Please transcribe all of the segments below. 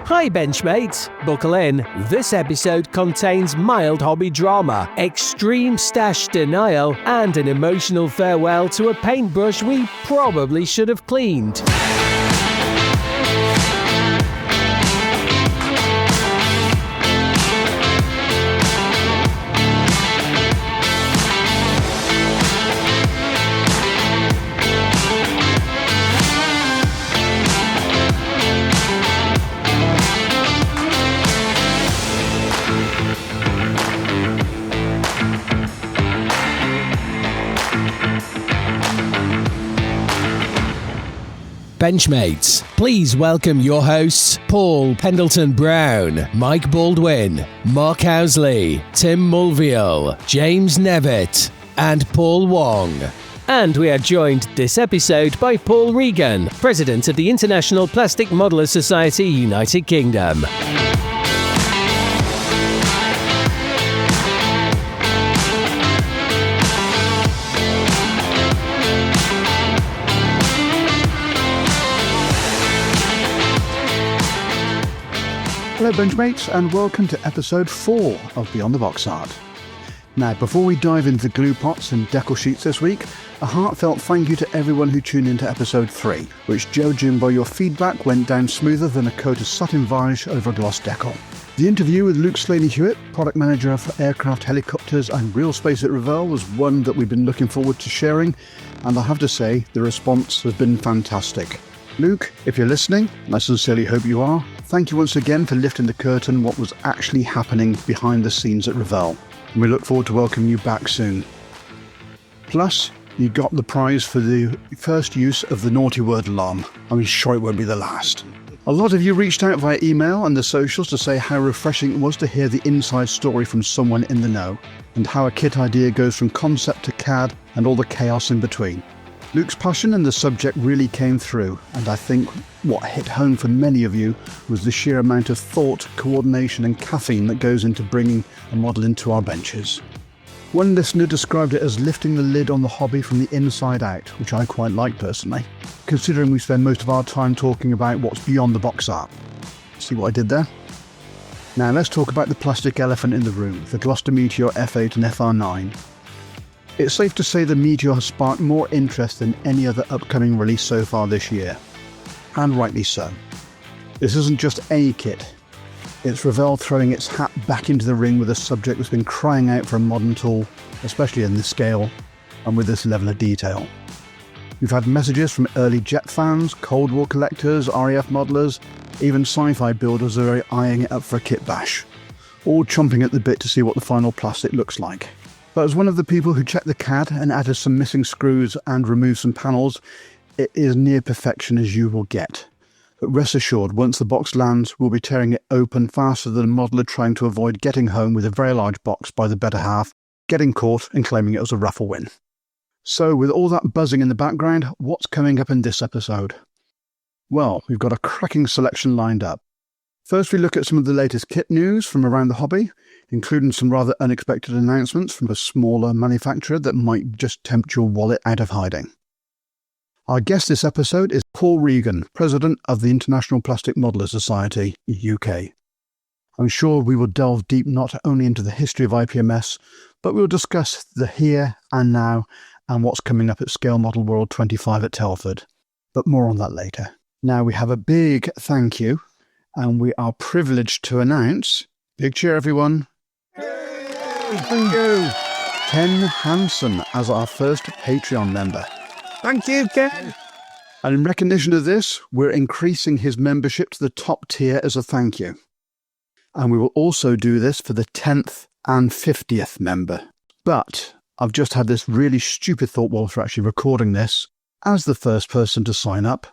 Hi benchmates, buckle in. This episode contains mild hobby drama, extreme stash denial, and an emotional farewell to a paintbrush we probably should have cleaned. Benchmates, please welcome your hosts Paul Pendleton-Brown, Mike Baldwin, Mark Housley, Tim Mulvial, James Nevitt, and Paul Wong. And we are joined this episode by Paul Regan, President of the International Plastic Modeller Society, United Kingdom. Hello Benchmates and welcome to episode 4 of Beyond the Box Art. Now before we dive into glue pots and decal sheets this week, a heartfelt thank you to everyone who tuned into episode 3, which judging by your feedback went down smoother than a coat of satin varnish over a gloss decal. The interview with Luke Slaney-Hewitt, product manager for aircraft, helicopters and real space at Revell, was one that we've been looking forward to sharing, and I have to say the response has been fantastic. Luke, if you're listening, and I sincerely hope you are, thank you once again for lifting the curtain on what was actually happening behind the scenes at Revell, and we look forward to welcoming you back soon. Plus, you got the prize for the first use of the naughty word alarm. I'm sure it won't be the last. A lot of you reached out via email and the socials to say how refreshing it was to hear the inside story from someone in the know, and how a kit idea goes from concept to CAD and all the chaos in between. Luke's passion and the subject really came through, and I think what hit home for many of you was the sheer amount of thought, coordination and caffeine that goes into bringing a model into our benches. One listener described it as lifting the lid on the hobby from the inside out, which I quite like personally, considering we spend most of our time talking about what's beyond the box art. See what I did there? Now let's talk about the plastic elephant in the room, the Gloucester Meteor F8 and FR9. It's safe to say the Meteor has sparked more interest than any other upcoming release so far this year. And rightly so. This isn't just any kit. It's Revell throwing its hat back into the ring with a subject that's been crying out for a modern tool, especially in this scale and with this level of detail. We've had messages from early jet fans, Cold War collectors, RAF modelers, even sci-fi builders are eyeing it up for a kit bash, all chomping at the bit to see what the final plastic looks like. But as one of the people who checked the CAD and added some missing screws and removed some panels, it is near perfection as you will get. But rest assured, once the box lands, we'll be tearing it open faster than a modeller trying to avoid getting home with a very large box by the better half, getting caught and claiming it was a raffle win. So with all that buzzing in the background, what's coming up in this episode? Well, we've got a cracking selection lined up. First we look at some of the latest kit news from around the hobby, including some rather unexpected announcements from a smaller manufacturer that might just tempt your wallet out of hiding. Our guest this episode is Paul Regan, President of the International Plastic Modeller Society, UK. I'm sure we will delve deep not only into the history of IPMS, but we'll discuss the here and now and what's coming up at Scale Model World 25 at Telford. But more on that later. Now we have a big thank you, and we are privileged to announce, big cheer everyone, thank you, Ken Hansen as our first Patreon member. Thank you, Ken. And in recognition of this, we're increasing his membership to the top tier as a thank you. And we will also do this for the 10th and 50th member. But I've just had this really stupid thought whilst we're actually recording this. As the first person to sign up,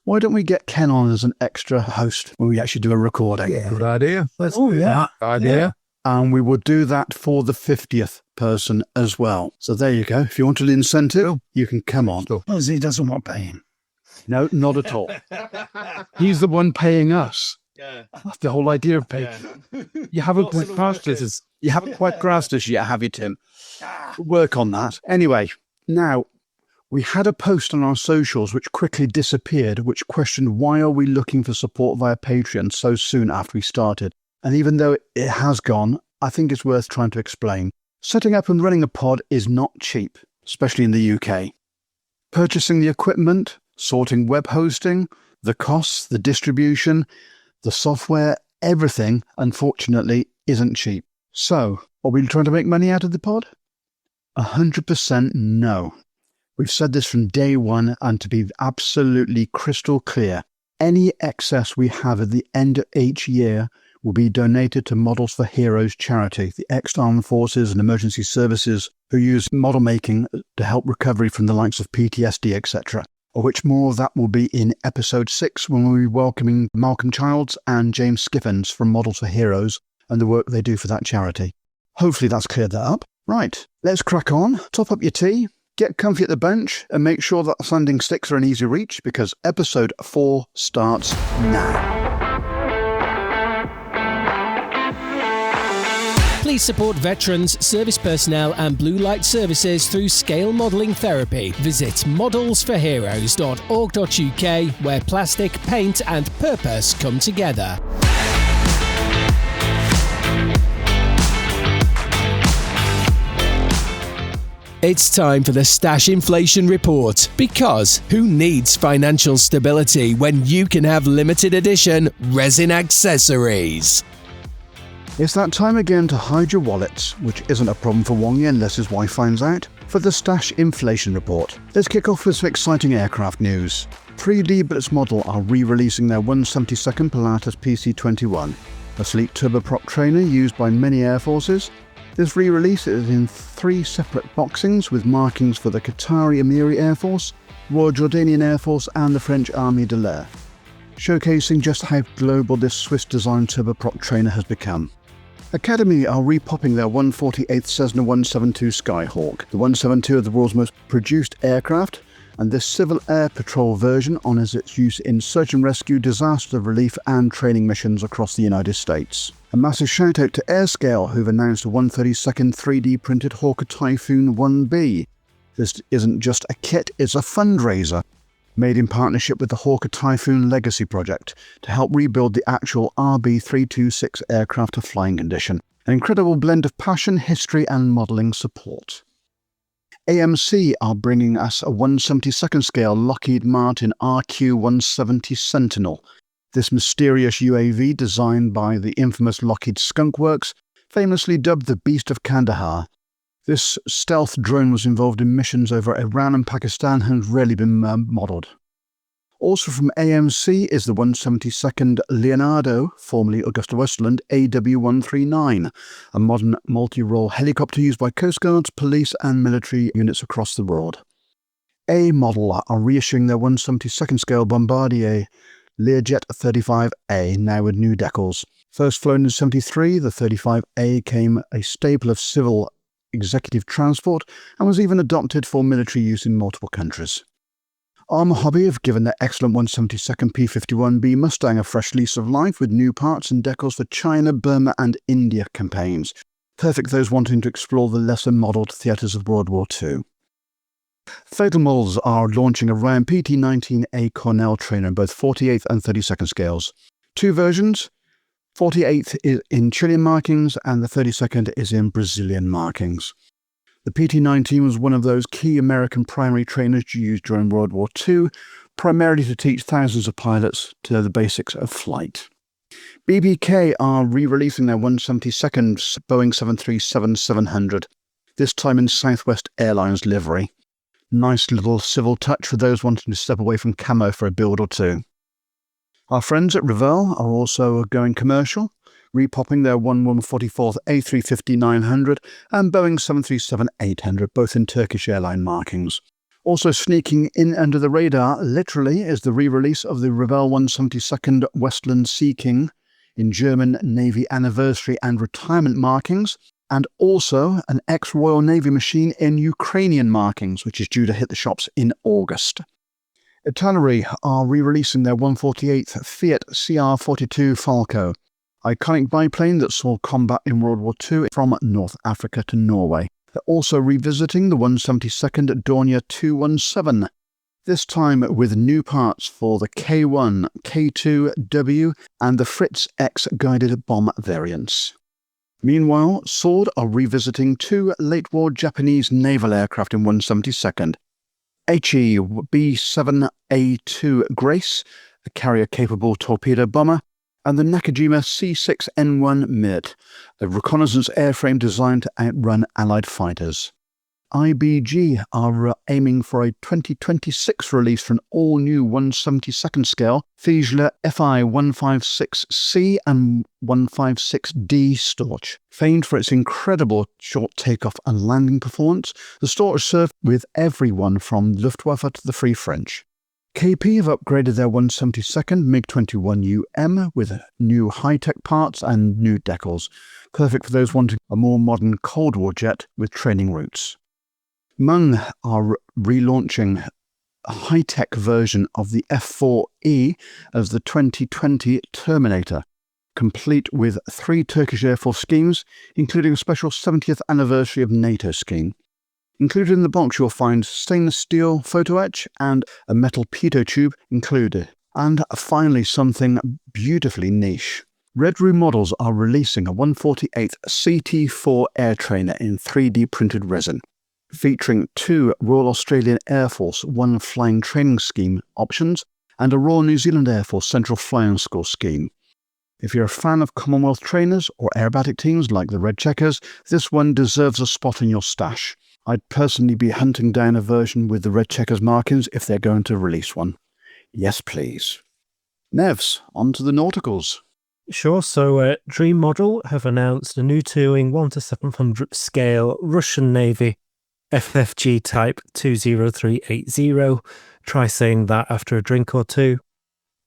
why don't we get Ken on as an extra host when we actually do a recording? Yeah. Good idea. Let's do that. Good idea. Yeah. And we will do that for the 50th person as well. So there you go. If you want an incentive, you can come on. Well, he doesn't want paying. No, not at all. He's the one paying us. Yeah. That's the whole idea of paying. Yeah. You haven't quite grasped this. You haven't quite grasped this yet, have you, Tim? Work on that. Anyway, now, We had a post on our socials which quickly disappeared, which questioned why are we looking for support via Patreon so soon after we started. And even though it has gone, I think it's worth trying to explain. Setting up and running a pod is not cheap, especially in the UK. Purchasing the equipment, sorting web hosting, the costs, the distribution, the software, everything, unfortunately, isn't cheap. So, are we trying to make money out of the pod? 100% no. We've said this from day one, and to be absolutely crystal clear, any excess we have at the end of each year will be donated to Models for Heroes charity, the ex-armed forces and emergency services who use model making to help recovery from the likes of PTSD, etc. Of which more of that will be in episode 6 when we'll be welcoming Malcolm Childs and James Skiffens from Models for Heroes and the work they do for that charity. Hopefully that's cleared that up. Right, let's crack on, top up your tea, get comfy at the bench and make sure that the sanding sticks are in easy reach because episode 4 starts now. Please support veterans, service personnel and blue light services through scale modelling therapy. Visit modelsforheroes.org.uk where plastic, paint and purpose come together. It's time for the Stash Inflation Report, because who needs financial stability when you can have limited edition resin accessories? It's that time again to hide your wallets, which isn't a problem for Wongi unless his wife finds out, for the Stash Inflation Report. Let's kick off with some exciting aircraft news. 3D Blitz Model are re-releasing their 172nd Pilatus PC-21, a sleek turboprop trainer used by many air forces. This re-release is in 3 separate boxings with markings for the Qatari Emiri Air Force, Royal Jordanian Air Force and the French Armée de l'Air, showcasing just how global this Swiss-designed turboprop trainer has become. Academy are repopping their 148th Cessna 172 Skyhawk, the 172 of the world's most produced aircraft, and this Civil Air Patrol version honours its use in search and rescue, disaster relief and training missions across the United States. A massive shout out to Airscale, who've announced a 132nd 3D printed Hawker Typhoon 1B. This isn't just a kit, it's a fundraiser, made in partnership with the Hawker Typhoon Legacy Project to help rebuild the actual RB326 aircraft to flying condition. An incredible blend of passion, history and modelling support. AMC are bringing us a 172nd scale Lockheed Martin RQ-170 Sentinel. This mysterious UAV, designed by the infamous Lockheed Skunk Works, famously dubbed the Beast of Kandahar. This stealth drone was involved in missions over Iran and Pakistan and has rarely been modelled. Also from AMC is the 172nd Leonardo, formerly Augusta Westland, AW139, a modern multi-role helicopter used by Coast Guards, police and military units across the world. A Model are reissuing their 172nd scale Bombardier Learjet 35A, now with new decals. First flown in 1973, the 35A came a staple of civil executive transport and was even adopted for military use in multiple countries. Armour Hobby have given their excellent 172nd P-51B Mustang a fresh lease of life with new parts and decals for China, Burma and India campaigns. Perfect for those wanting to explore the lesser modelled theatres of World War II. Fatal Models are launching a Ryan PT-19A Cornell trainer in both 48th and 32nd scales. 2 versions. 48th is in Chilean markings and the 32nd is in Brazilian markings. The PT-19 was one of those key American primary trainers used during World War II, primarily to teach thousands of pilots to the basics of flight. BBK are re-releasing their 172nd Boeing 737-700, this time in Southwest Airlines livery. Nice little civil touch for those wanting to step away from camo for a build or two. Our friends at Revell are also going commercial, repopping their 144th A350-900 and Boeing 737-800, both in Turkish airline markings. Also sneaking in under the radar, literally, is the re-release of the Revell 172nd Westland Sea King in German Navy anniversary and retirement markings, and also an ex-Royal Navy machine in Ukrainian markings, which is due to hit the shops in August. Italeri are re-releasing their 148th Fiat CR42 Falco, iconic biplane that saw combat in World War II from North Africa to Norway. They're also revisiting the 172nd Dornier 217, this time with new parts for the K1, K2, W and the Fritz X guided bomb variants. Meanwhile, Sword are revisiting two late-war Japanese naval aircraft in 172nd, HE B-7A2 Grace, a carrier-capable torpedo bomber, and the Nakajima C-6N1 MID, a reconnaissance airframe designed to outrun Allied fighters. IBG are aiming for a 2026 release for an all-new 172nd scale Fiesler FI-156C and 156D Storch. Famed for its incredible short takeoff and landing performance, the Storch served with everyone from Luftwaffe to the Free French. KP have upgraded their 172nd MiG-21UM with new high-tech parts and new decals, perfect for those wanting a more modern Cold War jet with training routes. Mung are relaunching a high-tech version of the F-4E as the 2020 Terminator, complete with 3 Turkish Air Force schemes, including a special 70th anniversary of NATO scheme. Included in the box you'll find stainless steel photo etch and a metal pitot tube included. And finally something beautifully niche. Red Room Models are releasing a 148th CT4 air trainer in 3D printed resin, featuring 2 Royal Australian Air Force 1 Flying Training Scheme options and a Royal New Zealand Air Force Central Flying School scheme. If you're a fan of Commonwealth trainers or aerobatic teams like the Red Checkers, this one deserves a spot in your stash. I'd personally be hunting down a version with the Red Checkers markings if they're going to release one. Yes, please. Nevs, on to the nauticals. Sure, so Dream Model have announced a new tooling 1/700 scale Russian Navy FFG Type 20380. Try saying that after a drink or two.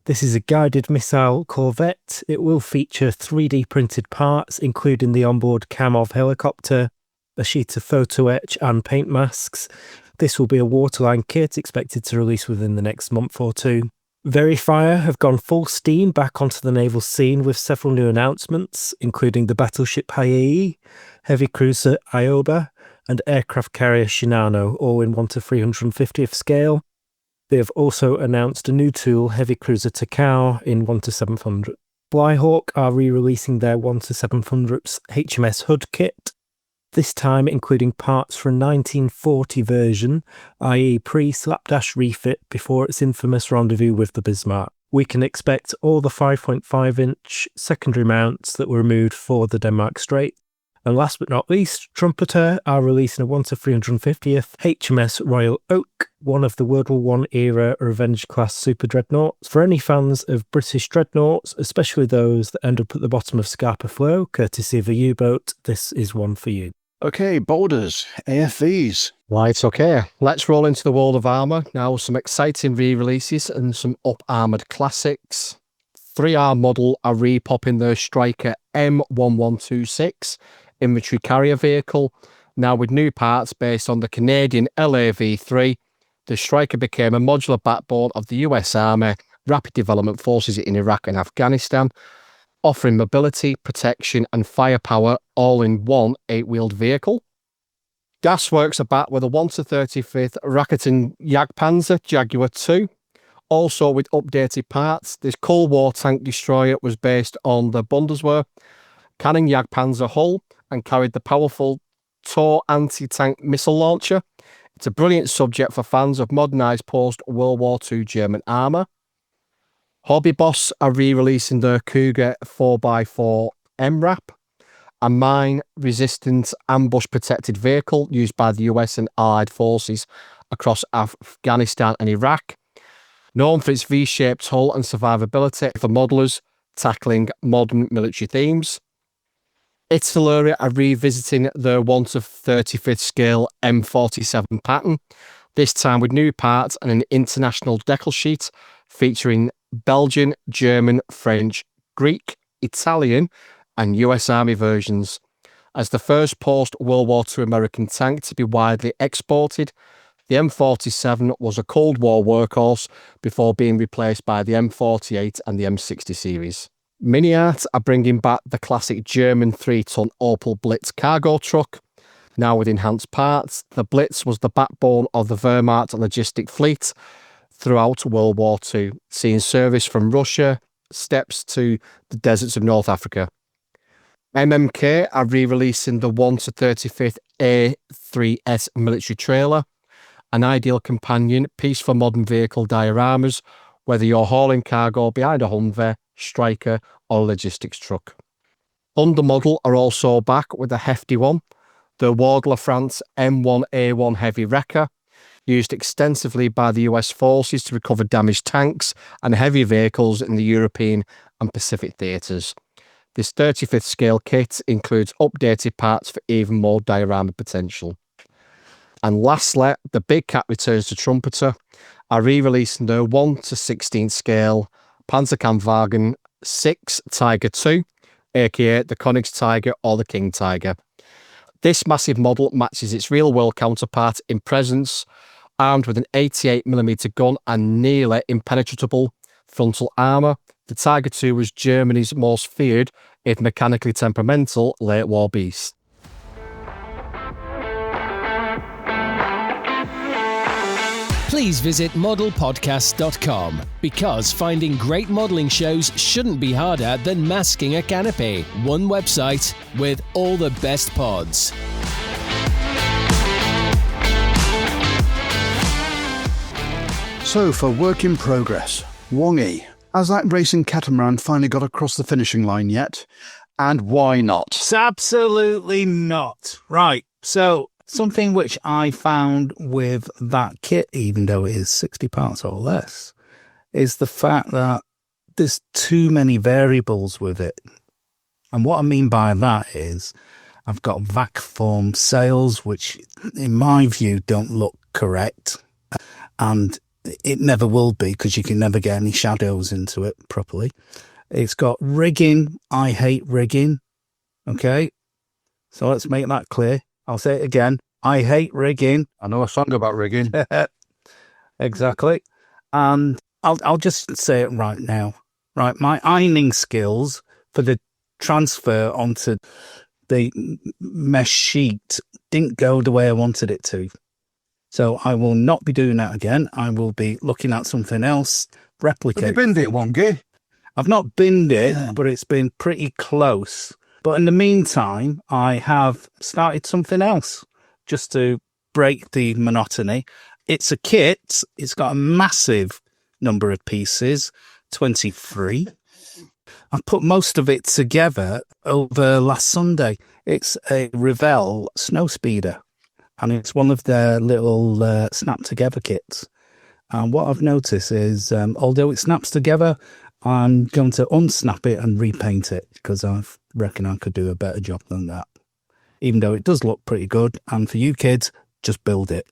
This is a guided missile corvette. It will feature 3D printed parts, including the onboard Kamov helicopter, a sheet of photo etch and paint masks. This will be a waterline kit expected to release within the next month or two. Verifier have gone full steam back onto the naval scene with several new announcements, including the battleship Haie, heavy cruiser Ioba, and aircraft carrier Shinano, all in 1/350th scale. They have also announced a new tool, heavy cruiser Takao, in 1/700. Flyhawk are re-releasing their 1/700th HMS Hood kit, this time including parts for a 1940 version, i.e. pre-slapdash refit before its infamous rendezvous with the Bismarck. We can expect all the 5.5-inch secondary mounts that were removed for the Denmark Strait. And last but not least, Trumpeter are releasing a 1/350th HMS Royal Oak, one of the World War I era Revenge-class super dreadnoughts. For any fans of British dreadnoughts, especially those that end up at the bottom of Scapa Flow, courtesy of a U-boat, this is one for you. Okay, Boulders, AFVs. Right, okay. Let's roll into the world of armour. Now, some exciting re-releases and some up-armoured classics. 3R Model are re-popping their Striker M1126 infantry carrier vehicle. Now, with new parts based on the Canadian LAV-3, the Striker became a modular backbone of the US Army Rapid Development Forces in Iraq and Afghanistan, offering mobility, protection and firepower all in one 8-wheeled vehicle. Gasworks are back with a 1/35th Rakuten Jagdpanzer Jaguar II. Also with updated parts, this Cold War tank destroyer was based on the Bundeswehr Cannon Jagdpanzer hull and carried the powerful Tor anti-tank missile launcher. It's a brilliant subject for fans of modernised post-World War II German armour. Hobby Boss are re-releasing their Cougar 4x4 MRAP, a mine-resistant ambush-protected vehicle used by the US and Allied forces across Afghanistan and Iraq. Known for its V-shaped hull and survivability for modellers tackling modern military themes. Italeri are revisiting their 1/35th scale M47 pattern, this time with new parts and an international decal sheet featuring Belgian, German, French, Greek, Italian and US Army versions. As the first post-World War II American tank to be widely exported, the M47 was a Cold War workhorse before being replaced by the M48 and the M60 series. Mini Art are bringing back the classic German 3-ton Opel Blitz cargo truck. now with enhanced parts. The Blitz was the backbone of the Wehrmacht logistic fleet throughout World War II, seeing service from Russia, steppes to the deserts of North Africa. MMK are re-releasing the 1 to 35th A3S military trailer, an ideal companion piece for modern vehicle dioramas, whether you're hauling cargo behind a Humvee, Striker or logistics truck. Under model are also back with a hefty one, the Ward La France M1A1 heavy wrecker, used extensively by the US forces to recover damaged tanks and heavy vehicles in the European and Pacific theatres. This 35th scale kit includes updated parts for even more diorama potential. And lastly, the Big Cat returns to Trumpeter, are re-releasing the 1 to 16 scale Panzerkampfwagen 6 Tiger II, aka the Koenigs Tiger or the King Tiger. This massive model matches its real-world counterpart in presence, armed with an 88mm gun and nearly impenetrable frontal armour. The Tiger II was Germany's most feared, if mechanically temperamental, late-war beast. Please visit modelpodcast.com, because finding great modelling shows shouldn't be harder than masking a canopy. One website with all the best pods. So, for work in progress, Wongy. Has that racing catamaran finally got across the finishing line yet? And why not? Absolutely not. Right, so something which I found with that kit, even though it is 60 parts or less, is the fact that there's too many variables with it. And what I mean by that is I've got vac form sails, which in my view don't look correct. And it never will be, because you can never get any shadows into it properly. It's got rigging. I hate rigging. Okay? So let's make that clear. I'll say it again. I hate rigging. I know a song about rigging. Exactly. And I'll just say it right now. Right, my ironing skills for the transfer onto the mesh sheet didn't go the way I wanted it to. So I will not be doing that again. I will be looking at something else, replicate. Have you binned it, Wongy? I've not binned it, but it's been pretty close. But in the meantime, I have started something else just to break the monotony. It's a kit. It's got a massive number of pieces, 23. I put most of it together over last Sunday. It's a Revell snow speeder, and it's one of their little snap together kits. And what I've noticed is, although it snaps together, I'm going to unsnap it and repaint it, because I reckon I could do a better job than that. Even though it does look pretty good, and for you kids, just build it.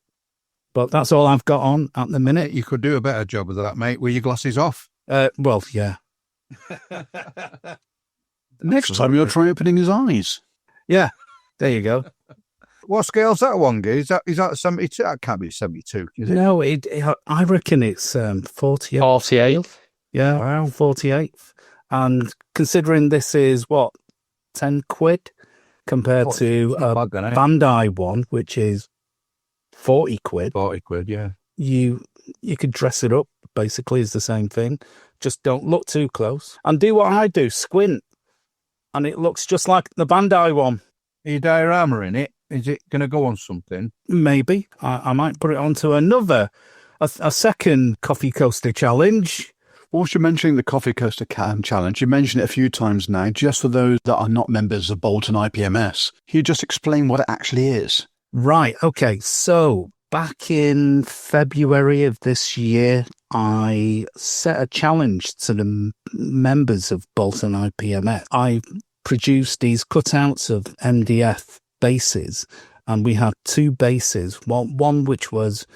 But that's all I've got on at the minute. You could do a better job of that, mate, with your glasses off. Well, yeah. Next time you'll try opening his eyes. Yeah, there you go. What scale's that, Wongy? Is that 72? That can't be 72, is it? No, I reckon it's 48. 48. Yeah, Wow. 48. And considering this is, what, 10 quid compared to a Bad then, eh? Bandai one, which is 40 quid. 40 quid, yeah. You could dress it up, basically, is the same thing. Just don't look too close. And do what I do, squint. And it looks just like the Bandai one. Are you diorama in it? Is it going to go on something? Maybe. I might put it onto another, a second coffee coaster challenge. Whilst you're mentioning the Coffee Coaster Challenge, you mentioned it a few times now, just for those that are not members of Bolton IPMS. Can you just explain what it actually is? Right, okay. So, back in February of this year, I set a challenge to the members of Bolton IPMS. I produced these cutouts of MDF bases, and we had two bases. One which was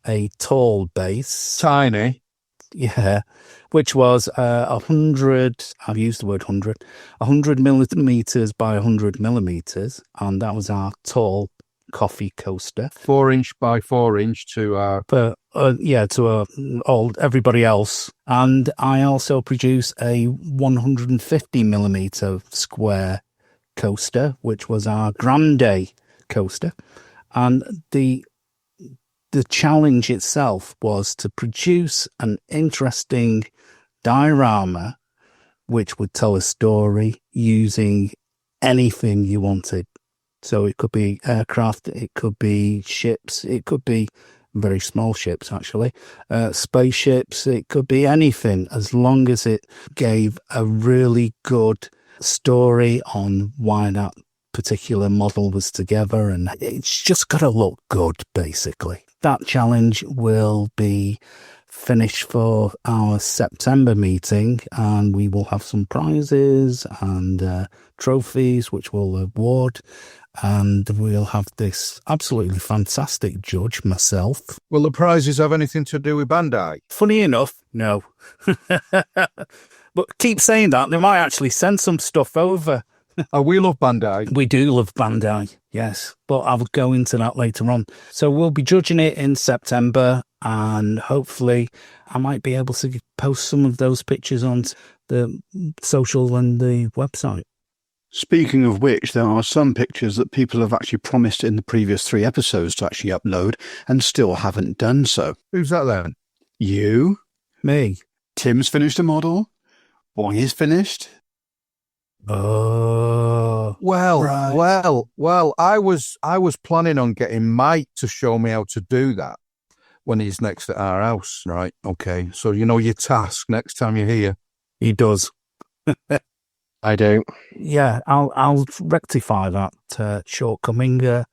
a tall base. Tiny. Yeah, which was 100, I've used the word 100 millimeters by 100 millimeters, and that was our tall coffee coaster. 4 inch by 4 inch to everybody else. And I also produce a 150 millimeter square coaster, which was our grande coaster. And the challenge itself was to produce an interesting diorama which would tell a story using anything you wanted. So it could be aircraft, it could be ships, it could be very small ships, actually, spaceships, it could be anything, as long as it gave a really good story on why that particular model was together, and it's just got to look good, basically. That challenge will be finished for our September meeting, and we will have some prizes and trophies which we'll award, and we'll have this absolutely fantastic judge, myself. Will the prizes have anything to do with Bandai? Funny enough, no. But keep saying that, they might actually send some stuff over. Oh, we love Bandai. We do love Bandai, yes, but I'll go into that later on. So we'll be judging it in September, and hopefully I might be able to post some of those pictures on the social and the website. Speaking of which, there are some pictures that people have actually promised in the previous 3 episodes to actually upload and still haven't done so. Who's that then? You, Me? Tim's finished a model, Wong is finished. Oh. Well, Right. well, I was planning on getting Mike to show me how to do that when he's next at our house, right? Okay, so you know your task next time you're here. He does. I do. Yeah, I'll rectify that shortcoming,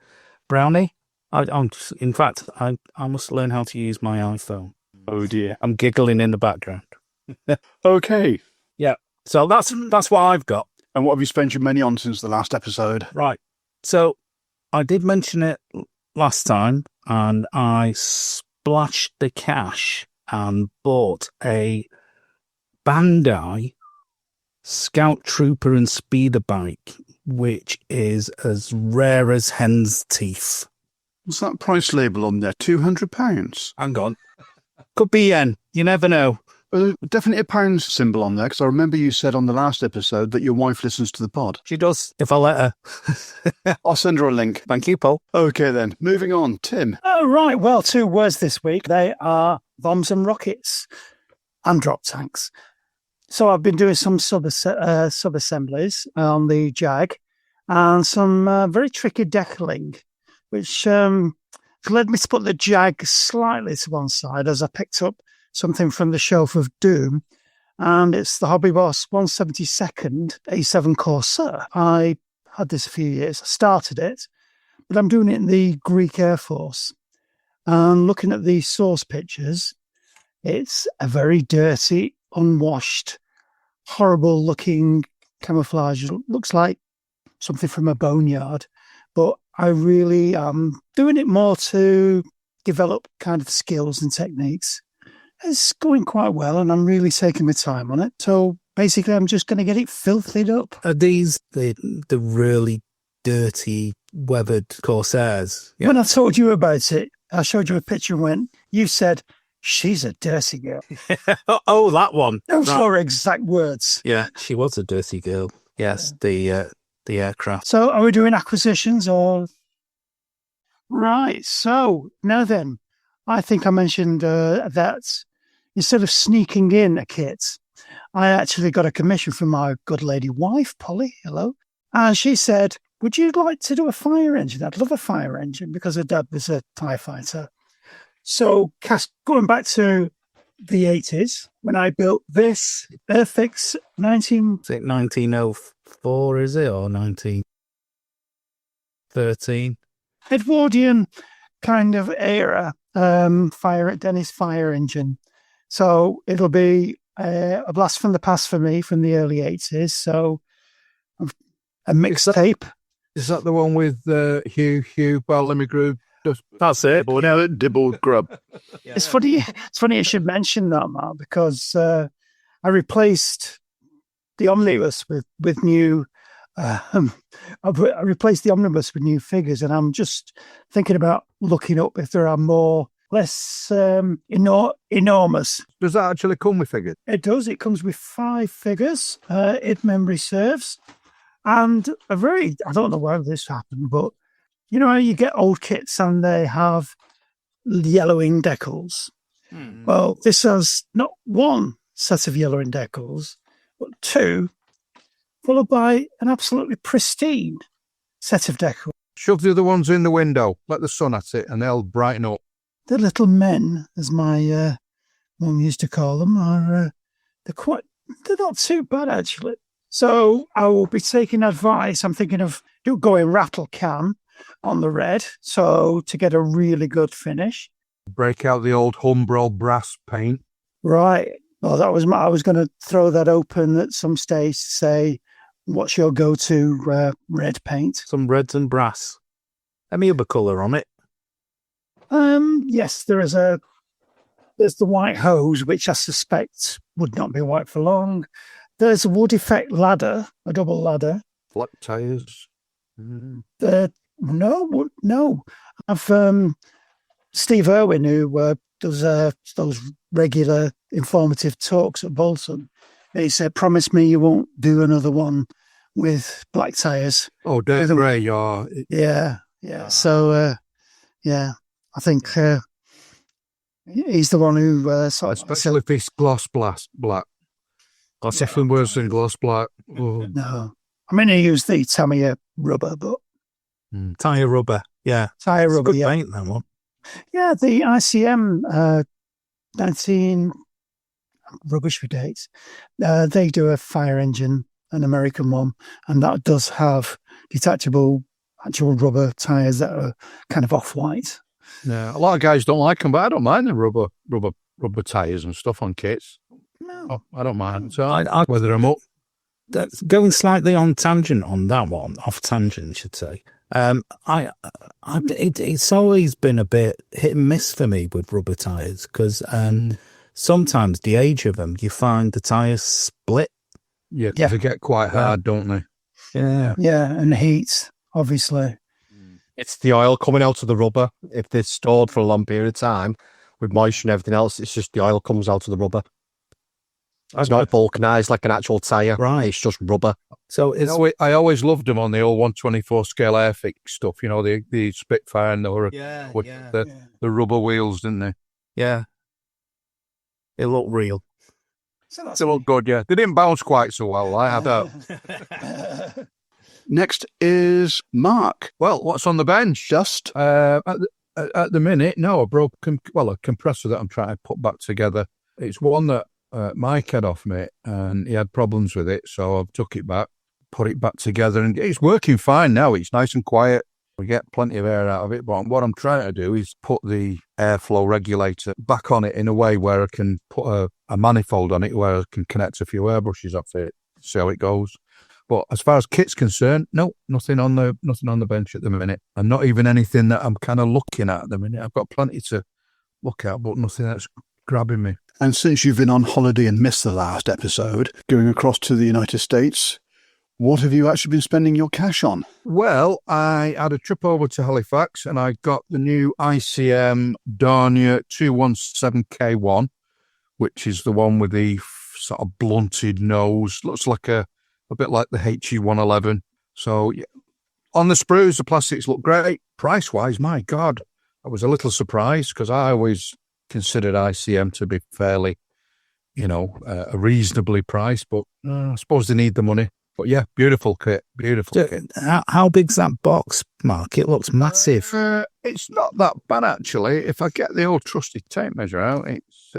Brownie. In fact, I must learn how to use my iPhone. Oh dear. I'm giggling in the background. Okay. Yeah, so that's what I've got. And what have you spent your money on since the last episode? Right. So I did mention it last time, and I splashed the cash and bought a Bandai Scout Trooper and Speeder bike, which is as rare as hen's teeth. What's that price label on there? £200? Hang on. Could be yen. You never know. Definitely a pound symbol on there, because I remember you said on the last episode that your wife listens to the pod. She does, if I let her. I'll send her a link. Thank you, Paul. Okay then, moving on. Tim. Oh, right. Well, 2 words this week. They are bombs and rockets and drop tanks. So I've been doing some sub-assemblies on the Jag and some very tricky decaling, which led me to put the Jag slightly to one side as I picked up something from the shelf of doom, and it's the Hobby Boss 172nd A7 Corsair. I had this a few years. I started it, but I'm doing it in the Greek Air Force. And looking at the source pictures, it's a very dirty, unwashed, horrible-looking camouflage. It looks like something from a boneyard, but I really am doing it more to develop kind of skills and techniques. It's going quite well, and I'm really taking my time on it. So basically, I'm just going to get it filthied up. Are these the really dirty, weathered Corsairs? Yeah. When I told you about it, I showed you a picture and went, you said, she's a dirty girl. Oh, that one. Those Right. are exact words. Yeah, she was a dirty girl. Yes, the aircraft. So are we doing acquisitions or? Right. So now then, I think I mentioned that instead of sneaking in a kit, I actually got a commission from my good lady wife, Polly. Hello. And she said, would you like to do a fire engine? I'd love a fire engine because her dad was a TIE fighter. So going back to the 80s, when I built this Airfix Is it 1904, is it? Or 1913? Edwardian kind of era Dennis fire engine. So it'll be a blast from the past for me from the early 80s. So a mixtape. Is that the one with Hugh Bartlemy Groove? That's it. Dibble grub. It's funny you should mention that, Mark, because I replaced the omnibus with new. I replaced the omnibus with new figures, and I'm just thinking about looking up if there are less enormous. Does that actually come with figures? It does. It comes with 5 figures, if memory serves, and I don't know where this happened, but you know how you get old kits and they have yellowing decals? Well, this has not one set of yellowing decals, but two, followed by an absolutely pristine set of decals. Shove the other ones in the window, let the sun at it, and they'll brighten up. The little men, as my mum used to call them, are they're not too bad actually. So I will be taking advice. I'm thinking of going rattle can on the red, so to get a really good finish. Break out the old Humbrol brass paint. Right. Well, I was going to throw that open at some stage to say, what's your go-to red paint? Some reds and brass. Any other colour on it? Yes, there's the white hose, which I suspect would not be white for long. There's a wood effect ladder, a double ladder. Flat tyres. No. I've Steve Irwin, who does those regular informative talks at Bolton. He said, "Promise me you won't do another one with black tyres." Oh, Dave Gray, yeah. So, I think he's the one who especially if it's gloss black. That's definitely worse than gloss black. Oh. No, I mean, he used the Tamiya rubber, but Tyre rubber, yeah. Tyre rubber, good yeah. paint, that one. Yeah, the ICM 19 rubbish for dates. They do a fire engine, an American one, and that does have detachable actual rubber tyres that are kind of off-white. Yeah, a lot of guys don't like them, but I don't mind the rubber tyres and stuff on kits. No, I don't mind. So I weather them up. That's going slightly on tangent on that one, off tangent, I should say. It's always been a bit hit and miss for me with rubber tyres because sometimes the age of them, you find the tyres split. Yeah, they get quite hard, don't they? Yeah, and heat, obviously. It's the oil coming out of the rubber. If they're stored for a long period of time with moisture and everything else, it's just the oil comes out of the rubber. It's not vulcanized like an actual tyre. Right. It's just rubber. So I always loved them on the old 124 scale Airfix stuff, the Spitfire and the rubber wheels, didn't they? Yeah. It looked real. They look good, yeah. They didn't bounce quite so well. I had that. Next is Mark. Well, what's on the bench? Just at the minute, no, a compressor that I'm trying to put back together. It's one that Mike had off me, and he had problems with it, so I've took it back, put it back together, and it's working fine now. It's nice and quiet. We get plenty of air out of it, but what I'm trying to do is put the airflow regulator back on it in a way where I can put a manifold on it where I can connect a few airbrushes off it, see how it goes. But as far as kit's concerned, no, nothing on the bench at the minute, and not even anything that I'm kind of looking at the minute. I've got plenty to look at, but nothing that's grabbing me. And since you've been on holiday and missed the last episode, going across to the United States, what have you actually been spending your cash on? Well, I had a trip over to Halifax and I got the new ICM Darnia 217K1, which is the one with the sort of blunted nose. Looks like a bit like the HE111. So yeah, on the sprues, the plastics look great. Price-wise, my God, I was a little surprised because I always considered ICM to be fairly, reasonably priced, but I suppose they need the money. But yeah, beautiful kit, How big's that box, Mark? It looks massive. It's not that bad, actually. If I get the old trusty tape measure out,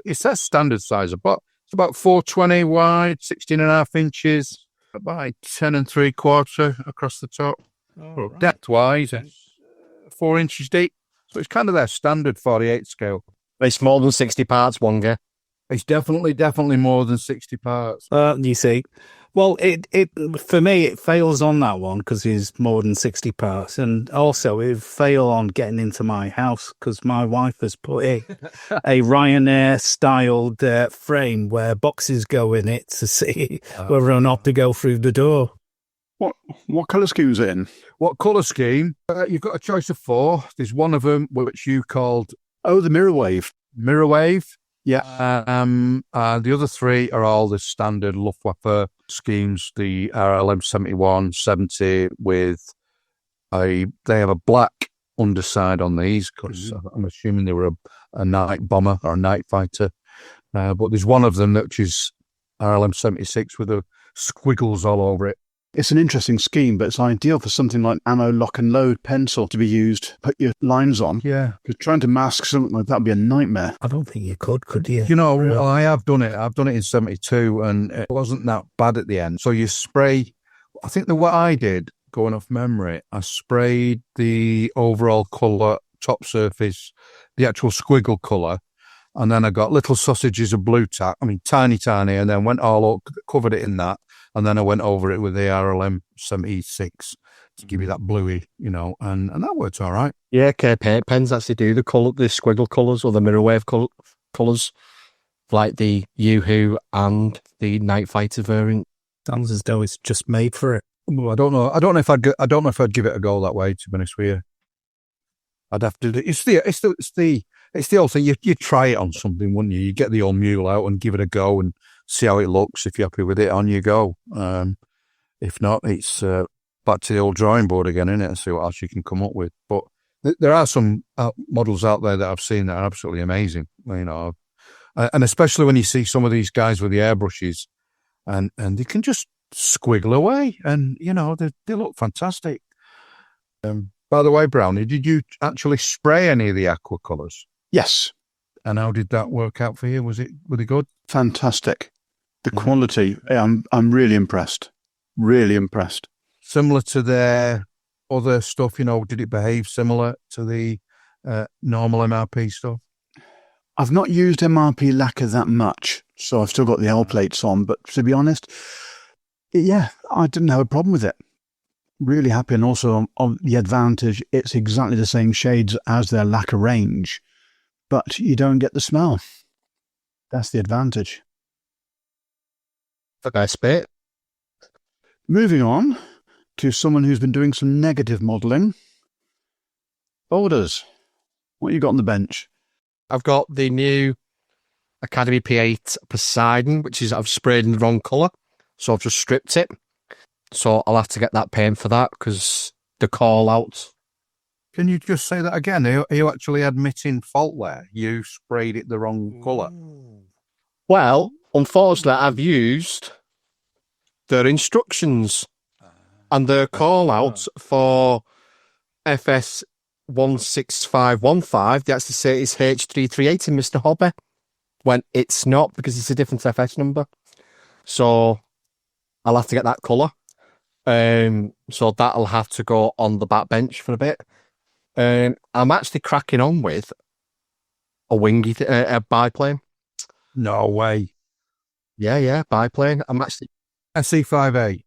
it's a standard size of box. It's about 420 wide, 16.5 inches, by 10 3/4 across the top. Right. Depth-wise, it's 4 inches deep. So it's kind of their standard 48 scale. It's more than 60 parts, Wonga. It's definitely more than 60 parts. You see. Well, it for me, it fails on that one because it's more than 60 parts. And also, it fail on getting into my house because my wife has put a Ryanair-styled frame where boxes go in it to see whether or not to go through the door. What colour scheme is it in? What colour scheme? You've got a choice of 4. There's one of them which you called... Oh, the mirror wave. Mirror wave. Yeah. The other 3 are all the standard Luftwaffe schemes, the RLM 71, 70 with they have a black underside on these because I'm assuming they were a night bomber or a night fighter. But there's one of them which is RLM 76 with the squiggles all over it. It's an interesting scheme, but it's ideal for something like ammo lock and load pencil to be used, put your lines on. Yeah. Because trying to mask something like that would be a nightmare. I don't think you could you? You know, I have done it. I've done it in 72 and it wasn't that bad at the end. So you spray, I think what I did, going off memory, I sprayed the overall colour, top surface, the actual squiggle colour, and then I got little sausages of blue tack, tiny, and then went all up, covered it in that, and then I went over it with the RLM 76 to give you that bluey, and that worked all right. Yeah, paint pens actually do the squiggle colours or the mirror wave colours, like the Yoo-Hoo and the Night Fighter variant. Sounds as though it's just made for it. Well, I don't know if I'd give it a go that way, to be honest with you. I'd have to do it's the old thing. You try it on something, wouldn't you? You get the old mule out and give it a go and see how it looks. If you're happy with it, on you go. If not, it's back to the old drawing board again, isn't it? And see what else you can come up with. But there are some models out there that I've seen that are absolutely amazing. And especially when you see some of these guys with the airbrushes, and they can just squiggle away, and they look fantastic. By the way, Brownie, did you actually spray any of the aqua colours? Yes. And how did that work out for you? Were they good? Fantastic. The quality, I'm really impressed. Really impressed. Similar to their other stuff, did it behave similar to the normal MRP stuff? I've not used MRP lacquer that much, so I've still got the L plates on, but to be honest, yeah, I didn't have a problem with it. Really happy, and also on the advantage, it's exactly the same shades as their lacquer range, but you don't get the smell. That's the advantage. The nice bit. Moving on to someone who's been doing some negative modelling. Boulders, what you got on the bench? I've got the new Academy P8 Poseidon, which is I've sprayed in the wrong colour, so I've just stripped it. So I'll have to get that paint for that because the call out. Can you just say that again? Are you actually admitting fault there? You sprayed it the wrong colour. Well, unfortunately, I've used their instructions and their call out for FS 16515. They actually say it's H338 in Mr. Hobby when it's not, because it's a different FS number. So I'll have to get that colour. So that'll have to go on the back bench for a bit. I'm actually cracking on with a biplane. No way. Yeah, biplane. I'm actually SE58.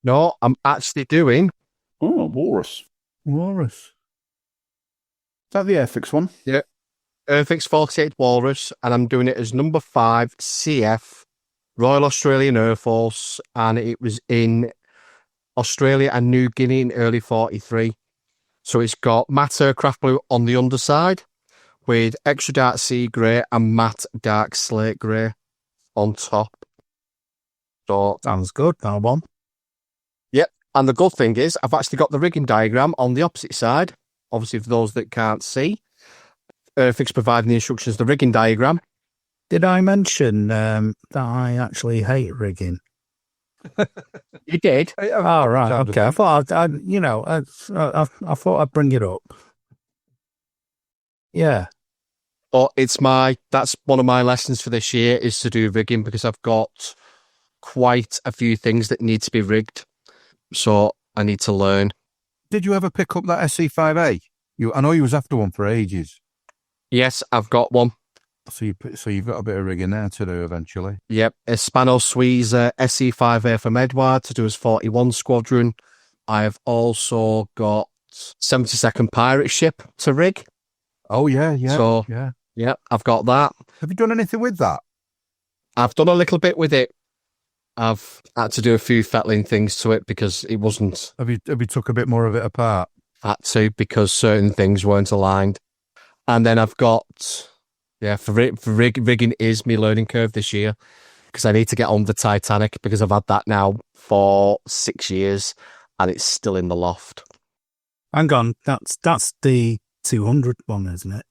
No, I'm actually doing. Oh, Walrus. Walrus. Is that the Airfix one? Yeah, Airfix 48 Walrus, and I'm doing it as number 5 CF Royal Australian Air Force, and it was in Australia and New Guinea in early 43. So it's got matte aircraft blue on the underside with extra dark sea grey and matte dark slate grey on top. So Sounds good, that one. Yep, and the good thing is I've actually got the rigging diagram on the opposite side. Obviously, for those that can't see, Airfix providing the instructions, the rigging diagram. Did I mention that I actually hate rigging? You did? Oh, right, okay. I thought I thought I'd bring it up. Yeah. But that's one of my lessons for this year is to do rigging, because I've got quite a few things that need to be rigged. So I need to learn. Did you ever pick up that SE5A? I know you was after one for ages. Yes, I've got one. So you've got a bit of rigging there to do eventually. Yep, a Spanos Suisse SE5A from Edward to do his 41 squadron. I've also got 72nd pirate ship to rig. Oh yeah. So yeah, I've got that. Have you done anything with that? I've done a little bit with it. I've had to do a few fettling things to it because it wasn't. Have you took a bit more of it apart? Had to, because certain things weren't aligned. And then I've got, rigging is my learning curve this year, because I need to get on the Titanic, because I've had that now for 6 years and it's still in the loft. Hang on, that's the 200 one, isn't it?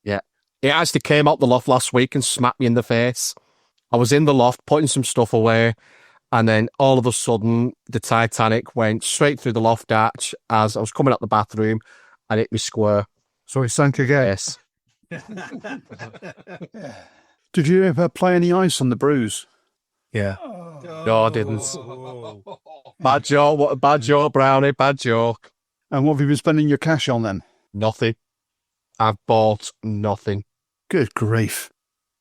Yeah. It actually came out the loft last week and smacked me in the face. I was in the loft putting some stuff away, and then all of a sudden the Titanic went straight through the loft arch as I was coming out the bathroom and hit me square. So it sank again. Yes. Did you ever play any ice on the bruise? Yeah. No, I didn't. Bad joke. What a bad joke, Brownie. Bad joke. And what have you been spending your cash on then? Nothing. I've bought nothing. Good grief.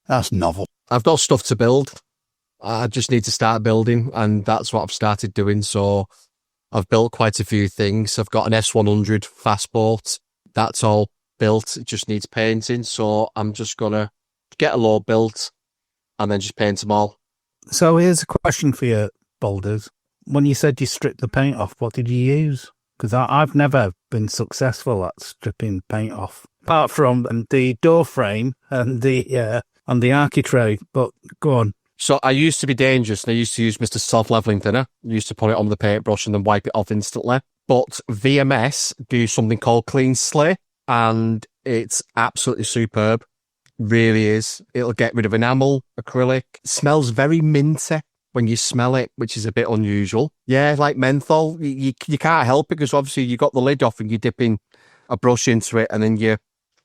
That's novel. I've got stuff to build. I just need to start building, and that's what I've started doing. So I've built quite a few things. I've got an S100 fast boat. That's all built. It just needs painting. So I'm just going to get a load built and then just paint them all. So here's a question for you, Boulders. When you said you stripped the paint off, what did you use? Because I've never been successful at stripping paint off, apart from the door frame and the architrave. But go on. So I used to be dangerous, and I used to use Mr. Self-Leveling Thinner. I used to put it on the paintbrush and then wipe it off instantly. But VMS do something called Clean Slate, and it's absolutely superb. Really is. It'll get rid of enamel, acrylic. It smells very minty when you smell it, which is a bit unusual. Yeah, like menthol. You can't help it because obviously you got the lid off and you're dipping a brush into it and then you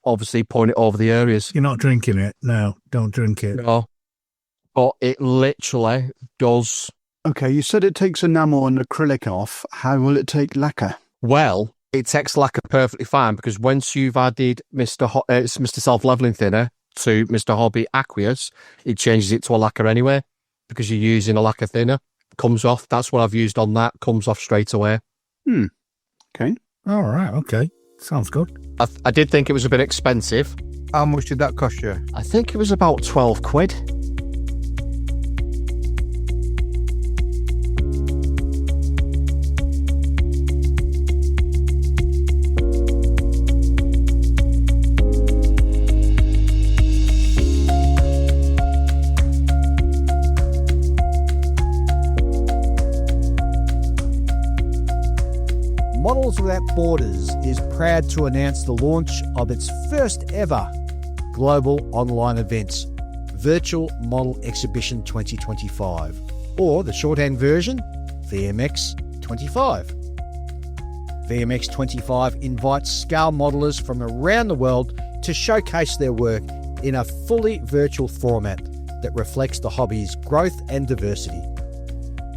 obviously point it over the areas. You're not drinking it? No, don't drink it. No. But it literally does. Okay, you said it takes enamel and acrylic off. How will it take lacquer? Well, it takes lacquer perfectly fine because once you've added Mr. Self-Leveling Thinner to Mr. Hobby Aqueous, it changes it to a lacquer anyway because you're using a lacquer thinner. Comes off. That's what I've used on that. Comes off straight away. Okay. All right. Okay. Sounds good. I did think it was a bit expensive. How much did that cost you? I think it was about 12 quid. Models Without Borders is proud to announce the launch of its first ever global online event, Virtual Model Exhibition 2025, or the shorthand version, VMX 25. VMX 25 invites scale modelers from around the world to showcase their work in a fully virtual format that reflects the hobby's growth and diversity.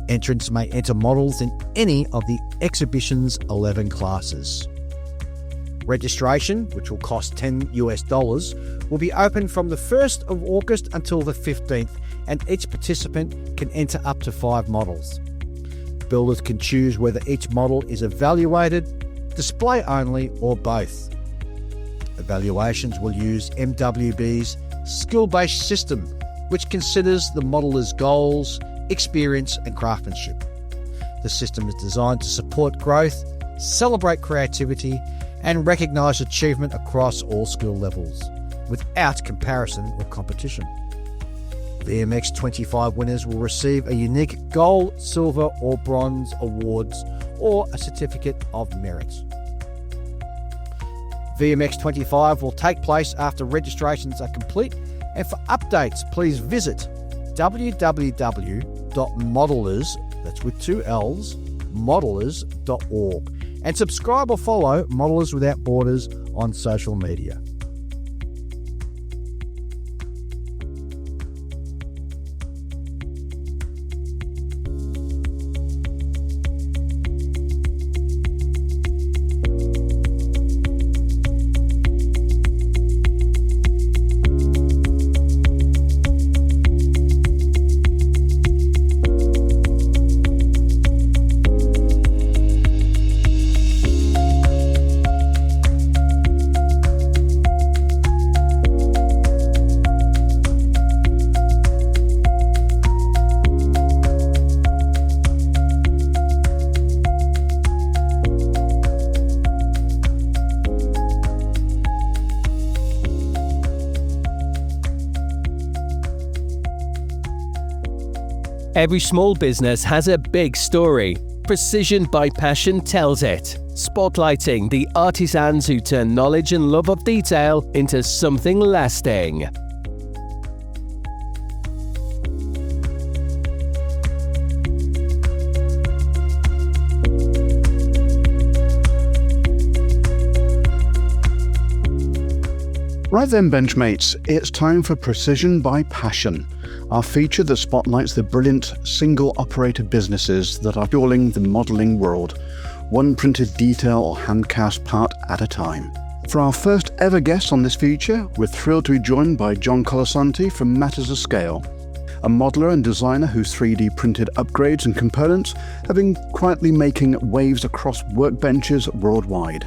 Entrants may enter models in any of the exhibition's 11 classes. Registration, which will cost $10, will be open from the 1st of August until the 15th, and each participant can enter up to 5 models. Builders can choose whether each model is evaluated, display only, or both. Evaluations will use MWB's skill-based system, which considers the modeler's goals, experience and craftsmanship. The system is designed to support growth, celebrate creativity and recognise achievement across all skill levels, without comparison or competition. VMX 25 winners will receive a unique gold, silver or bronze awards or a certificate of merit. VMX 25 will take place after registrations are complete, and for updates please visit www.modelers, that's with 2 L's, modelers.org, and subscribe or follow Modelers Without Borders on social media. Every small business has a big story. Precision by Passion tells it. spotlighting the artisans who turn knowledge and love of detail into something lasting. Right then, Benchmates, it's time for Precision by Passion, our feature that spotlights the brilliant single-operator businesses that are fueling the modelling world, one printed detail or hand-cast part at a time. For our first ever guest on this feature, we're thrilled to be joined by John Colasanti from Matters of Scale, a modeller and designer whose 3D printed upgrades and components have been quietly making waves across workbenches worldwide.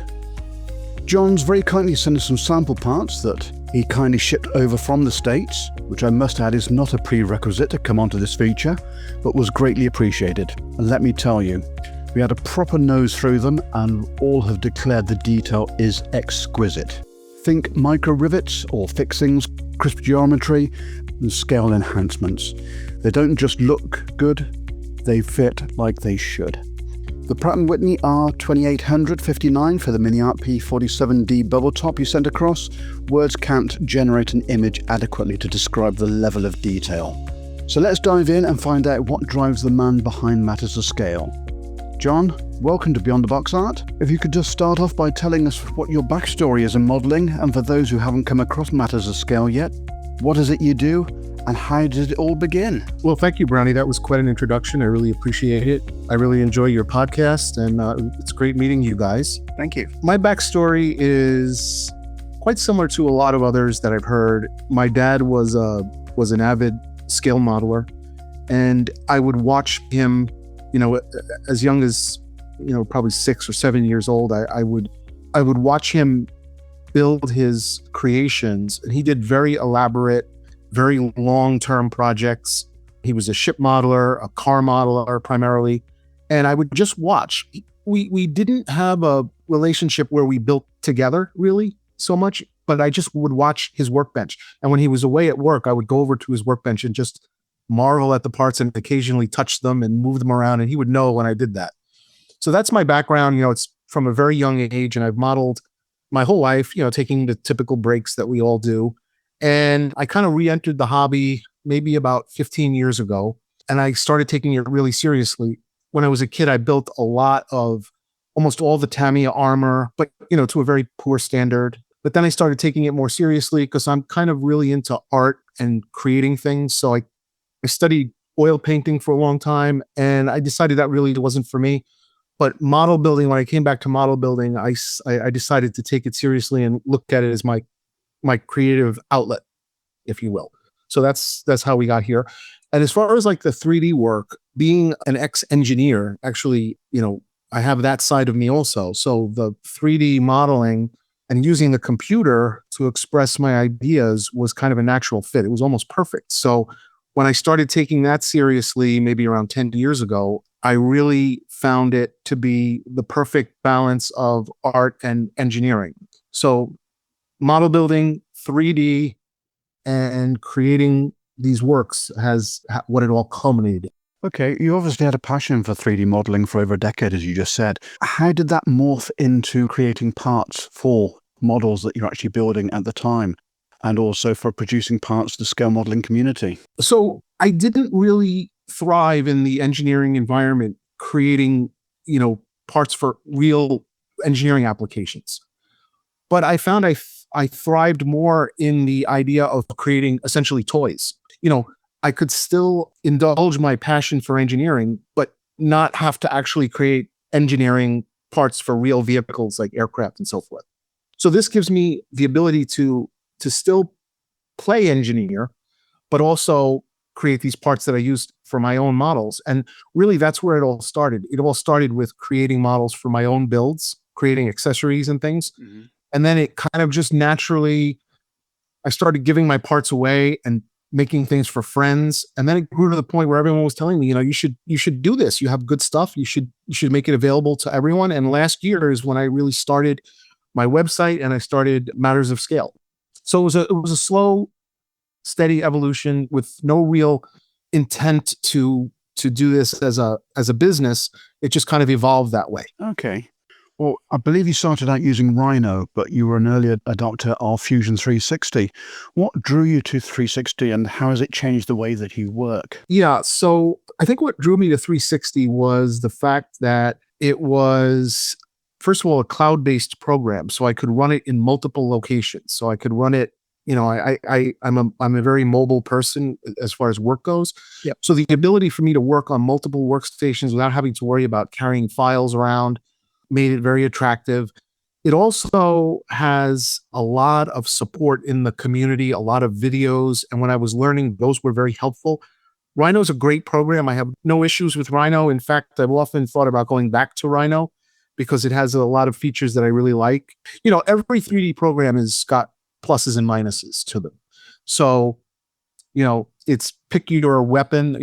John's very kindly sent us some sample parts that he kindly shipped over from the States, which I must add is not a prerequisite to come onto this feature, but was greatly appreciated. And let me tell you, we had a proper nose through them and all have declared the detail is exquisite. Think micro rivets or fixings, crisp geometry, and scale enhancements. They don't just look good, they fit like they should. The Pratt & Whitney R2859 for the Mini Art P47D bubble top you sent across, words can't generate an image adequately to describe the level of detail. So let's dive in and find out what drives the man behind Matters of Scale. John, welcome to Beyond the Box Art. If you could just start off by telling us what your backstory is in modelling, and for those who haven't come across Matters of Scale yet, what is it you do? And how did it all begin? Well, thank you, Brownie. That was quite an introduction. I really appreciate it. I really enjoy your podcast, and it's great meeting you guys. Thank you. My backstory is quite similar to a lot of others that I've heard. My dad was an avid scale modeler, and I would watch him, as young as, probably 6 or 7 years old. I would watch him build his creations, and he did very elaborate, very long-term projects. He was a ship modeler, a car modeler primarily, and I would just watch. We didn't have a relationship where we built together really so much, but I just would watch his workbench. And when he was away at work, I would go over to his workbench and just marvel at the parts and occasionally touch them and move them around, and he would know when I did that. So that's my background. It's from a very young age, and I've modeled my whole life, taking the typical breaks that we all do. And I kind of re-entered the hobby maybe about 15 years ago, and I started taking it really seriously. When I was a kid, I built a lot of almost all the Tamiya armor, but to a very poor standard. But then I started taking it more seriously because I'm kind of really into art and creating things. So I studied oil painting for a long time, and I decided that really wasn't for me. But model building, when I came back to model building, I decided to take it seriously and look at it as my creative outlet, if you will. So that's how we got here. And as far as like the 3D work, being an ex-engineer, actually, I have that side of me also. So the 3D modeling and using the computer to express my ideas was kind of a natural fit. It was almost perfect. So when I started taking that seriously, maybe around 10 years ago, I really found it to be the perfect balance of art and engineering. So model building, 3D, and creating these works has what it all culminated. Okay, you obviously had a passion for 3D modelling for over a decade, as you just said. How did that morph into creating parts for models that you're actually building at the time, and also for producing parts for the scale modelling community? So I didn't really thrive in the engineering environment, creating, parts for real engineering applications. But I found I thrived more in the idea of creating essentially toys. I could still indulge my passion for engineering, but not have to actually create engineering parts for real vehicles like aircraft and so forth. So this gives me the ability to still play engineer, but also create these parts that I used for my own models. And really, that's where it all started. It all started with creating models for my own builds, creating accessories and things. Mm-hmm. And then it kind of just naturally, I started giving my parts away and making things for friends. And then it grew to the point where everyone was telling me, you should do this. You have good stuff. You should make it available to everyone. And last year is when I really started my website and I started Matters of Scale. So it was a slow, steady evolution with no real intent to do this as a business. It just kind of evolved that way. Okay. Well, I believe you started out using Rhino, but you were an early adopter of Fusion 360. What drew you to 360 and how has it changed the way that you work? Yeah, so I think what drew me to 360 was the fact that it was, first of all, a cloud-based program, so I could run it in multiple locations. So I could run it, I'm a very mobile person as far as work goes. Yep. So the ability for me to work on multiple workstations without having to worry about carrying files around made it very attractive. It also has a lot of support in the community, a lot of videos. And when I was learning, those were very helpful. Rhino's a great program. I have no issues with Rhino. In fact, I've often thought about going back to Rhino because it has a lot of features that I really like. Every 3D program has got pluses and minuses to them. So, it's pick your weapon,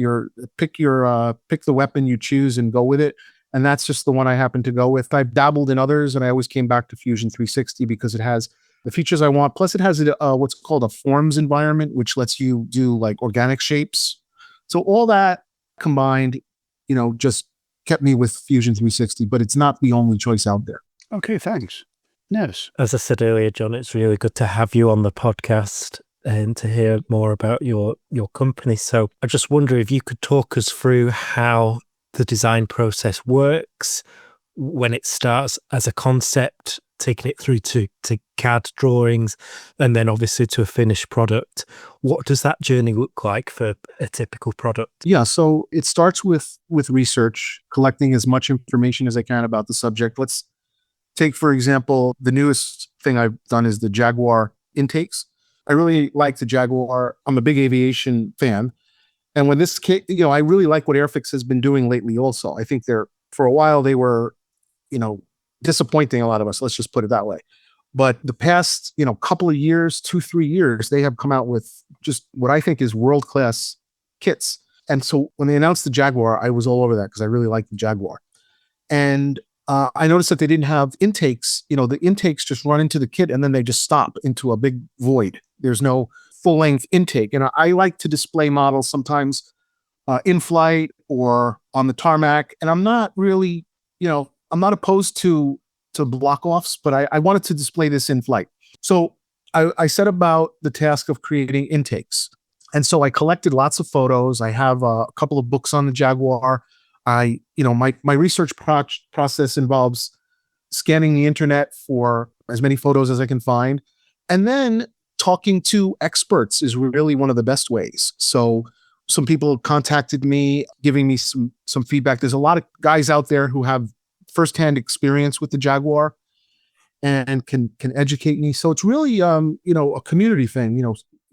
pick the weapon you choose and go with it. And that's just the one I happen to go with. I've dabbled in others, and I always came back to Fusion 360 because it has the features I want. Plus, it has what's called a forms environment, which lets you do like organic shapes. So all that combined, just kept me with Fusion 360, but it's not the only choice out there. Okay, thanks. Yes. As I said earlier, John, it's really good to have you on the podcast and to hear more about your company. So I just wonder if you could talk us through how the design process works when it starts as a concept, taking it through to CAD drawings, and then obviously to a finished product. What does that journey look like for a typical product? Yeah, so it starts with research, collecting as much information as I can about the subject. Let's take, for example, the newest thing I've done is the Jaguar intakes. I really like the Jaguar. I'm a big aviation fan. And when this kit, I really like what Airfix has been doing lately also. I think for a while they were, disappointing a lot of us. Let's just put it that way. But the past, couple of years, 2-3 years, they have come out with just what I think is world-class kits. And so when they announced the Jaguar, I was all over that because I really like the Jaguar. And I noticed that they didn't have intakes. The intakes just run into the kit and then they just stop into a big void. There's no full-length intake. And I like to display models sometimes in flight or on the tarmac. And I'm not really, I'm not opposed to block-offs, but I wanted to display this in flight. So I set about the task of creating intakes. And so I collected lots of photos. I have a couple of books on the Jaguar. My research process involves scanning the internet for as many photos as I can find. And then talking to experts is really one of the best ways. So some people contacted me, giving me some feedback. There's a lot of guys out there who have firsthand experience with the Jaguar and can educate me. So it's really, a community thing,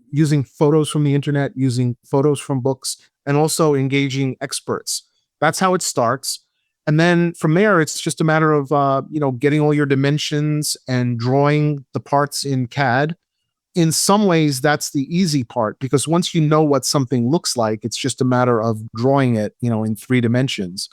using photos from the internet, using photos from books, and also engaging experts. That's how it starts. And then from there, it's just a matter of, getting all your dimensions and drawing the parts in CAD. In some ways, that's the easy part because once you know what something looks like, it's just a matter of drawing it, in 3 dimensions.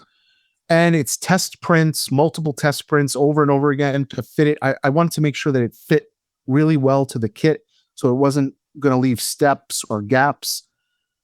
And it's test prints, multiple test prints over and over again to fit it. I wanted to make sure that it fit really well to the kit so it wasn't going to leave steps or gaps.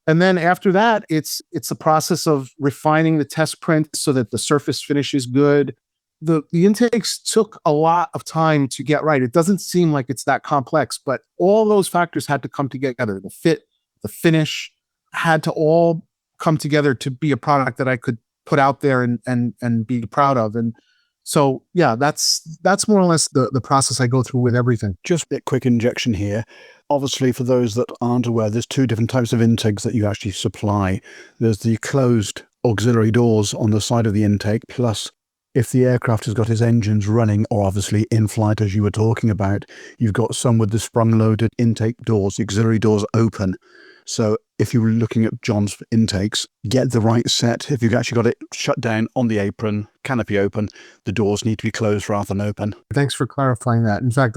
And then after that, it's a process of refining the test print so that the surface finish is good. The intakes took a lot of time to get right. It doesn't seem like it's that complex, but all those factors had to come together. The fit, the finish had to all come together to be a product that I could put out there and be proud of. And so, yeah, that's more or less the process I go through with everything. Just a quick injection here. Obviously, for those that aren't aware, there's 2 different types of intakes that you actually supply. There's the closed auxiliary doors on the side of the intake, plus if the aircraft has got its engines running or obviously in flight, as you were talking about, you've got some with the sprung-loaded intake doors, the auxiliary doors open. So if you were looking at John's intakes, get the right set. If you've actually got it shut down on the apron, canopy open, the doors need to be closed rather than open. Thanks for clarifying that. In fact,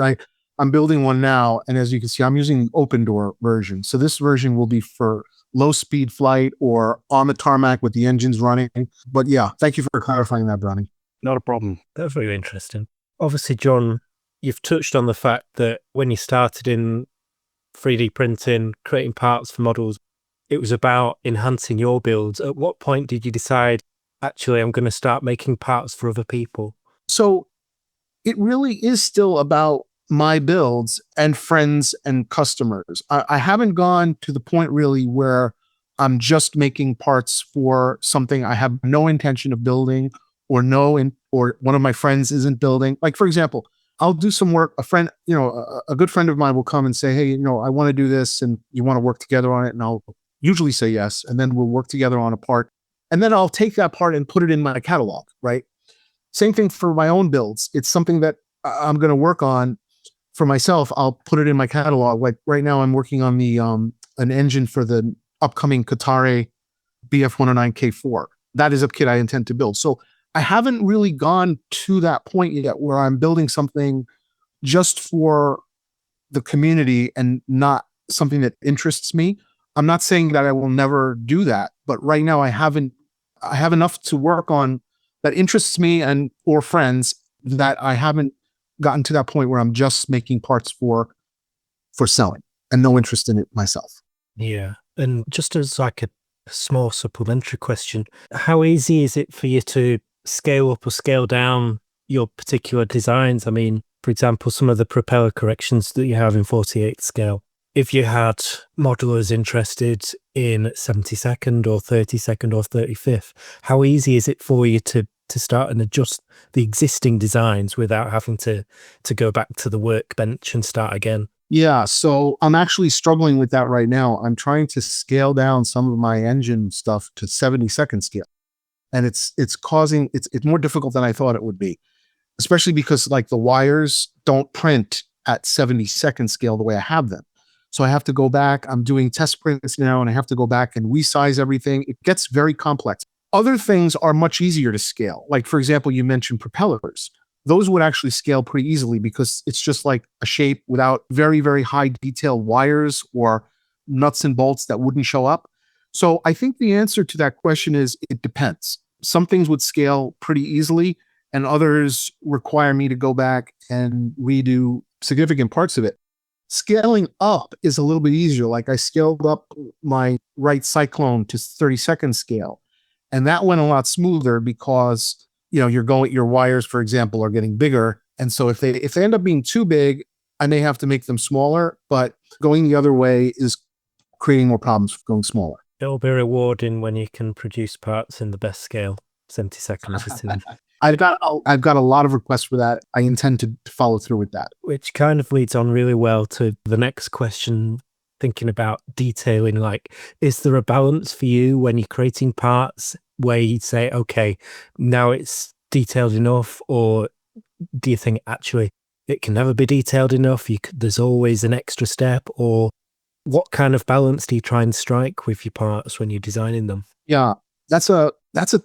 I'm building one now, and as you can see, I'm using the open door version. So this version will be for low speed flight or on the tarmac with the engines running. But yeah, thank you for clarifying that, Brownie. Not a problem. That's very interesting. Obviously, John, you've touched on the fact that when you started in 3D printing, creating parts for models, it was about enhancing your builds. At what point did you decide, actually, I'm going to start making parts for other people? So it really is still about my builds and friends and customers. I haven't gone to the point really where I'm just making parts for something I have no intention of building or one of my friends isn't building. Like, for example, I'll do some work. A friend, a good friend of mine will come and say, hey, I want to do this and you want to work together on it. And I'll usually say yes. And then we'll work together on a part. And then I'll take that part and put it in my catalog, right? Same thing for my own builds. It's something that I'm going to work on for myself. I'll put it in my catalog. Like right now I'm working on the an engine for the upcoming Qatari BF109K4. That is a kit I intend to build. So I haven't really gone to that point yet where I'm building something just for the community and not something that interests me. I'm not saying that I will never do that, but right now I have enough to work on that interests me and or friends that I haven't gotten to that point where I'm just making parts for selling and no interest in it myself. Yeah. And just as like a small supplementary question, how easy is it for you to scale up or scale down your particular designs? I mean, for example, some of the propeller corrections that you have in 48 scale. If you had modelers interested in 72nd or 32nd or 35th, how easy is it for you to start and adjust the existing designs without having to go back to the workbench and start again? Yeah, so I'm actually struggling with that right now. I'm trying to scale down some of my engine stuff to 72nd scale. And it's more difficult than I thought it would be, especially because like the wires don't print at 72nd scale the way I have them. So I have to go back. I'm doing test prints now and I have to go back and resize everything. It gets very complex. Other things are much easier to scale. Like, for example, you mentioned propellers. Those would actually scale pretty easily because it's just like a shape without very, very high detail wires or nuts and bolts that wouldn't show up. So I think the answer to that question is it depends. Some things would scale pretty easily and others require me to go back and redo significant parts of it. Scaling up is a little bit easier. Like I scaled up my right cyclone to 32nd scale. And that went a lot smoother because, your wires, for example, are getting bigger. And so if they end up being too big, I may have to make them smaller, but going the other way is creating more problems for going smaller. It'll be rewarding when you can produce parts in the best scale, 72nd. I've got a lot of requests for that. I intend to follow through with that. Which kind of leads on really well to the next question, thinking about detailing. Like, is there a balance for you when you're creating parts where you say, okay, now it's detailed enough, or do you think actually it can never be detailed enough? There's always an extra step, or what kind of balance do you try and strike with your parts when you're designing them? Yeah, that's a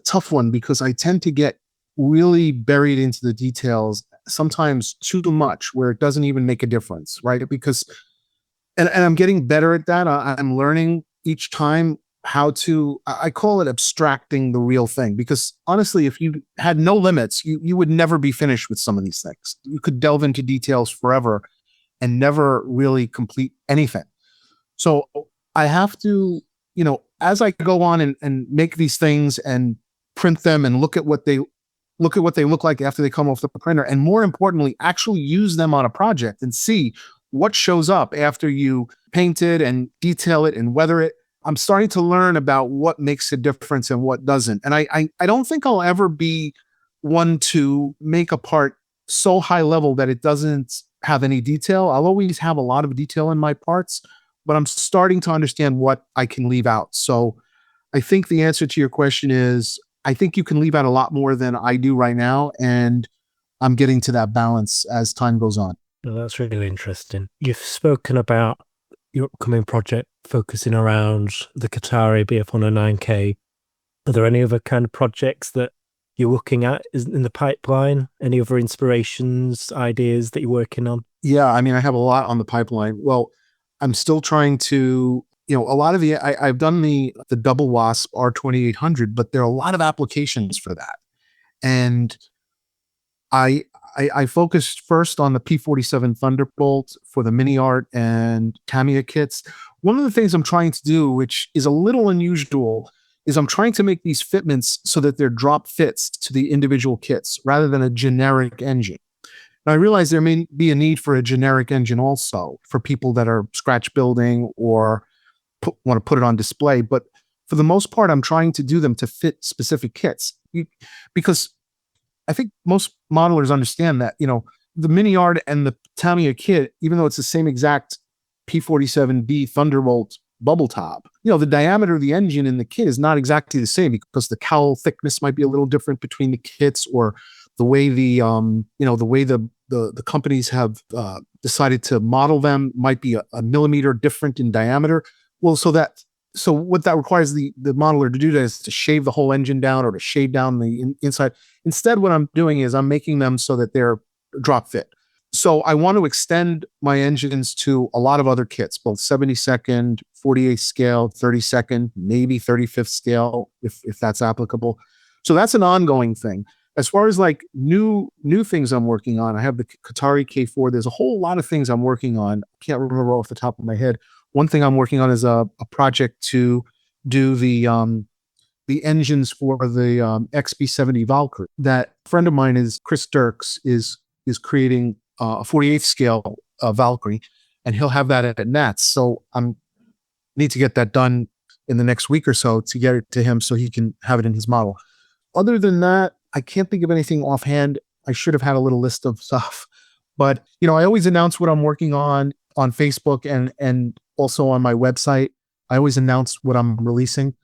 tough one because I tend to get really buried into the details, sometimes too much, where it doesn't even make a difference, right? Because, and I'm getting better at that. I'm learning each time how to, I call it abstracting the real thing, because honestly, if you had no limits, you would never be finished with some of these things. You could delve into details forever and never really complete anything. So I have to, as I go on and make these things and print them and look at what they look like after they come off the printer, and more importantly, actually use them on a project and see what shows up after you paint it and detail it and weather it. I'm starting to learn about what makes a difference and what doesn't. And I don't think I'll ever be one to make a part so high level that it doesn't have any detail. I'll always have a lot of detail in my parts, but I'm starting to understand what I can leave out. So I think the answer to your question is, I think you can leave out a lot more than I do right now. And I'm getting to that balance as time goes on. Well, that's really interesting. You've spoken about your upcoming project focusing around the Qatari BF109K. Are there any other kind of projects that you're looking at in the pipeline? Any other inspirations, ideas that you're working on? Yeah, I mean, I have a lot on the pipeline. Well, I'm still trying to, a lot of I've done the double wasp R2800, but there are a lot of applications for that. And I focused first on the P47 Thunderbolt for the mini art and Tamiya kits. One of the things I'm trying to do, which is a little unusual, is I'm trying to make these fitments so that they're drop fits to the individual kits rather than a generic engine. And I realize there may be a need for a generic engine also for people that are scratch building or want to put it on display. But for the most part, I'm trying to do them to fit specific kits because I think most modelers understand that, the Mini Yard and the Tamiya kit, even though it's the same exact P47B Thunderbolt bubble top, the diameter of the engine in the kit is not exactly the same because the cowl thickness might be a little different between the kits, or the way the companies have decided to model them might be a millimeter different in diameter. Well, so what that requires the modeler to do is to shave the whole engine down or to shave down the inside. Instead, what I'm doing is I'm making them so that they're drop fit. So I want to extend my engines to a lot of other kits, both 72nd, 48th scale, 32nd, maybe 35th scale, if that's applicable. So that's an ongoing thing. As far as like new things I'm working on, I have the Qatari K4. There's a whole lot of things I'm working on. I can't remember off the top of my head. One thing I'm working on is a project to do the engines for the XB70 Valkyrie. That friend of mine is Chris Dirks is creating a 48th scale Valkyrie, and he'll have that at Nats. So I'm need to get that done in the next week or so to get it to him so he can have it in his model. Other than that, I can't think of anything offhand. I should have had a little list of stuff, but I always announce what I'm working on Facebook and also on my website. I always announce what I'm releasing.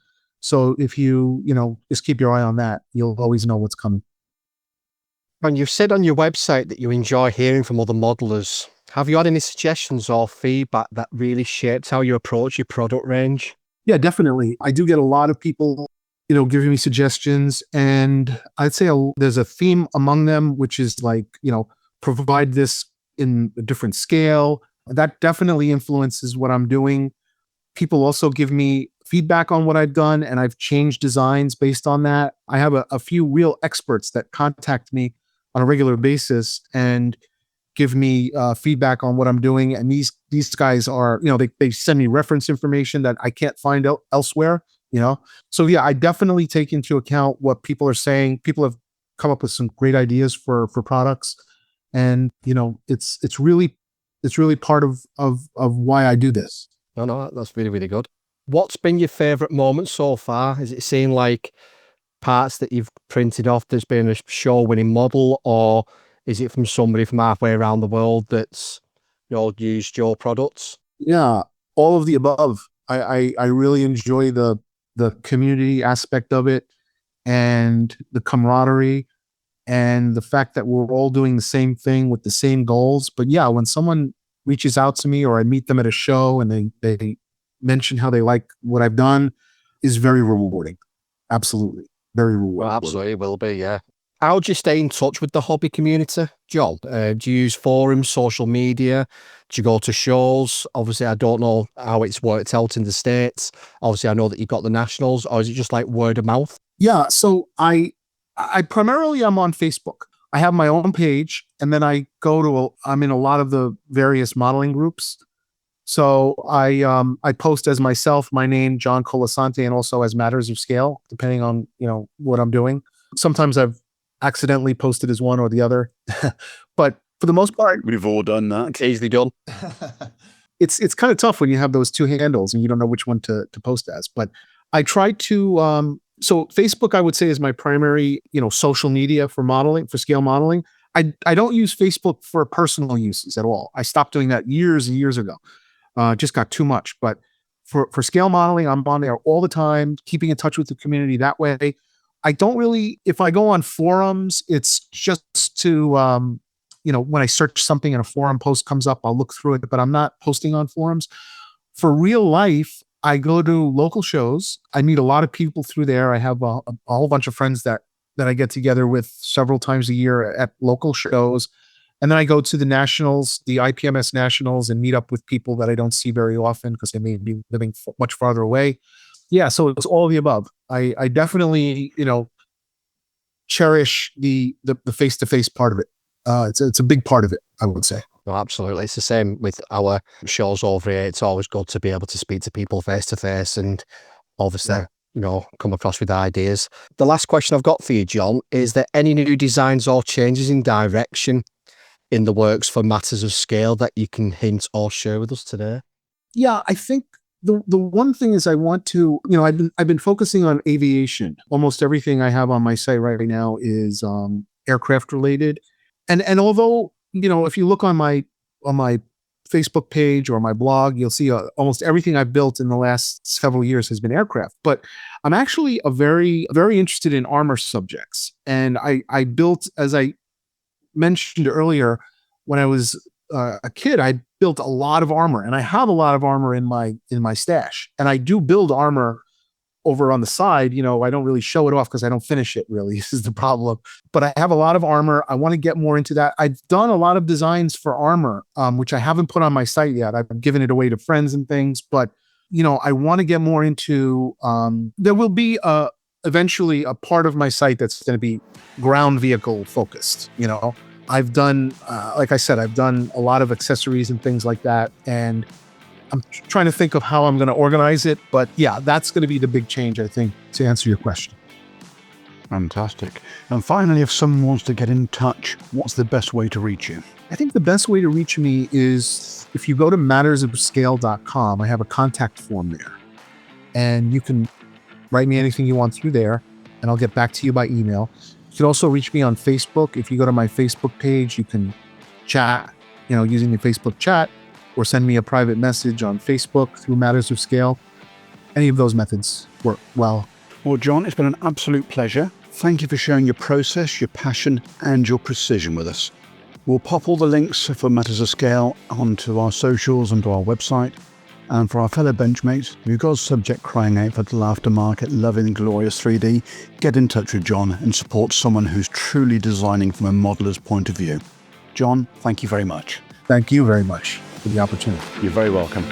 So if you just keep your eye on that, you'll always know what's coming. And you've said on your website that you enjoy hearing from other modelers. Have you had any suggestions or feedback that really shaped how you approach your product range? Yeah, definitely. I do get a lot of people, giving me suggestions, and I'd say there's a theme among them, which is like, provide this in a different scale. That definitely influences what I'm doing. People also give me feedback on what I've done, and I've changed designs based on that. I have a few real experts that contact me on a regular basis and give me feedback on what I'm doing. And these guys are, they send me reference information that I can't find elsewhere, So yeah, I definitely take into account what people are saying. People have come up with some great ideas for products. And, it's really part of why I do this. No, that's really, really good. What's been your favorite moment so far? Has it seemed like parts that you've printed off there's been a show-winning model, or is it from somebody from halfway around the world that's used your products? Yeah, all of the above. I really enjoy the community aspect of it and the camaraderie and the fact that we're all doing the same thing with the same goals. But yeah, when someone reaches out to me or I meet them at a show and they mention how they like what I've done, is very rewarding. Absolutely. Very rewarding. Well, absolutely will be, yeah. How do you stay in touch with the hobby community, John? Do you use forums, social media? Do you go to shows? Obviously, I don't know how it's worked out in the States. Obviously, I know that you've got the nationals, or is it just like word of mouth? Yeah, so I primarily am on Facebook. I have my own page, and then I'm in a lot of the various modeling groups. So I post as myself, my name, John Colasante, and also as Matters of Scale, depending on, what I'm doing. Sometimes I've accidentally posted as one or the other, but for the most part, we've all done that. It's easily done. It's kind of tough when you have those two handles and you don't know which one to post as. But I try to, so Facebook, I would say, is my primary, social media for modeling, for scale modeling. I don't use Facebook for personal uses at all. I stopped doing that years and years ago. Just got too much. But for scale modeling, I'm on there all the time, keeping in touch with the community that way. I don't really, if I go on forums, it's just to, when I search something and a forum post comes up, I'll look through it, but I'm not posting on forums. For real life, I go to local shows. I meet a lot of people through there. I have a whole bunch of friends that I get together with several times a year at local shows. And then I go to the nationals, the IPMS nationals, and meet up with people that I don't see very often because they may be living much farther away. Yeah, so it's all of the above. I definitely, cherish the face-to-face part of it. It's a big part of it, I would say. No, absolutely. It's the same with our shows over here. It's always good to be able to speak to people face-to-face and obviously, come across with ideas. The last question I've got for you, John, is there any new designs or changes in direction in the works for matters of scale that you can hint or share with us today? Yeah, I think the one thing is I want to, I've been focusing on aviation. Almost everything I have on my site right now is aircraft related. And although, if you look on my Facebook page or my blog, you'll see almost everything I've built in the last several years has been aircraft. But I'm actually very interested in armor subjects. And I built, as I mentioned earlier, when I was a kid, I built a lot of armor, and I have a lot of armor in my stash. And I do build armor over on the side. I don't really show it off because I don't finish it really. This is the problem. But I have a lot of armor. I want to get more into that. I've done a lot of designs for armor, which I haven't put on my site yet. I've given it away to friends and things, but I want to get more into, there will be eventually a part of my site that's going to be ground vehicle focused. I've done, like I said, I've done a lot of accessories and things like that. And I'm trying to think of how I'm going to organize it. But yeah, that's going to be the big change, I think, to answer your question. Fantastic. And finally, if someone wants to get in touch, what's the best way to reach you? I think the best way to reach me is if you go to mattersofscale.com, I have a contact form there. And you can write me anything you want through there, and I'll get back to you by email. You can also reach me on Facebook. If you go to my Facebook page, you can chat, using the Facebook chat, or send me a private message on Facebook through Matters of Scale. Any of those methods work well. Well, John, it's been an absolute pleasure. Thank you for sharing your process, your passion, and your precision with us. We'll pop all the links for Matters of Scale onto our socials and to our website. And for our fellow benchmates who've got a subject crying out for the aftermarket, loving glorious 3D, get in touch with John and support someone who's truly designing from a modeler's point of view. John, thank you very much. Thank you very much for the opportunity. You're very welcome.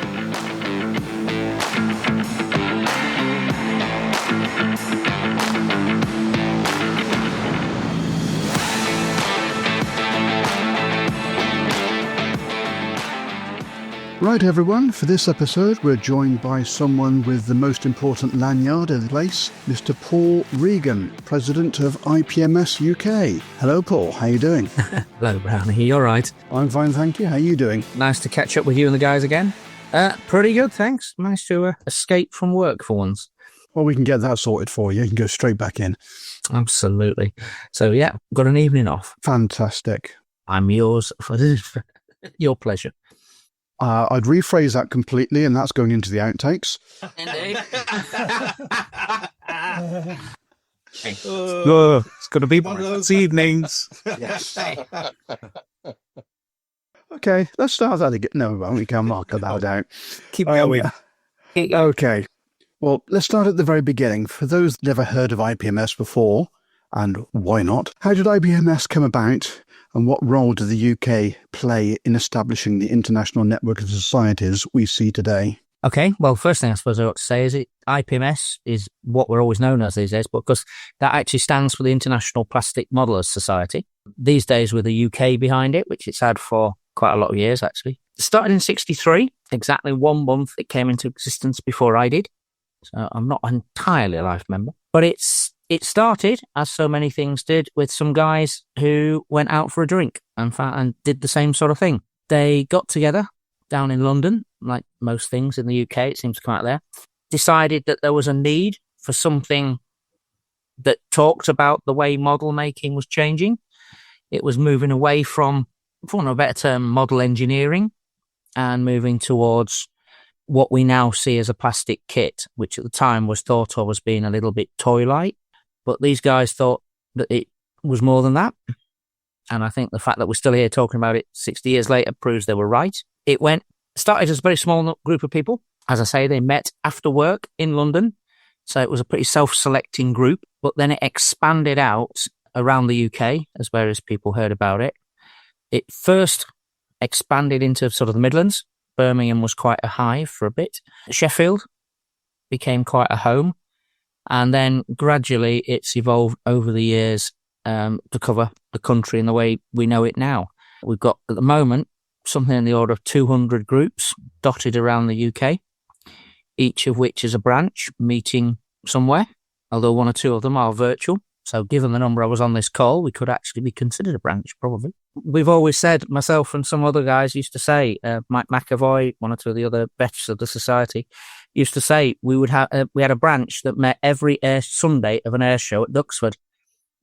Right, everyone, for this episode, we're joined by someone with the most important lanyard in the place, Mr. Paul Regan, President of IPMS UK. Hello, Paul. How are you doing? Hello, Brownie. You all right? I'm fine, thank you. How are you doing? Nice to catch up with you and the guys again. Pretty good, thanks. Nice to escape from work for once. Well, we can get that sorted for you. You can go straight back in. Absolutely. So, yeah, got an evening off. Fantastic. I'm yours for your pleasure. I'd rephrase that completely, and that's going into the outtakes. Indeed. It's going to be one of those evenings. Yes. Okay, let's start that again. No, we can't mark that out. Keep going. Okay. Well, let's start at the very beginning. For those that never heard of IPMS before, and why not, how did IPMS come about? And what role did the UK play in establishing the international network of societies we see today? Okay, well, first thing I suppose I ought to say is IPMS is what we're always known as these days, because that actually stands for the International Plastic Modelers Society. These days with the UK behind it, which it's had for quite a lot of years, actually. It started in 1963, exactly 1 month it came into existence before I did. So I'm not entirely a life member. But it started, as so many things did, with some guys who went out for a drink and did the same sort of thing. They got together down in London, like most things in the UK, it seems to come out there, decided that there was a need for something that talked about the way model making was changing. It was moving away from, for want of a better term, model engineering and moving towards what we now see as a plastic kit, which at the time was thought of as being a little bit toy-like. But these guys thought that it was more than that. And I think the fact that we're still here talking about it 60 years later proves they were right. It started as a very small group of people. As I say, they met after work in London. So it was a pretty self-selecting group. But then it expanded out around the UK as various people heard about it. It first expanded into sort of the Midlands. Birmingham was quite a hive for a bit. Sheffield became quite a home. And then gradually it's evolved over the years to cover the country in the way we know it now. We've got, at the moment, something in the order of 200 groups dotted around the UK, each of which is a branch meeting somewhere, although one or two of them are virtual. So given the number I was on this call, we could actually be considered a branch, probably. we've always said, myself and some other guys used to say, Mike McAvoy, one or two of the other vets of the society, used to say we had a branch that met every Sunday of an air show at Duxford.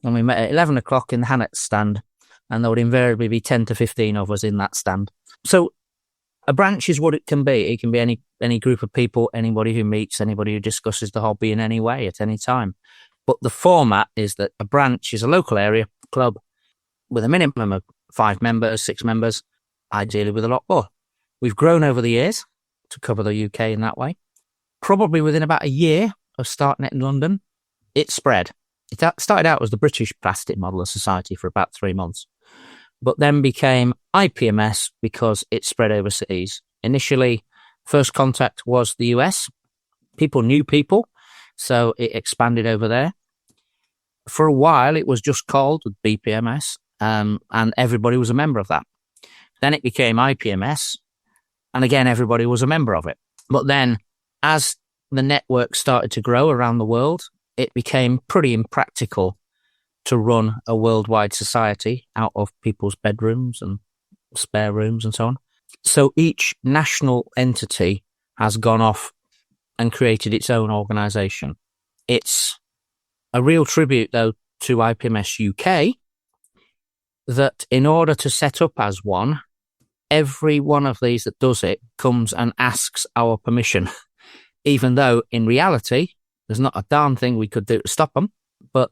And we met at 11 o'clock in the Hannett stand, and there would invariably be 10 to 15 of us in that stand. So a branch is what it can be. It can be any group of people, anybody who meets, anybody who discusses the hobby in any way at any time. But the format is that a branch is a local area club with a minimum of 5 members, 6 members, ideally with a lot more. We've grown over the years to cover the UK in that way. Probably within about a year of starting it in London, it spread. It started out as the British Plastic Modeler Society for about 3 months, but then became IPMS because it spread overseas. Initially, first contact was the US. People knew people, so it expanded over there. For a while, it was just called BPMS, and everybody was a member of that. Then it became IPMS, and again, everybody was a member of it. But then, as the network started to grow around the world, it became pretty impractical to run a worldwide society out of people's bedrooms and spare rooms and so on. So each national entity has gone off and created its own organisation. It's a real tribute, though, to IPMS UK that in order to set up as one, every one of these that does it comes and asks our permission, even though in reality, there's not a darn thing we could do to stop them, but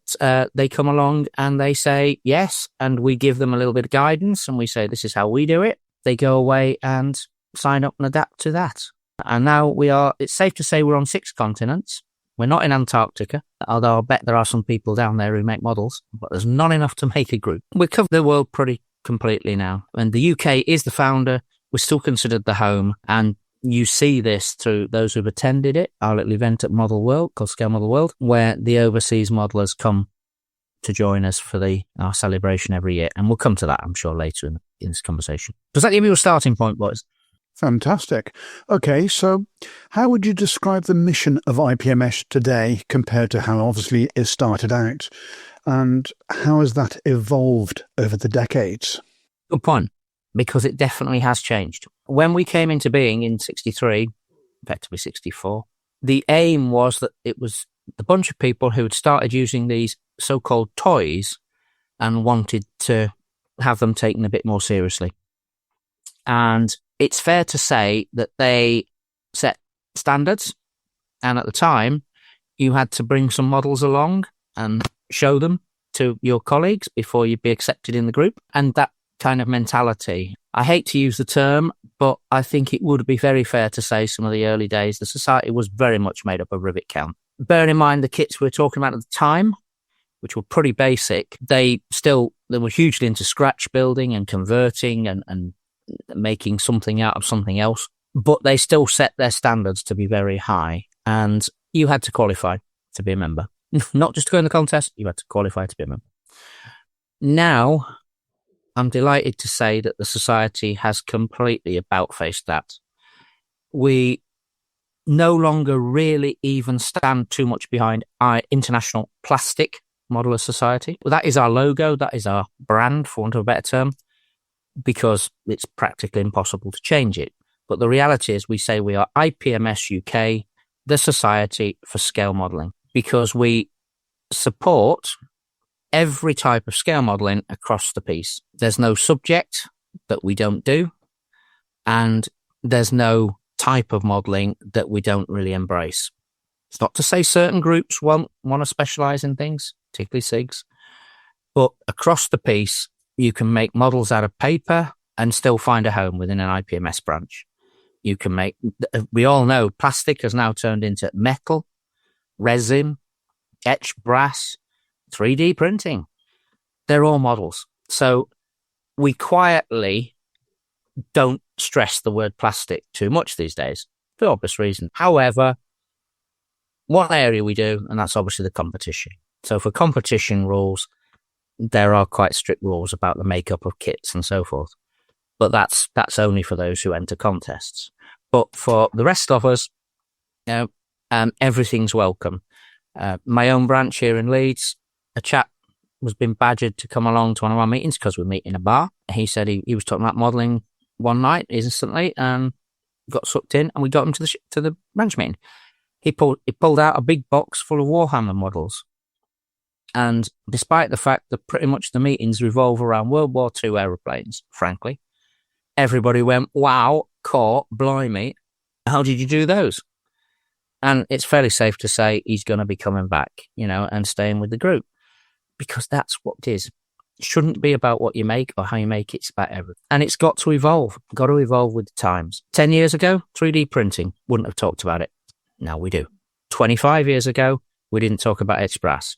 they come along and they say yes, and we give them a little bit of guidance, and we say, this is how we do it. They go away and sign up and adapt to that. And now it's safe to say we're on 6 continents. We're not in Antarctica, although I bet there are some people down there who make models, but there's not enough to make a group. We cover the world pretty completely now, and the UK is the founder. We're still considered the home, and you see this through those who've attended it, our little event at Model World, called Scale Model World, where the overseas modelers come to join us for our celebration every year. And we'll come to that, I'm sure, later in this conversation. Does that give you a starting point, boys? Fantastic. Okay, so how would you describe the mission of IPMS today compared to how obviously it started out? And how has that evolved over the decades? Good point, because it definitely has changed. When we came into being in 63, effectively 64, the aim was that it was the bunch of people who had started using these so-called toys and wanted to have them taken a bit more seriously. And it's fair to say that they set standards. And at the time, you had to bring some models along and show them to your colleagues before you'd be accepted in the group. And that kind of mentality, I hate to use the term, but I think it would be very fair to say some of the early days, the society was very much made up of rivet count. Bearing in mind the kits we were talking about at the time, which were pretty basic, they were hugely into scratch building and converting and making something out of something else, but they still set their standards to be very high, and you had to qualify to be a member. Not just to go in the contest, you had to qualify to be a member. Now, I'm delighted to say that the society has completely about-faced that. We no longer really even stand too much behind our International Plastic Modeler Society. Well, that is our logo, that is our brand, for want of a better term, because it's practically impossible to change it. But the reality is we say we are IPMS UK, the Society for Scale Modelling, because we support every type of scale modelling across the piece. There's no subject that we don't do, and there's no type of modelling that we don't really embrace. It's not to say certain groups won't want to specialise in things, particularly SIGs, but across the piece, you can make models out of paper and still find a home within an IPMS branch. You can make, we all know plastic has now turned into metal, resin, etched brass, 3D printing. They're all models. So we quietly don't stress the word plastic too much these days, for obvious reasons. However, one area we do, and that's obviously the competition. So for competition rules, there are quite strict rules about the makeup of kits and so forth. But that's only for those who enter contests. But for the rest of us, everything's welcome. My own branch here in Leeds, a chap was being badgered to come along to one of our meetings because we meet in a bar. He said he was talking about modelling one night instantly and got sucked in, and we got him to the branch meeting. He pulled out a big box full of Warhammer models. And despite the fact that pretty much the meetings revolve around World War II aeroplanes, frankly, everybody went, wow, caught, blimey, how did you do those? And it's fairly safe to say he's going to be coming back, and staying with the group, because that's what it is. It shouldn't be about what you make or how you make it. It's about everything. And it's got to evolve with the times. 10 years ago, 3D printing, wouldn't have talked about it. Now we do. 25 years ago, we didn't talk about Express.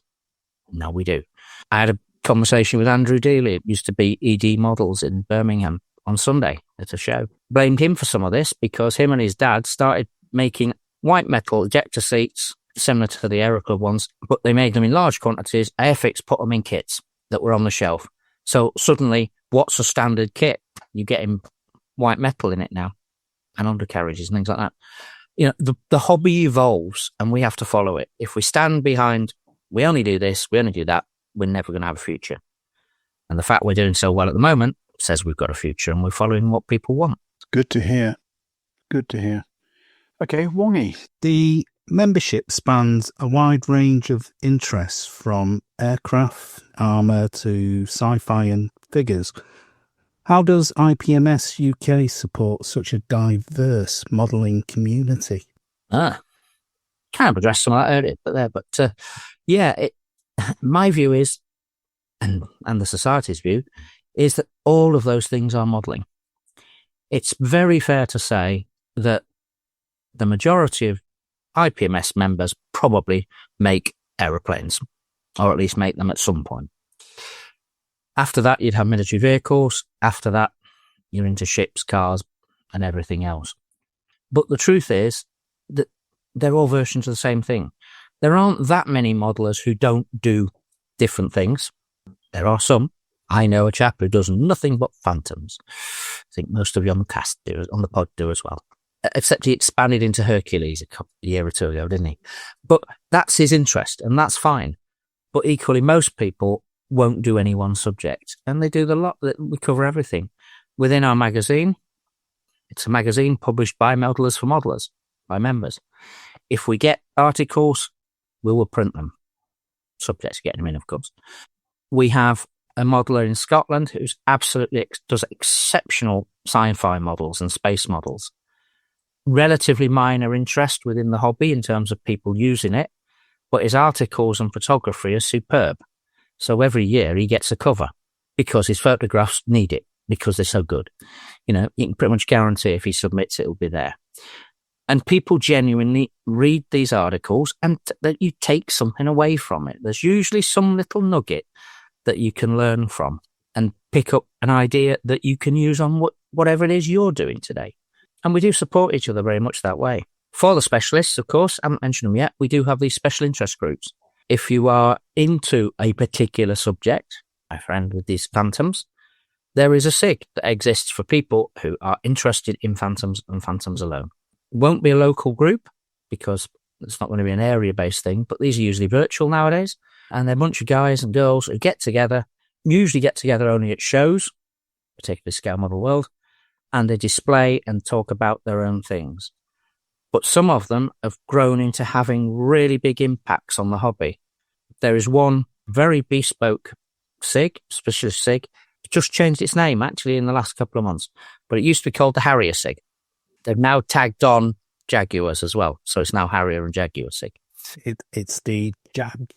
Now we do. I had a conversation with Andrew Dealey. It used to be ED Models in Birmingham on Sunday at a show. Blamed him for some of this because him and his dad started making white metal ejector seats similar to the Aero Club ones, but they made them in large quantities. Airfix put them in kits that were on the shelf. So suddenly, what's a standard kit? You get in white metal in it now, and undercarriages and things like that. The hobby evolves, and we have to follow it. If we stand behind, we only do this, we only do that, we're never going to have a future. And the fact we're doing so well at the moment says we've got a future, and we're following what people want. Good to hear. Good to hear. Okay, Wongy. The membership spans a wide range of interests, from aircraft, armour to sci-fi and figures. How does IPMS UK support such a diverse modelling community? Kind of addressed some of that earlier, but my view is, and the Society's view, is that all of those things are modelling. It's very fair to say that the majority of IPMS members probably make aeroplanes, or at least make them at some point. After that, you'd have military vehicles. After that, you're into ships, cars, and everything else. But the truth is that they're all versions of the same thing. There aren't that many modelers who don't do different things. There are some. I know a chap who does nothing but Phantoms. I think most of you on the pod do as well. Except he expanded into Hercules a year or two ago, didn't he? But that's his interest, and that's fine. But equally, most people won't do any one subject, and they do the lot. We cover everything. Within our magazine, it's a magazine published by Modelers for Modelers, by members. If we get articles, we will print them. Subject to getting them in, of course. We have a modeler in Scotland who's absolutely does exceptional sci-fi models and space models. Relatively minor interest within the hobby in terms of people using it, but his articles and photography are superb. So every year he gets a cover because his photographs need it, because they're so good. You can pretty much guarantee if he submits it will be there. And people genuinely read these articles and that you take something away from it. There's usually some little nugget that you can learn from and pick up an idea that you can use on whatever it is you're doing today. And we do support each other very much that way. For the specialists, of course, I haven't mentioned them yet, we do have these special interest groups. If you are into a particular subject, my friend with these Phantoms, there is a SIG that exists for people who are interested in Phantoms and Phantoms alone. It won't be a local group because it's not going to be an area-based thing, but these are usually virtual nowadays. And they're a bunch of guys and girls who get together, usually get together only at shows, particularly Scale Model World, and they display and talk about their own things. But some of them have grown into having really big impacts on the hobby. There is one very bespoke SIG, specialist SIG, just changed its name actually in the last couple of months, but it used to be called the Harrier SIG. They've now tagged on Jaguars as well, so it's now Harrier and Jaguar SIG. It's the Jaguar.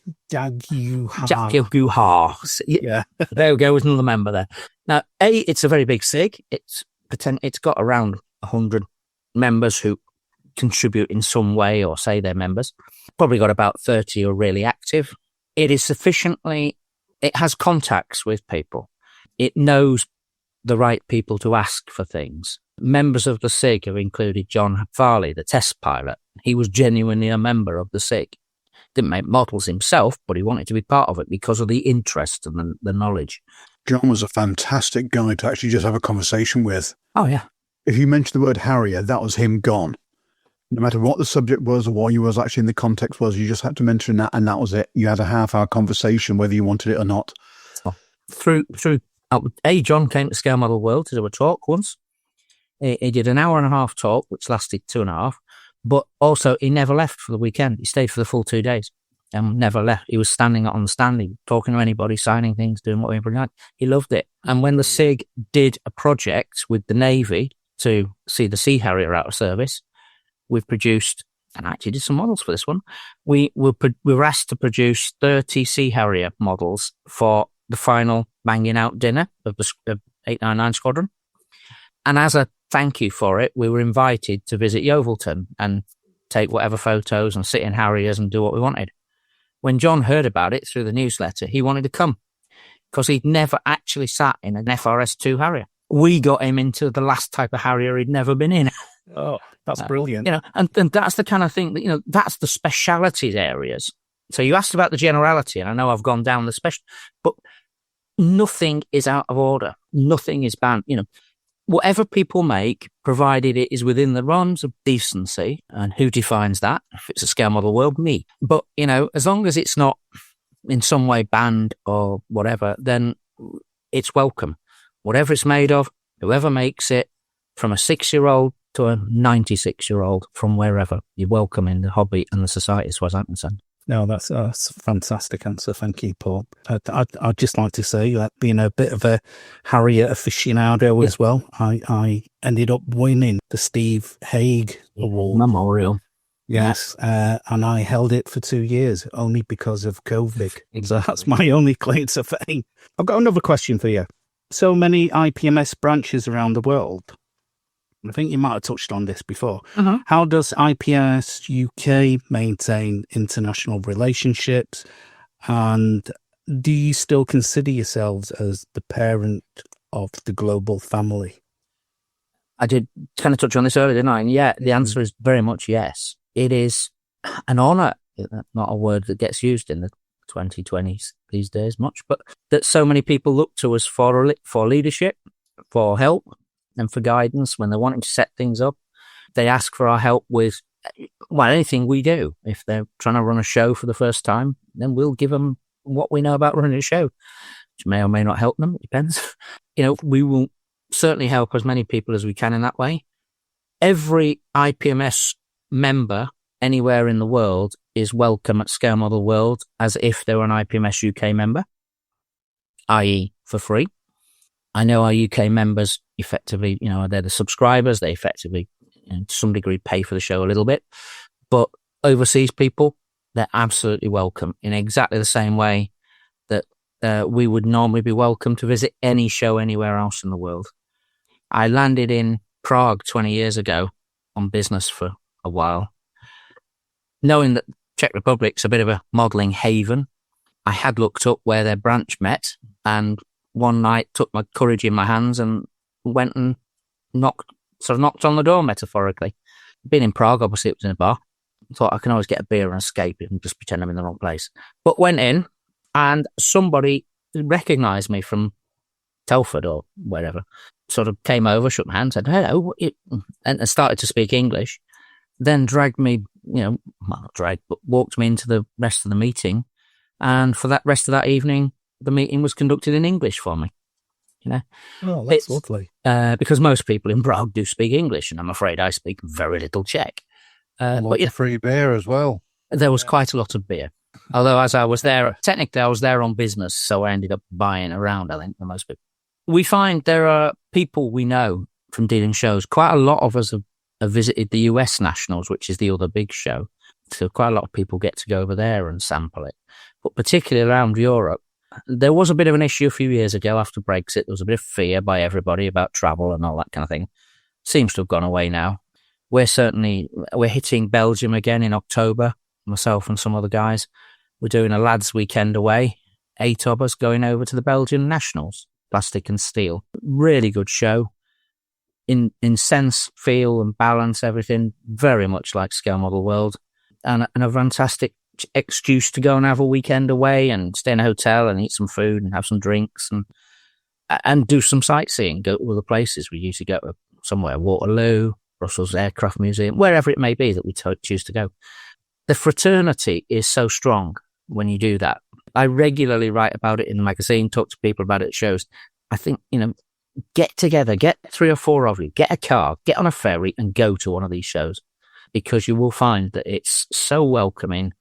Jaguar. Yeah. There we go, with another member there. Now, it's a very big SIG. It's got around 100 members who contribute in some way or say they're members. Probably got about 30 who are really active. It has contacts with people. It knows the right people to ask for things. Members of the SIG have included John Farley, the test pilot. He was genuinely a member of the SIG. Didn't make models himself, but he wanted to be part of it because of the interest and the knowledge. John was a fantastic guy to actually just have a conversation with. Oh, yeah. If you mentioned the word Harrier, that was him gone. No matter what the subject was or what you was actually in the context was, you just had to mention that, and that was it. You had a half-hour conversation whether you wanted it or not. John came to Scale Model World to do a talk once. He did an hour and a half talk, which lasted 2.5, but also he never left for the weekend. He stayed for the full 2 days and never left. He was standing on the stand, talking to anybody, signing things, doing what he liked. He loved it. And when the SIG did a project with the Navy to see the Sea Harrier out of service, we've produced, and I actually did some models for this one. We were asked to produce 30 Sea Harrier models for the final banging out dinner of the 899 Squadron. And as a thank you for it, we were invited to visit Yeovilton and take whatever photos and sit in Harriers and do what we wanted. When John heard about it through the newsletter, he wanted to come because he'd never actually sat in an FRS-2 Harrier. We got him into the last type of Harrier he'd never been in. Oh, that's brilliant. And that's the kind of thing that, that's the specialities areas. So you asked about the generality, and I know I've gone down the special, but nothing is out of order. Nothing is banned. Whatever people make, provided it is within the realms of decency, and who defines that? If it's a Scale Model World, me. But, as long as it's not in some way banned or whatever, then it's welcome. Whatever it's made of, whoever makes it, from a 6-year-old to a 96-year-old, from wherever, you're welcome in the hobby and the society, as far as I'm concerned. No, that's a fantastic answer. Thank you, Paul. I'd just like to say that being a bit of a Harrier aficionado as well, I ended up winning the Steve Haig Award. Memorial. Yes, and I held it for 2 years, only because of COVID. So that's my only claim to fame. I've got another question for you. So many IPMS branches around the world. I think you might have touched on this before. Uh-huh. How does IPMS UK maintain international relationships? And do you still consider yourselves as the parent of the global family? I did kind of touch on this earlier, didn't I? And yeah, the answer is very much yes. It is an honour, not a word that gets used in the 2020s these days much, but that so many people look to us for leadership, for help, and for guidance when they're wanting to set things up. They ask for our help with, anything we do. If they're trying to run a show for the first time, then we'll give them what we know about running a show, which may or may not help them. It depends. We will certainly help as many people as we can in that way. Every IPMS member anywhere in the world is welcome at Scale Model World as if they were an IPMS UK member, i.e. for free. I know our UK members effectively, they're the subscribers. They effectively, to some degree, pay for the show a little bit. But overseas people, they're absolutely welcome in exactly the same way that we would normally be welcome to visit any show anywhere else in the world. I landed in Prague 20 years ago on business for a while. Knowing that Czech Republic's a bit of a modelling haven, I had looked up where their branch met, and one night took my courage in my hands and went and knocked on the door, metaphorically. Being in Prague, obviously it was in a bar. Thought I can always get a beer and escape and just pretend I'm in the wrong place. But went in, and somebody recognised me from Telford or wherever, sort of came over, shook my hand, said, hello, and started to speak English. Then dragged me, but walked me into the rest of the meeting. And for that rest of that evening, the meeting was conducted in English for me. Oh, that's lovely. Because most people in Prague do speak English, and I'm afraid I speak very little Czech. But free beer as well. There was quite a lot of beer. Although as I was there, technically I was there on business, so I ended up buying around, I think, for most people. We find there are people we know from dealing shows. Quite a lot of us have visited the US Nationals, which is the other big show. So quite a lot of people get to go over there and sample it. But particularly around Europe, there was a bit of an issue a few years ago after Brexit. There was a bit of fear by everybody about travel and all that kind of thing. Seems to have gone away now. We're hitting Belgium again in October, myself and some other guys. We're doing a lads' weekend away. 8 of us going over to the Belgian Nationals, plastic and steel. Really good show. In sense, feel and balance, everything very much like Scale Model World. And a fantastic excuse to go and have a weekend away and stay in a hotel and eat some food and have some drinks and do some sightseeing, go to other places. We usually go to somewhere, Waterloo, Brussels Aircraft Museum, wherever it may be that we choose to go. The fraternity is so strong when you do that. I regularly write about it in the magazine, talk to people about it at shows. I think, get together, get 3 or 4 of you, get a car, get on a ferry and go to one of these shows, because you will find that it's so welcoming.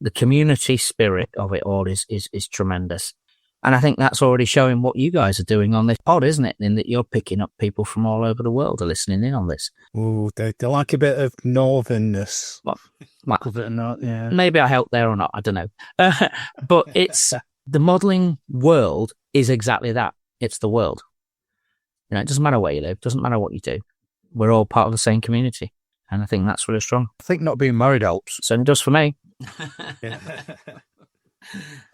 The community spirit of it all is tremendous. And I think that's already showing what you guys are doing on this pod, isn't it? In that you're picking up people from all over the world are listening in on this. Oh, they like a bit of northernness. Well, Believe it or not, yeah. maybe I helped there or not, I don't know. But it's the modelling world is exactly that. It's the world. It doesn't matter where you live, doesn't matter what you do. We're all part of the same community. And I think that's really strong. I think not being married helps. Certainly does for me.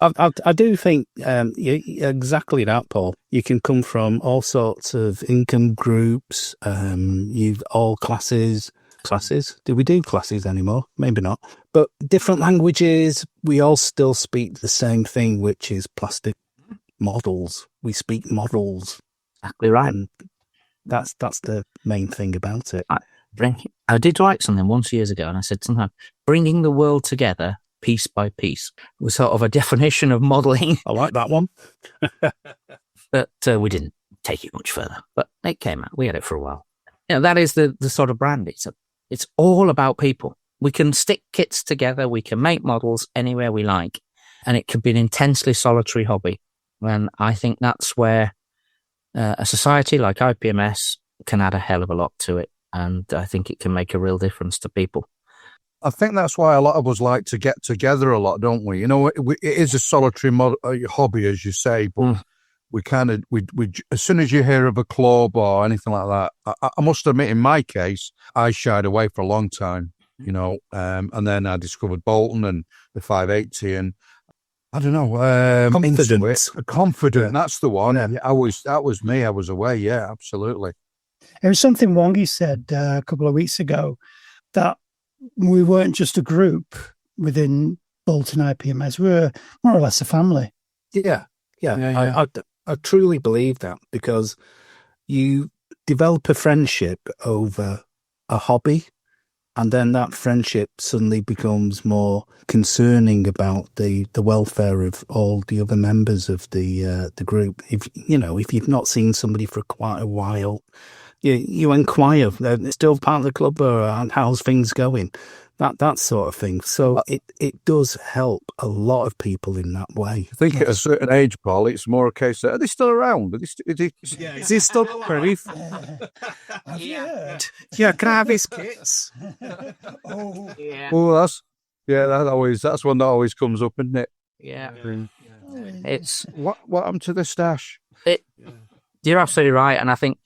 I do think exactly that, Paul. You can come from all sorts of income groups. You've all classes. Do we do classes anymore? Maybe not. But different languages. We all still speak the same thing, which is plastic models. We speak models. Exactly right. And that's the main thing about it. I did write something once years ago, and I said something, bringing the world together piece by piece was sort of a definition of modelling. I like that one. But we didn't take it much further. But it came out. We had it for a while. That is the sort of brand. It's all about people. We can stick kits together. We can make models anywhere we like. And it can be an intensely solitary hobby. And I think that's where a society like IPMS can add a hell of a lot to it. And I think it can make a real difference to people. I think that's why a lot of us like to get together a lot, don't we? It is a solitary hobby, as you say, but we as soon as you hear of a club or anything like that, I must admit, in my case, I shied away for a long time, and then I discovered Bolton and the 580, and I don't know, confident. That's the one. Yeah. That was me. I was away. Yeah, absolutely. There was something Wongi said a couple of weeks ago, that we weren't just a group within Bolton IPMS. We were more or less a family. Yeah. I truly believe that, because you develop a friendship over a hobby, and then that friendship suddenly becomes more concerning about the welfare of all the other members of the group. If you've not seen somebody for quite a while, you inquire, they're still part of the club, or how's things going? That sort of thing. So it does help a lot of people in that way. I think at a certain age, Paul, it's more a case of, are they still around? Is he still pretty? Yeah, can I have his kits? That's one that always comes up, isn't it? Yeah. It's what happened to the stash? You're absolutely right, and I think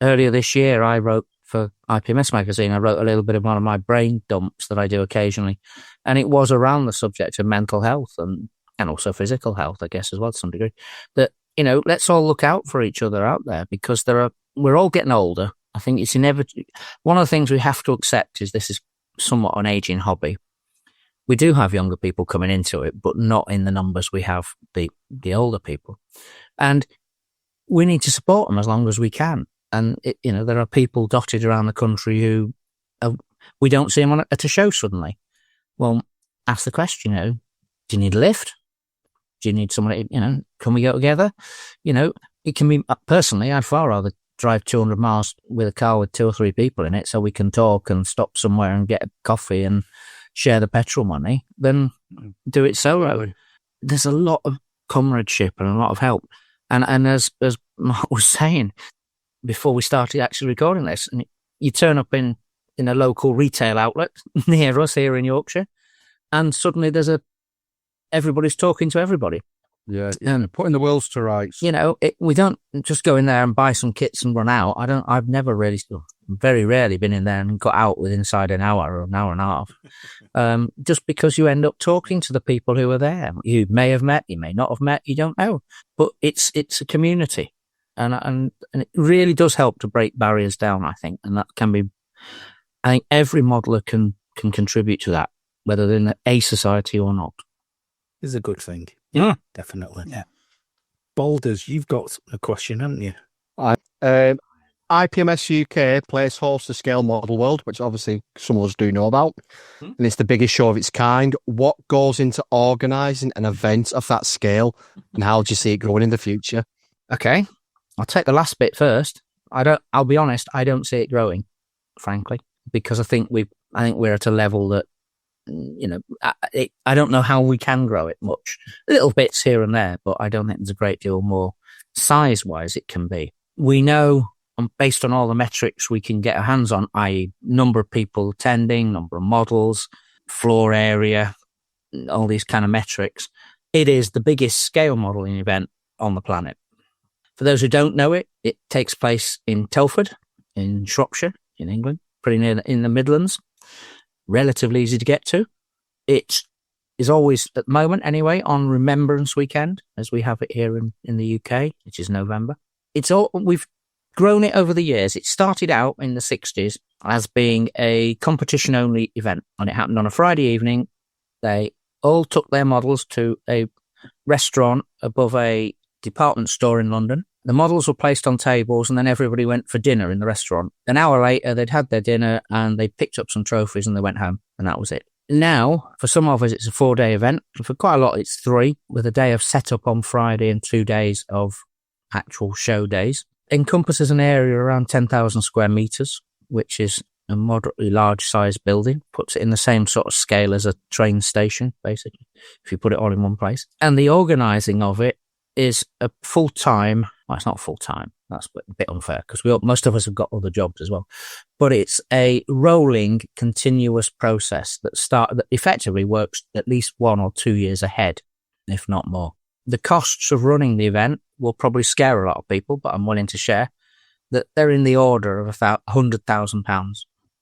earlier this year I wrote for IPMS magazine. I wrote a little bit of one of my brain dumps that I do occasionally, and it was around the subject of mental health and also physical health, I guess, as well to some degree. That let's all look out for each other out there, because we're all getting older. I think it's inevitable. One of the things we have to accept is this is somewhat an aging hobby. We do have younger people coming into it, but not in the numbers we have the older people, and we need to support them as long as we can. And there are people dotted around the country who we don't see them at a show suddenly. Well, ask the question, do you need a lift? Do you need somebody, can we go together? It can be, personally, I'd far rather drive 200 miles with a car with 2 or 3 people in it so we can talk and stop somewhere and get a coffee and share the petrol money than do it solo. There's a lot of comradeship and a lot of help. And as Mark was saying before we started actually recording this, and you turn up in a local retail outlet near us here in Yorkshire, and suddenly everybody's talking to everybody. Yeah, and putting the worlds to rights. We don't just go in there and buy some kits and run out. I've never really, very rarely been in there and got out inside an hour or an hour and a half. Just because you end up talking to the people who are there. You may have met, you may not have met, you don't know. But it's a community. And it really does help to break barriers down, I think. And that can be, I think every modeller can contribute to that, whether they're in a society or not. Is a good thing. Yeah, definitely. Yeah. Boulders, you've got a question, haven't you? IPMS UK plays host to Scale Model World, which obviously some of us do know about, and it's the biggest show of its kind. What goes into organising an event of that scale, and how do you see it growing in the future? Okay, I'll take the last bit first. I'll be honest, I don't see it growing, frankly, because I think we're at a level that, I don't know how we can grow it much. Little bits here and there, but I don't think there's a great deal more size-wise it can be. We know, based on all the metrics we can get our hands on, i.e. number of people attending, number of models, floor area, all these kind of metrics, it is the biggest scale modelling event on the planet. For those who don't know it, it takes place in Telford, in Shropshire, in England, pretty near in the Midlands. Relatively easy to get to. It is always, at the moment anyway, on Remembrance Weekend, as we have it here in the UK, which is November. We've grown it over the years. It started out in the 60s as being a competition-only event, and it happened on a Friday evening. They all took their models to a restaurant above a department store in London. The models were placed on tables, and then everybody went for dinner in the restaurant. An hour later, they'd had their dinner, and they picked up some trophies, and they went home, and that was it. Now, for some of us, it's a 4-day event. For quite a lot, it's 3, with a day of setup on Friday and 2 days of actual show days. Encompasses an area around 10,000 square metres, which is a moderately large-sized building. Puts it in the same sort of scale as a train station, basically, if you put it all in one place. And the organising of it is a full-time... Well, it's not full-time. That's a bit unfair, because most of us have got other jobs as well. But it's a rolling, continuous process that effectively works at least 1 or 2 years ahead, if not more. The costs of running the event will probably scare a lot of people, but I'm willing to share that they're in the order of about £100,000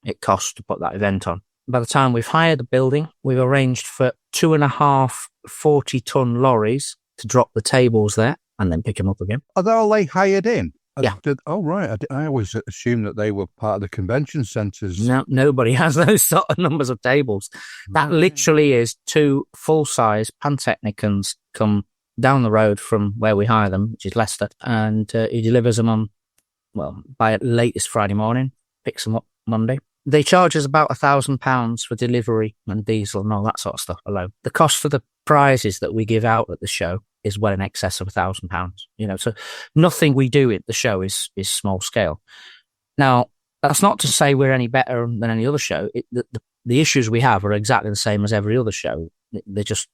it costs to put that event on. By the time we've hired the building, we've arranged for 2.5 40-ton lorries to drop the tables there and then pick them up again. Are they all hired in? Yeah. Oh, right. I always assumed that they were part of the convention centres. No, nobody has those sort of numbers of tables. That literally is 2 full-size Pantechnicons come down the road from where we hire them, which is Leicester, and he delivers them by latest Friday morning, picks them up Monday. They charge us about £1,000 for delivery and diesel and all that sort of stuff alone. The cost for the prizes that we give out at the show is well in excess of £1,000. So nothing we do at the show is small scale. Now, that's not to say we're any better than any other show. The issues we have are exactly the same as every other show.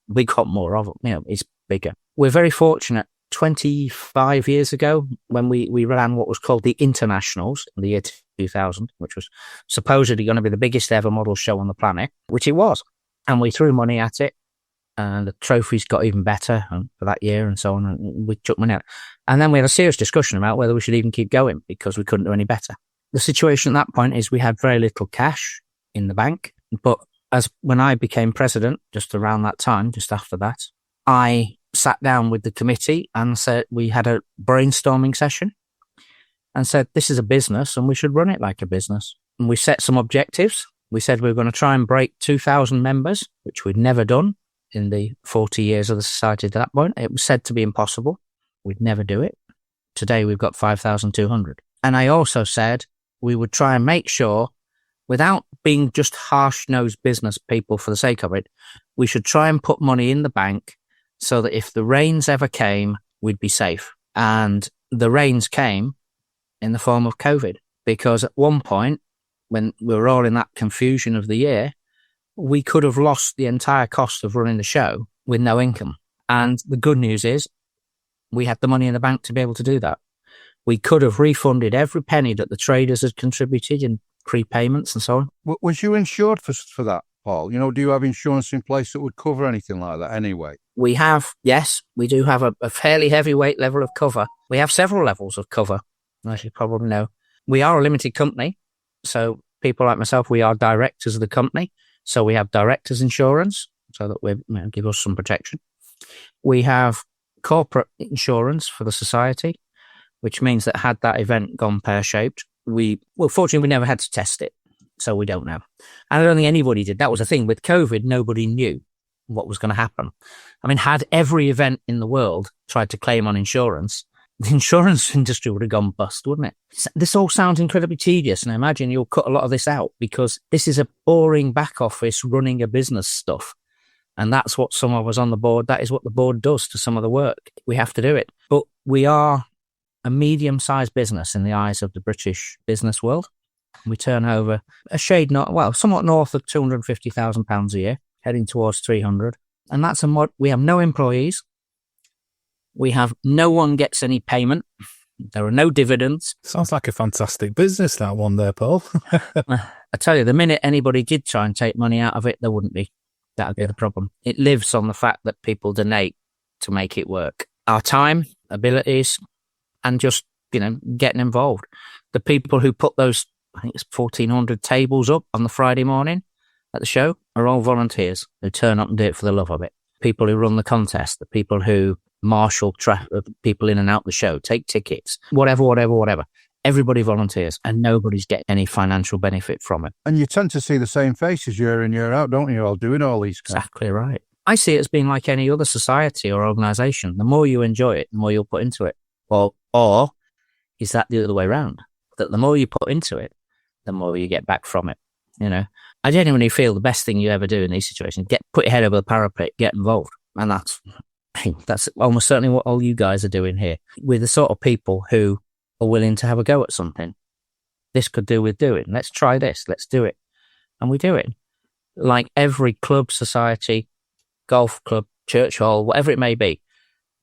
We got more of them. It's bigger. We're very fortunate. 25 years ago, when we ran what was called the Internationals in the year 2000, which was supposedly going to be the biggest ever model show on the planet, which it was. And we threw money at it, and the trophies got even better for that year and so on. And we took money out. And then we had a serious discussion about whether we should even keep going because we couldn't do any better. The situation at that point is we had very little cash in the bank. But when I became president, just around that time, just after that, I sat down with the committee and said, we had a brainstorming session and said, this is a business and we should run it like a business. And we set some objectives. We said we were going to try and break 2,000 members, which we'd never done in the 40 years of the society at that point. It was said to be impossible. We'd never do it. Today we've got 5,200. And I also said we would try and make sure, without being just harsh-nosed business people for the sake of it, we should try and put money in the bank so that if the rains ever came, we'd be safe. And the rains came in the form of COVID, because at one point, when we were all in that confusion of the year, we could have lost the entire cost of running the show with no income. And the good news is we had the money in the bank to be able to do that. We could have refunded every penny that the traders had contributed in prepayments and so on. Was you insured for that, Paul? Do you have insurance in place that would cover anything like that anyway? We have, yes, we do have a fairly heavyweight level of cover. We have several levels of cover, as you probably know. We are a limited company, so people like myself, we are directors of the company. So we have directors insurance, so that give us some protection. We have corporate insurance for the society, which means that had that event gone pear-shaped, fortunately, we never had to test it, so we don't know. And I don't think anybody did. That was the thing. With COVID, nobody knew what was going to happen. I mean, had every event in the world tried to claim on insurance, the insurance industry would have gone bust, wouldn't it? This all sounds incredibly tedious, and I imagine you'll cut a lot of this out because this is a boring back office running a business stuff. And that's what some of us on the board, that is what the board does to some of the work. We have to do it. But we are a medium-sized business in the eyes of the British business world. We turn over somewhat north of £250,000 a year, heading towards 300. And that's we have no employees. We have no one gets any payment. There are no dividends. Sounds like a fantastic business, that one there, Paul. I tell you, the minute anybody did try and take money out of it, there wouldn't be. That would be the problem. It lives on the fact that people donate to make it work. Our time, abilities, and just, getting involved. The people who put those, I think it's 1,400 tables up on the Friday morning at the show are all volunteers who turn up and do it for the love of it. People who run the contest, the people who marshal people in and out the show, take tickets, whatever. Everybody volunteers and nobody's getting any financial benefit from it. And you tend to see the same faces year in, year out, don't you, all doing all these kinds? Exactly right. I see it as being like any other society or organisation. The more you enjoy it, the more you'll put into it. Or is that the other way around? That the more you put into it, the more you get back from it. I genuinely feel the best thing you ever do in these situations, put your head over the parapet, get involved. And that's almost certainly what all you guys are doing here. We're the sort of people who are willing to have a go at something. This could do with doing. Let's try this. Let's do it. And we do it. Like every club, society, golf club, church hall, whatever it may be,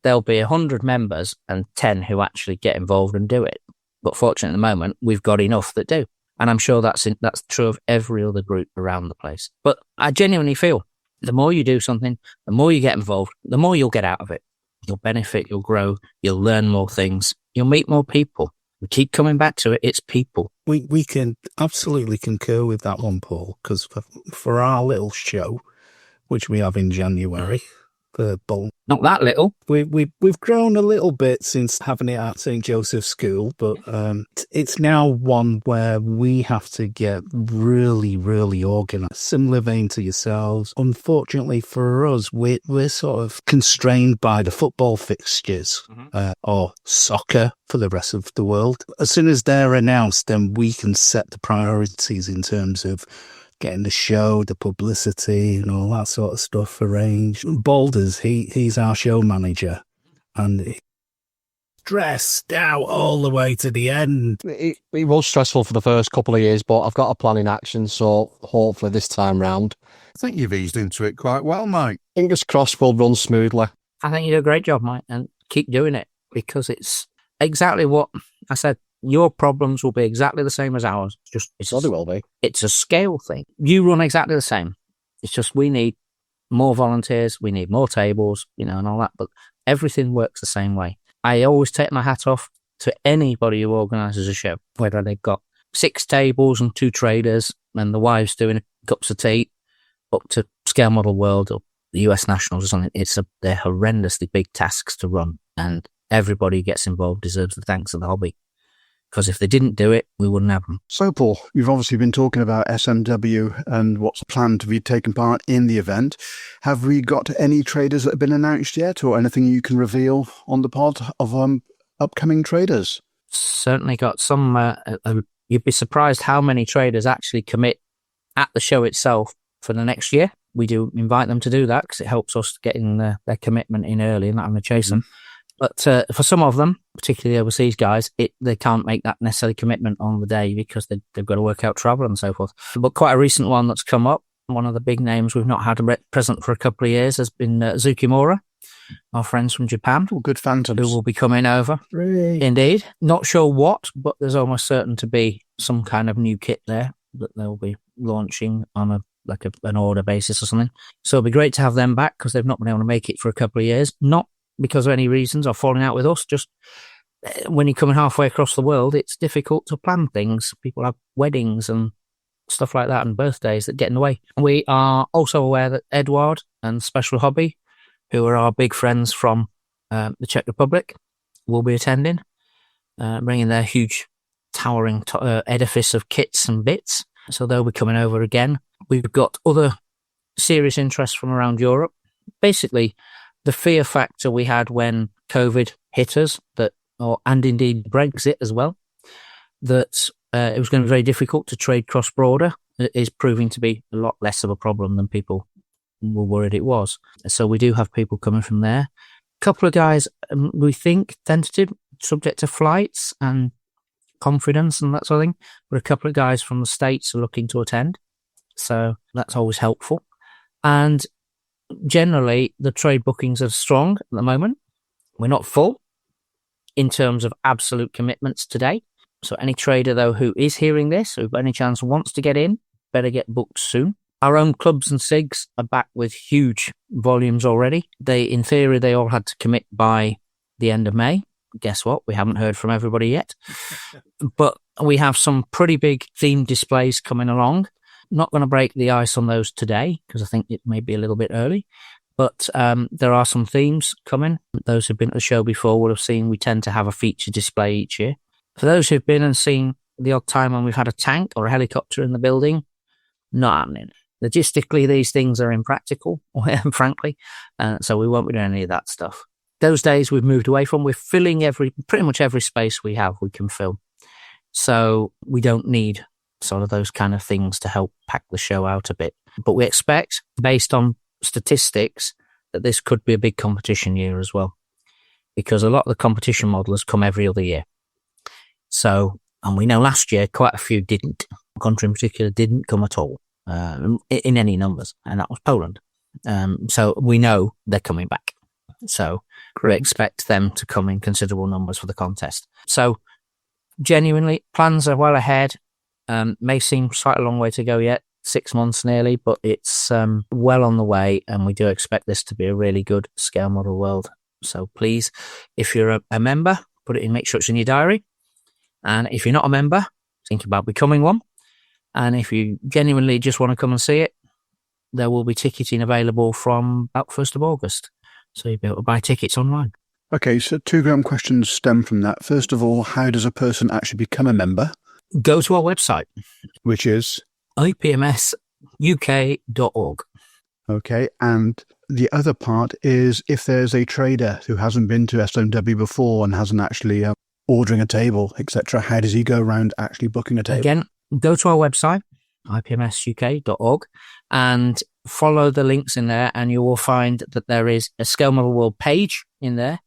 there'll be 100 members and 10 who actually get involved and do it. But fortunately at the moment, we've got enough that do. And I'm sure that's true of every other group around the place. But I genuinely feel the more you do something, the more you get involved, the more you'll get out of it. You'll benefit, you'll grow, you'll learn more things, you'll meet more people. We keep coming back to it, it's people. We can absolutely concur with that one, Paul, because for our little show, which we have in January, the Bowl. Not that little. We've grown a little bit since having it at St. Joseph's School, but it's now one where we have to get really, really organised. Similar vein to yourselves. Unfortunately for us, we're sort of constrained by the football fixtures or soccer for the rest of the world. As soon as they're announced, then we can set the priorities in terms of getting the show, the publicity, and all that sort of stuff arranged. Boulders, he's our show manager, and he stressed out all the way to the end. It was stressful for the first couple of years, but I've got a plan in action, so hopefully this time round. I think you've eased into it quite well, Mike. Fingers crossed we'll run smoothly. I think you do a great job, Mike, and keep doing it, because it's exactly what I said. Your problems will be exactly the same as ours. They will be. It's a scale thing. You run exactly the same. It's just we need more volunteers, we need more tables, and all that. But everything works the same way. I always take my hat off to anybody who organises a show, whether they've got 6 tables and 2 traders and the wives doing cups of tea, up to Scale Model World or the US Nationals or something. They're horrendously big tasks to run, and everybody who gets involved deserves the thanks of the hobby. Because if they didn't do it, we wouldn't have them. So, Paul, you've obviously been talking about SMW and what's planned to be taking part in the event. Have we got any traders that have been announced yet, or anything you can reveal on the pod of upcoming traders? Certainly got some. You'd be surprised how many traders actually commit at the show itself for the next year. We do invite them to do that because it helps us getting their commitment in early and not having to chase them. But for some of them, particularly overseas guys, they can't make that necessarily commitment on the day because they've got to work out travel and so forth. But quite a recent one that's come up, one of the big names we've not had present for a couple of years has been Zukimura, our friends from Japan. Oh, good phantoms. Who will be coming over. Really? Indeed. Not sure what, but there's almost certain to be some kind of new kit there that they'll be launching on an order basis or something. So it'll be great to have them back because they've not been able to make it for a couple of years. Not because of any reasons or falling out with us, just when you're coming halfway across the world, it's difficult to plan things. People have weddings and stuff like that and birthdays that get in the way. We are also aware that Edward and Special Hobby, who are our big friends from the Czech Republic, will be attending, bringing their huge towering edifice of kits and bits. So they'll be coming over again. We've got other serious interest from around Europe. Basically, the fear factor we had when COVID hit us, that, and indeed Brexit as well, that it was going to be very difficult to trade cross-border. It is proving to be a lot less of a problem than people were worried it was. So we do have people coming from there. A couple of guys, we think, tentative, subject to flights and confidence and that sort of thing, but a couple of guys from the States are looking to attend. So that's always helpful. And generally, the trade bookings are strong at the moment. We're not full in terms of absolute commitments today. So any trader, though, who is hearing this, who by any chance wants to get in, better get booked soon. Our own clubs and SIGs are back with huge volumes already. In theory, they all had to commit by the end of May. Guess what? We haven't heard from everybody yet. But we have some pretty big themed displays coming along. Not going to break the ice on those today because I think it may be a little bit early. But there are some themes coming. Those who've been to the show before would have seen we tend to have a feature display each year. For those who've been and seen the odd time when we've had a tank or a helicopter in the building, not happening. Logistically, these things are impractical, frankly, so we won't be doing any of that stuff. Those days we've moved away from. We're filling pretty much every space we have, we can fill. So we don't need sort of those kind of things to help pack the show out a bit. But we expect, based on statistics, that this could be a big competition year as well, because a lot of the competition modelers come every other year. So, and we know last year quite a few didn't. Country in particular didn't come at all. In any numbers, and that was Poland. So we know they're coming back. So we expect them to come in considerable numbers for the contest. So genuinely, plans are well ahead. May seem quite a long way to go yet, 6 months nearly, but it's well on the way, and we do expect this to be a really good scale model world. So please, if you're a member, put it in, make sure it's in your diary. And if you're not a member, think about becoming one. And if you genuinely just want to come and see it, there will be ticketing available from about 1st of August. So you'll be able to buy tickets online. Okay, so 2 grand questions stem from that. First of all, how does a person actually become a member? Go to our website, which is IPMSuk.org. Okay, and the other part is if there's a trader who hasn't been to SMW before and hasn't actually ordering a table, etc., how does he go around actually booking a table? Again, go to our website, IPMSuk.org, and follow the links in there, and you will find that there is a Scale Model World page in there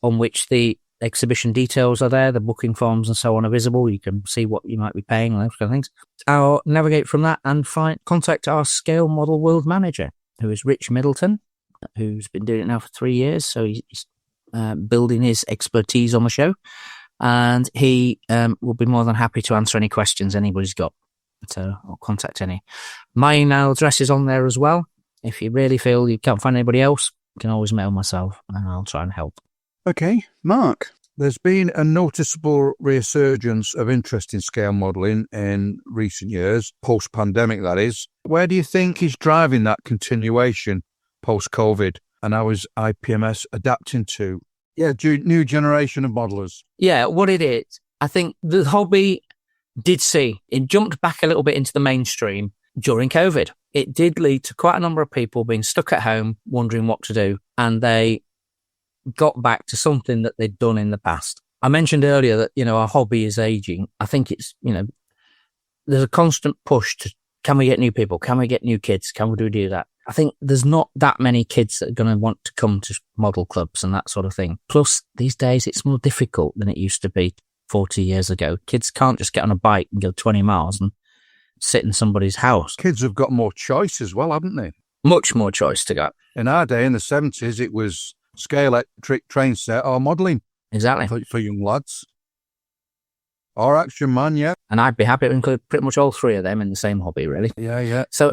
on which the exhibition details are there, the booking forms and so on are visible. You can see what you might be paying and those kind of things. I'll navigate from that and contact our Scale Model World manager, who is Rich Middleton, who's been doing it now for 3 years, so he's building his expertise on the show. And he will be more than happy to answer any questions anybody's got. So I'll contact any. My email address is on there as well. If you really feel you can't find anybody else, you can always mail myself and I'll try and help. Okay, Mark. There's been a noticeable resurgence of interest in scale modelling in recent years, post-pandemic that is. Where do you think is driving that continuation post-COVID? And how is IPMS adapting to new generation of modelers? Yeah, what it is, I think the hobby it jumped back a little bit into the mainstream during COVID. It did lead to quite a number of people being stuck at home, wondering what to do, and they got back to something that they'd done in the past. I mentioned earlier that, our hobby is aging. I think it's, there's a constant push to, can we get new people? Can we get new kids? Can we do that? I think there's not that many kids that are going to want to come to model clubs and that sort of thing. Plus, these days, it's more difficult than it used to be 40 years ago. Kids can't just get on a bike and go 20 miles and sit in somebody's house. Kids have got more choice as well, haven't they? Much more choice to go. In our day, in the 70s, it was scale electric train set or modelling. Exactly. For young lads. Or Action Man, yeah. And I'd be happy to include pretty much all 3 of them in the same hobby, really. Yeah. So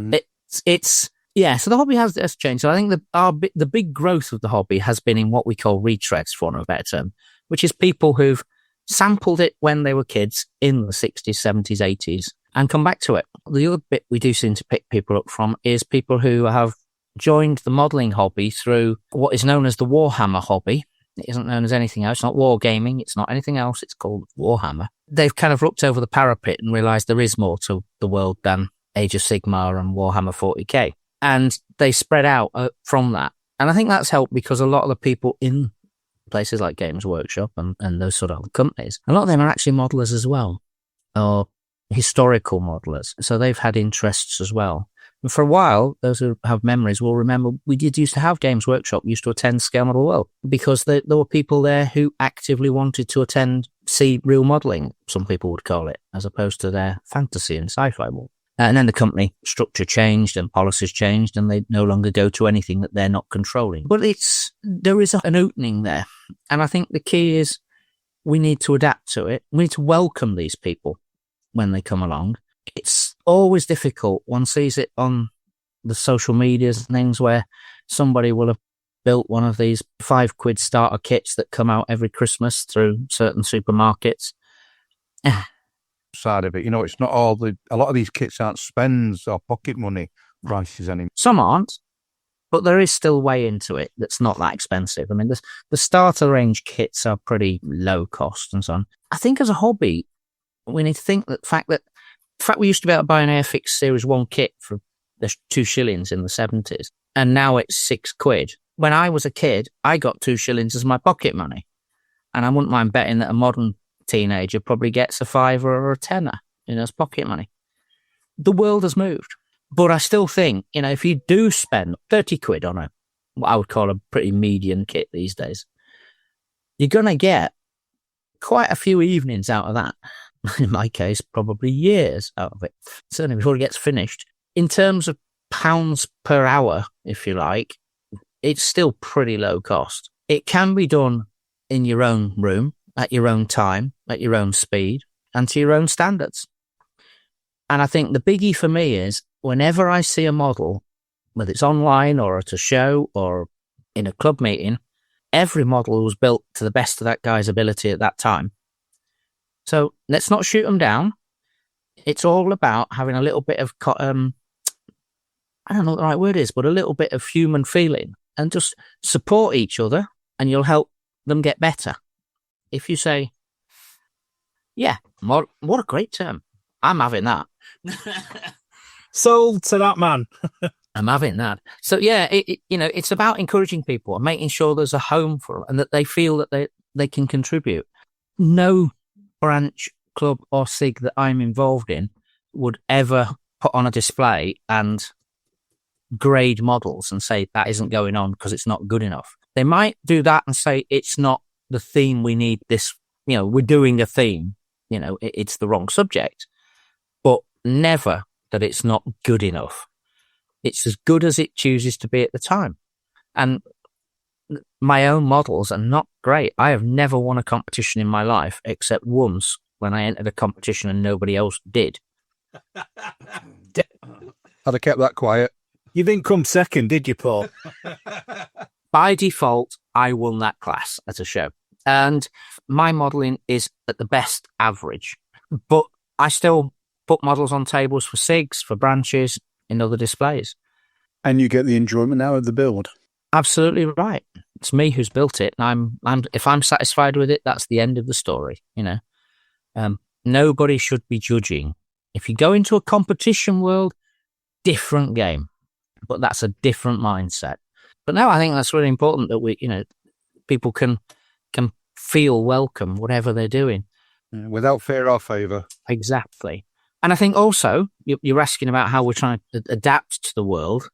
so the hobby has changed. So I think the big growth of the hobby has been in what we call retreads, for want of a better term, which is people who've sampled it when they were kids in the 60s, 70s, 80s, and come back to it. The other bit we do seem to pick people up from is people who have joined the modelling hobby through what is known as the Warhammer hobby. It isn't known as anything else. It's not wargaming. It's not anything else. It's called Warhammer. They've kind of looked over the parapet and realised there is more to the world than Age of Sigmar and Warhammer 40k. And they spread out from that. And I think that's helped because a lot of the people in places like Games Workshop and those sort of companies, a lot of them are actually modelers as well, or historical modelers. So they've had interests as well. And for a while, those who have memories will remember we did used to have Games Workshop, used to attend Scale Model World, because there were people there who actively wanted to see real modelling, some people would call it, as opposed to their fantasy and sci-fi world. And then the company structure changed and policies changed, and they no longer go to anything that they're not controlling. But there is an opening there. And I think the key is we need to adapt to it. We need to welcome these people when they come along. It's always difficult. One sees it on the social medias and things where somebody will have built one of these £5 starter kits that come out every Christmas through certain supermarkets. Side of it, it's not a lot of these kits aren't spends or pocket money prices anymore. Some aren't, but there is still way into it that's not that expensive. I mean, the starter range kits are pretty low cost and so on. I think as a hobby, we need to think that the fact we used to be able to buy an Airfix Series 1 kit for the 2 shillings in the 70s, and now it's £6. When I was a kid, I got 2 shillings as my pocket money, and I wouldn't mind betting that a modern teenager probably gets a £5 or a tenner as pocket money. The world has moved, but I still think, if you do spend £30 on what I would call a pretty median kit these days, you're going to get quite a few evenings out of that. In my case, probably years out of it, certainly before it gets finished. In terms of pounds per hour, if you like, it's still pretty low cost. It can be done in your own room, at your own time, at your own speed, and to your own standards. And I think the biggie for me is whenever I see a model, whether it's online or at a show or in a club meeting, every model was built to the best of that guy's ability at that time. So let's not shoot them down. It's all about having a little bit of, I don't know what the right word is, but a little bit of human feeling, and just support each other, and you'll help them get better. If you say, yeah, what a great term. I'm having that. Sold to that man. I'm having that. So yeah, it's about encouraging people and making sure there's a home for them and that they feel that they can contribute. No branch, club or SIG that I'm involved in would ever put on a display and grade models and say that isn't going on because it's not good enough. They might do that and say it's not the theme we need this, we're doing a theme, it's the wrong subject, but never that it's not good enough. It's as good as it chooses to be at the time. And my own models are not great. I have never won a competition in my life except once when I entered a competition and nobody else did. I'd have kept that quiet. You didn't come second, did you, Paul? By default, I won that class at a show. And my modelling is at the best average. But I still put models on tables for SIGs, for branches, in other displays. And you get the enjoyment out of the build. Absolutely right. It's me who's built it. And I'm if I'm satisfied with it, that's the end of the story. Nobody should be judging. If you go into a competition world, different game, but that's a different mindset. But now I think that's really important that people can feel welcome, whatever they're doing. Without fear or favour. Exactly. And I think also, you're asking about how we're trying to adapt to the world.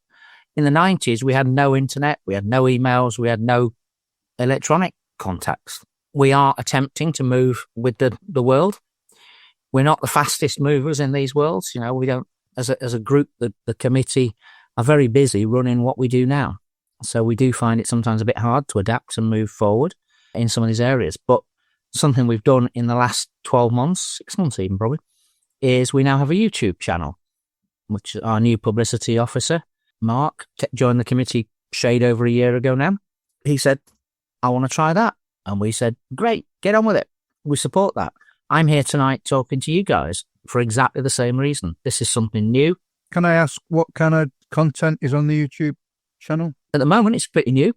In the 90s, we had no internet, we had no emails, we had no electronic contacts. We are attempting to move with the world. We're not the fastest movers in these worlds. We don't, as a group, the committee are very busy running what we do now. So we do find it sometimes a bit hard to adapt and move forward in some of these areas. But something we've done in the last 12 months, 6 months even probably, is we now have a YouTube channel, which our new publicity officer, Mark, joined the committee shade over a year ago now. He said, I want to try that. And we said, great, get on with it. We support that. I'm here tonight talking to you guys for exactly the same reason. This is something new. Can I ask what kind of content is on the YouTube channel? At the moment, it's pretty new.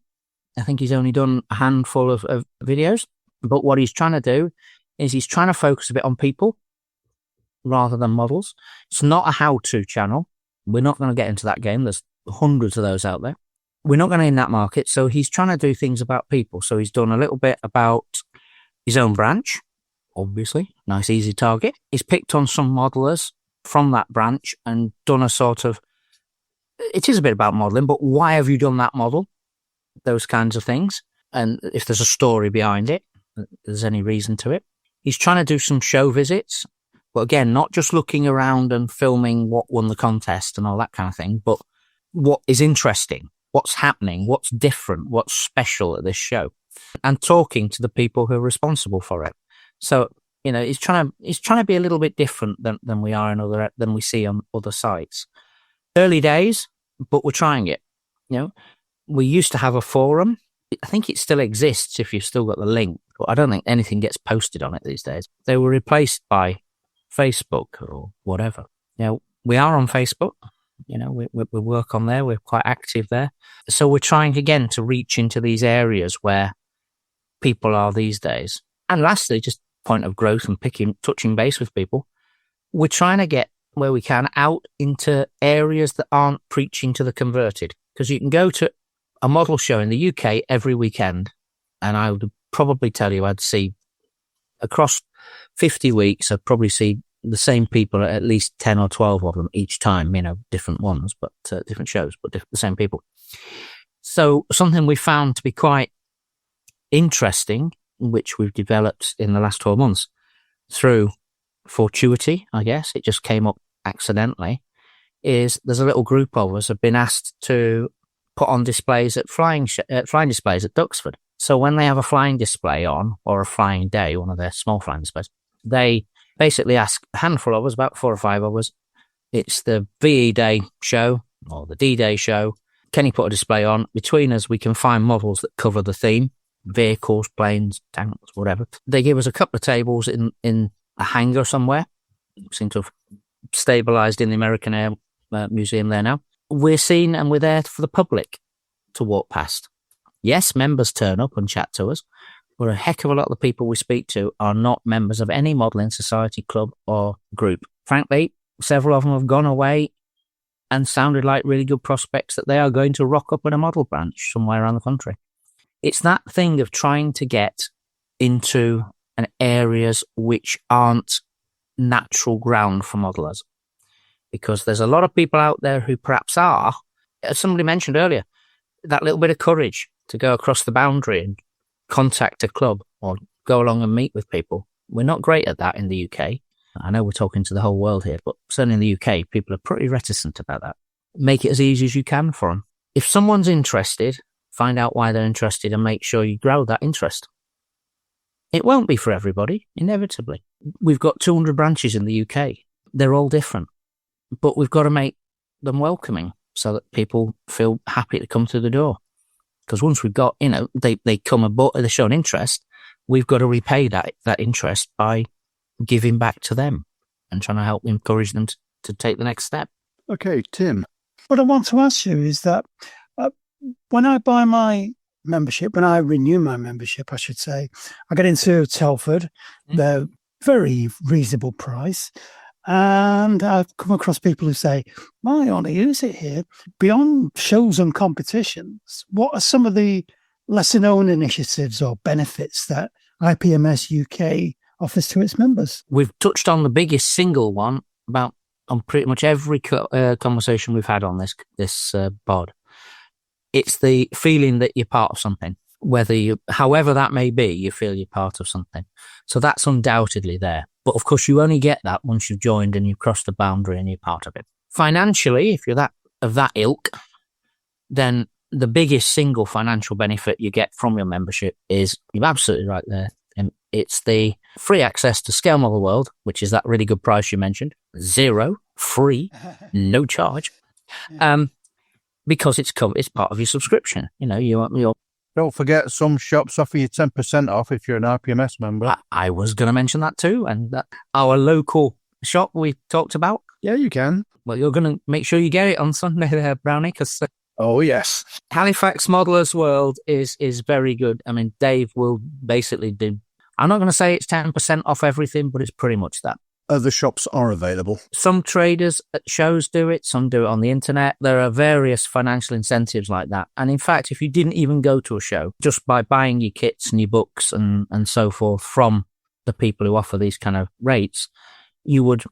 I think he's only done a handful of videos. But what he's trying to do is he's trying to focus a bit on people rather than models. It's not a how-to channel. We're not going to get into that game. There's hundreds of those out there. we're not going to in that market. So he's trying to do things about people. So he's done a little bit about his own branch, obviously. Nice, easy target. He's picked on some modelers from that branch and done a sort of, it is a bit about modeling, but why have you done that model? Those kinds of things. And if there's a story behind it, if there's any reason to it. He's trying to do some show visits, but again, not just looking around and filming what won the contest and all that kind of thing, but what is interesting, what's happening, what's different, what's special at this show, and talking to the people who are responsible for it. So, he's trying to be a little bit different than we are than we see on other sites. Early days, but we're trying it. We used to have a forum. I think it still exists if you've still got the link, but I don't think anything gets posted on it these days. They were replaced by Facebook or whatever. We are on Facebook. We work on there. We're quite active there. So we're trying again to reach into these areas where people are these days. And lastly, just point of growth and touching base with people. We're trying to get where we can out into areas that aren't preaching to the converted, because you can go to a model show in the UK every weekend, and I would probably tell you I'd see across 50 weeks, I'd probably see the same people, at least 10 or 12 of them each time, different ones, but different shows, but the same people. So something we found to be quite interesting, which we've developed in the last 12 months through fortuity, I guess, it just came up accidentally, is there's a little group of us have been asked to put on displays at flying displays at Duxford. So when they have a flying display on, or a flying day, one of their small flying displays, they basically ask a handful of us, about 4 or 5 of us, it's the VE Day show or the D-Day show. Can you put a display on? Between us, we can find models that cover the theme, vehicles, planes, tanks, whatever. They give us a couple of tables in a hangar somewhere. Seem to have stabilised in the American Air Museum there now. We're seen and we're there for the public to walk past. Yes, members turn up and chat to us, but a heck of a lot of the people we speak to are not members of any modelling society, club or group. Frankly, several of them have gone away and sounded like really good prospects that they are going to rock up in a model branch somewhere around the country. It's that thing of trying to get into areas which aren't natural ground for modelers. Because there's a lot of people out there who perhaps are, as somebody mentioned earlier, that little bit of courage to go across the boundary and contact a club or go along and meet with people. We're not great at that in the UK. I know we're talking to the whole world here, but certainly in the UK, people are pretty reticent about that. Make it as easy as you can for them. If someone's interested, find out why they're interested and make sure you grow that interest. It won't be for everybody, inevitably. We've got 200 branches in the UK. They're all different. But we've got to make them welcoming so that people feel happy to come through the door. Because once we've got, they come aboard, they show an interest, we've got to repay that interest by giving back to them and trying to help encourage them to take the next step. Okay, Tim. What I want to ask you is that when I buy my membership, when I renew my membership, I should say, I get into Telford, they're very reasonable price. And I've come across people who say, I only use it here. Beyond shows and competitions, what are some of the lesser known initiatives or benefits that IPMS UK offers to its members? We've touched on the biggest single one on pretty much every conversation we've had on this pod. It's the feeling that you're part of something. However that may be, you feel you're part of something. So that's undoubtedly there. But of course, you only get that once you've joined and you've crossed the boundary and you're part of it. Financially, if you're of that ilk, then the biggest single financial benefit you get from your membership is, you're absolutely right there, and it's the free access to Scale Model World, which is that really good price you mentioned. 0, free, no charge, because it's part of your subscription. You're Don't forget, some shops offer you 10% off if you're an IPMS member. I was going to mention that too. And our local shop we talked about. Yeah, you can. Well, you're going to make sure you get it on Sunday there, Brownie, because oh, yes. Halifax Modelers World is very good. I mean, Dave will basically do, I'm not going to say it's 10% off everything, but it's pretty much that. other shops are available? Some traders at shows do it, some do it on the internet. There are various financial incentives like that. And in fact, if you didn't even go to a show, just by buying your kits and your books and so forth from the people who offer these kind of rates, you would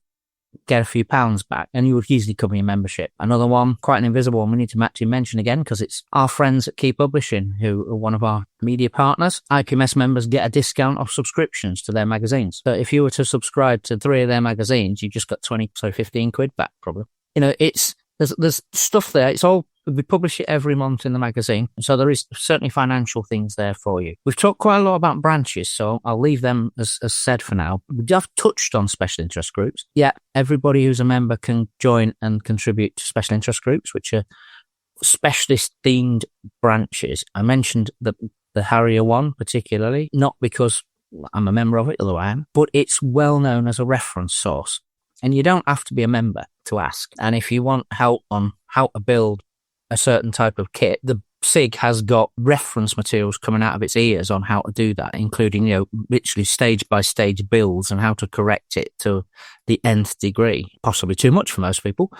get a few pounds back and you would easily cover your membership. Another one, quite an invisible one, we need to actually mention again because it's our friends at Key Publishing, who are one of our media partners. IPMS members get a discount off subscriptions to their magazines. So if you were to subscribe to 3 of their magazines, you just got 15 quid back probably. There's stuff there. We publish it every month in the magazine, so there is certainly financial things there for you. We've talked quite a lot about branches, so I'll leave them as said for now. We have touched on special interest groups. Yeah, everybody who's a member can join and contribute to special interest groups, which are specialist-themed branches. I mentioned the Harrier one particularly, not because I'm a member of it, although I am, but it's well known as a reference source. And you don't have to be a member to ask. And if you want help on how to build a certain type of kit, the SIG has got reference materials coming out of its ears on how to do that, including, literally stage by stage builds and how to correct it to the nth degree. Possibly too much for most people,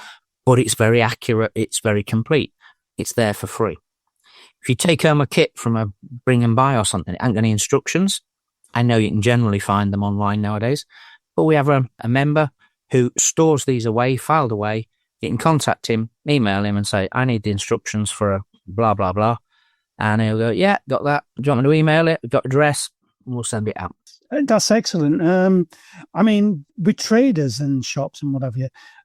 but it's very accurate. It's very complete. It's there for free. If you take home a kit from a bring and buy or something, it ain't got any instructions. I know you can generally find them online nowadays, but we have a member who stores these away, filed away. You can contact him, email him and say, I need the instructions for a blah, blah, blah. And he'll go, yeah, got that. Do you want me to email it? We've got address. And we'll send it out. That's excellent. With traders and shops and whatever,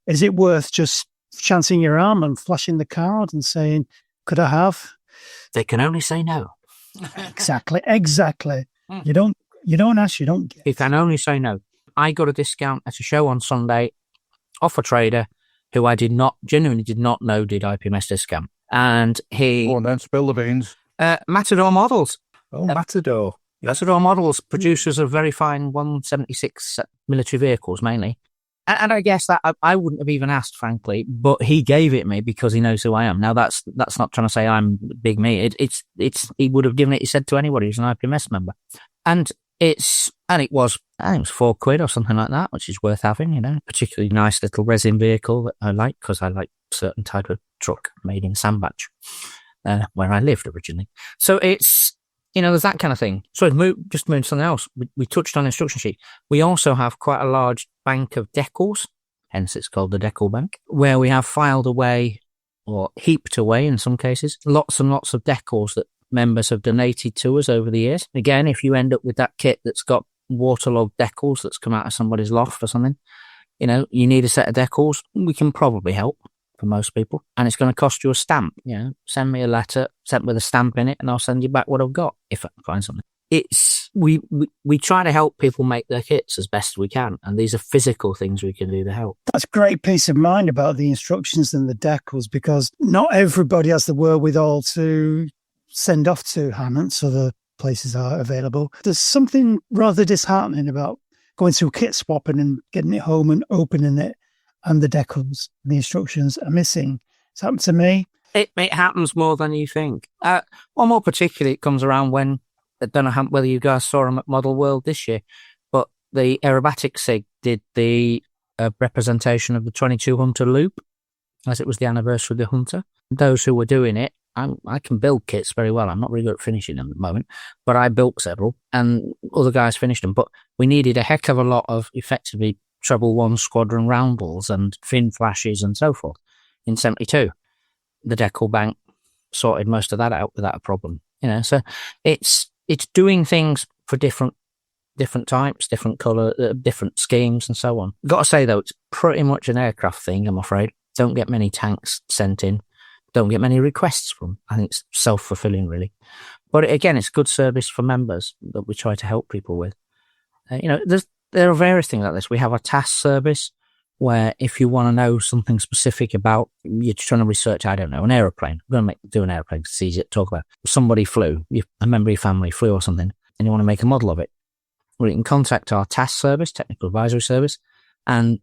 is it worth just chancing your arm and flashing the card and saying, could I have? They can only say no. Exactly. You don't ask, you don't get. You can only say no. I got a discount at a show on Sunday off a trader who I genuinely did not know did IPMS discount. And he... Go on then, spill the beans. Matador Models. Oh, Matador. Matador Models, producers of very fine 176 military vehicles, mainly. And I guess that I wouldn't have even asked, frankly, but he gave it me because he knows who I am. Now, that's not trying to say I'm big me. He would have given it, he said, to anybody who's an IPMS member. And it was, I think it was £4 or something like that, which is worth having, particularly nice little resin vehicle that I like because I like a certain type of truck made in Sandbach, where I lived originally. So it's, there's that kind of thing. So just to move to something else, we touched on instruction sheet. We also have quite a large bank of decals, hence it's called the Decal Bank, where we have filed away or heaped away in some cases, lots and lots of decals that members have donated to us over the years. Again, if you end up with that kit that's got waterlogged decals that's come out of somebody's loft or something, you need a set of decals, we can probably help for most people. And it's going to cost you a stamp. Send me a letter sent with a stamp in it and I'll send you back what I've got if I can find something. We try to help people make their kits as best we can, and these are physical things we can do to help. That's great peace of mind about the instructions and the decals, because not everybody has the wherewithal to send off to Hammond's, other places are available. There's something rather disheartening about going through kit swapping and getting it home and opening it and the decals and the instructions are missing. It's happened to me. It happens more than you think. More particularly, it comes around when, I don't know whether you guys saw them at Model World this year, but the Aerobatic SIG did the representation of the 22 Hunter Loop, as it was the anniversary of the Hunter. Those who were doing it, I can build kits very well. I'm not really good at finishing them at the moment, but I built several and other guys finished them. But we needed a heck of a lot of effectively Treble 1 Squadron roundels and fin flashes and so forth in 72. The Decal Bank sorted most of that out without a problem. So it's doing things for different types, different colour, different schemes and so on. Got to say though, it's pretty much an aircraft thing, I'm afraid. Don't get many tanks sent in. Don't get many requests from. I think it's self-fulfilling, really. But again, it's good service for members that we try to help people with. There are various things like this. We have a task service where if you want to know something specific about, you're trying to research, I don't know, an aeroplane. We're going to do an aeroplane. It's easy to talk about. Somebody flew, a member of your family flew or something, and you want to make a model of it. Well, you can contact our task service, technical advisory service, and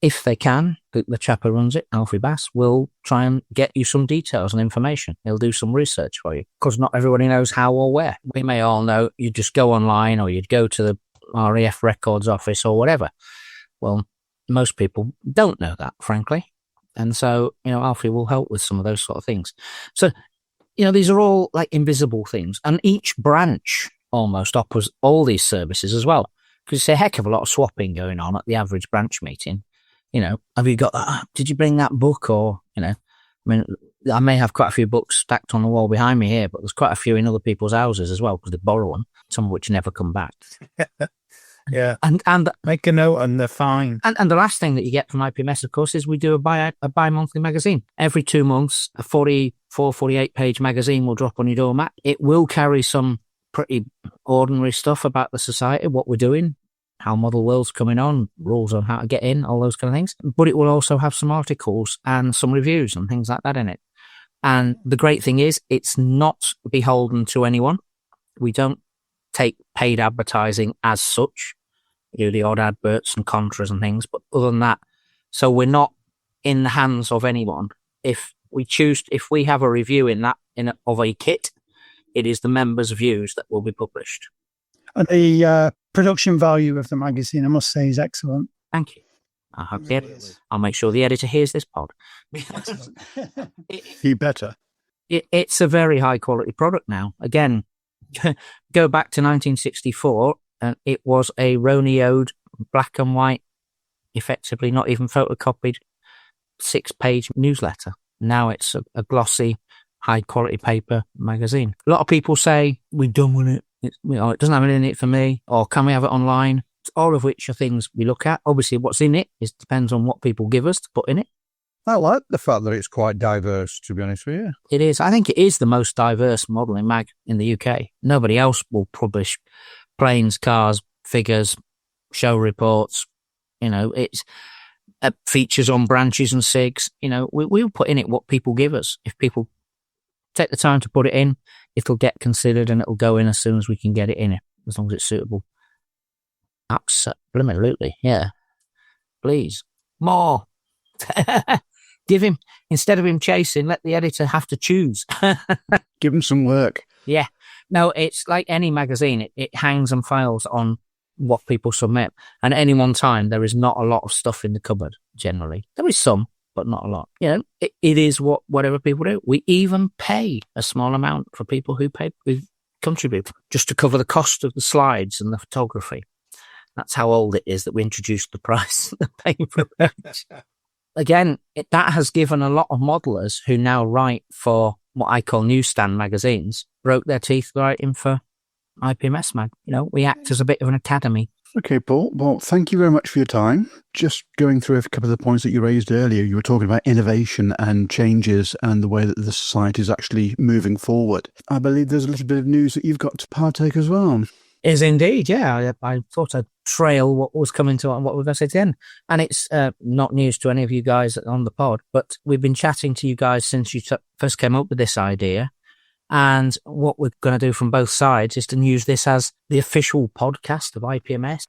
if they can, the chap who runs it, Alfie Bass, will try and get you some details and information. He'll do some research for you, because not everybody knows how or where. We may all know you just go online or you'd go to the RAF records office or whatever. Well, most people don't know that, frankly. And so, Alfie will help with some of those sort of things. So, these are all like invisible things. And each branch almost offers all these services as well. Because it's a heck of a lot of swapping going on at the average branch meeting. Have you got that? Did you bring that book? Or, I may have quite a few books stacked on the wall behind me here, but there's quite a few in other people's houses as well, because they borrow them, some of which never come back. Yeah. And make a note and they're fine. And the last thing that you get from IPMS, of course, is we do a bi-monthly magazine. Every 2 months, a 44, 48-page magazine will drop on your doormat. It will carry some pretty ordinary stuff about the society, what we're doing, how Model World's coming on, rules on how to get in, all those kind of things. But it will also have some articles and some reviews and things like that in it. And the great thing is, it's not beholden to anyone. We don't take paid advertising as such. We do the odd adverts and contras and things, but other than that, so we're not in the hands of anyone. If we have a review of a kit, it is the members' views that will be published. And the production value of the magazine, I must say, is excellent. Thank you. I'll make sure the editor hears this pod. He better. It's a very high quality product now. Again, go back to 1964, and it was a Ronioed black and white, effectively not even photocopied, 6-page newsletter. Now it's a glossy, high-quality paper magazine. A lot of people say, we're done with it. It doesn't have it in it for me, or can we have it online? All of which are things we look at. Obviously, what's in it depends on what people give us to put in it. I like the fact that it's quite diverse, to be honest with you. It is. I think it is the most diverse modelling mag in the UK. Nobody else will publish planes, cars, figures, show reports. It's features on branches and SIGs. We'll put in it what people give us. If people take the time to put it in, it'll get considered and it'll go in as soon as we can get it in, as long as it's suitable. Absolutely, yeah. Please, more. Give him, instead of him chasing, let the editor have to choose. Give him some work. Yeah. No, it's like any magazine. It hangs and files on what people submit. And at any one time, there is not a lot of stuff in the cupboard, generally. There is some, but not a lot. It is whatever people do. We even pay a small amount for people who contribute, just to cover the cost of the slides and the photography. That's how old it is that we introduced the price of the paper. Again, that has given a lot of modelers who now write for what I call newsstand magazines, broke their teeth writing for IPMS mag. We act as a bit of an academy. Okay, Paul. Well, thank you very much for your time. Just going through a couple of the points that you raised earlier, you were talking about innovation and changes and the way that the society is actually moving forward. I believe there's a little bit of news that you've got to partake as well. Is indeed, yeah. I thought I'd trail what was coming to what we're going to say to the end. And it's not news to any of you guys on the pod, but we've been chatting to you guys since you first came up with this idea. And what we're going to do from both sides is to use this as the official podcast of IPMS.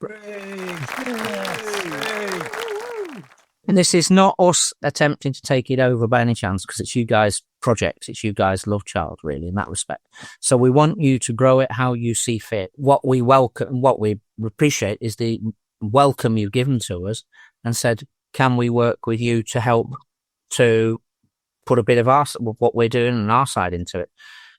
And this is not us attempting to take it over by any chance, because it's you guys' project. It's you guys' love child, really, in that respect. So we want you to grow it how you see fit. What we welcome and what we appreciate is the welcome you've given to us and said, can we work with you to help to put a bit of what we're doing on our side into it?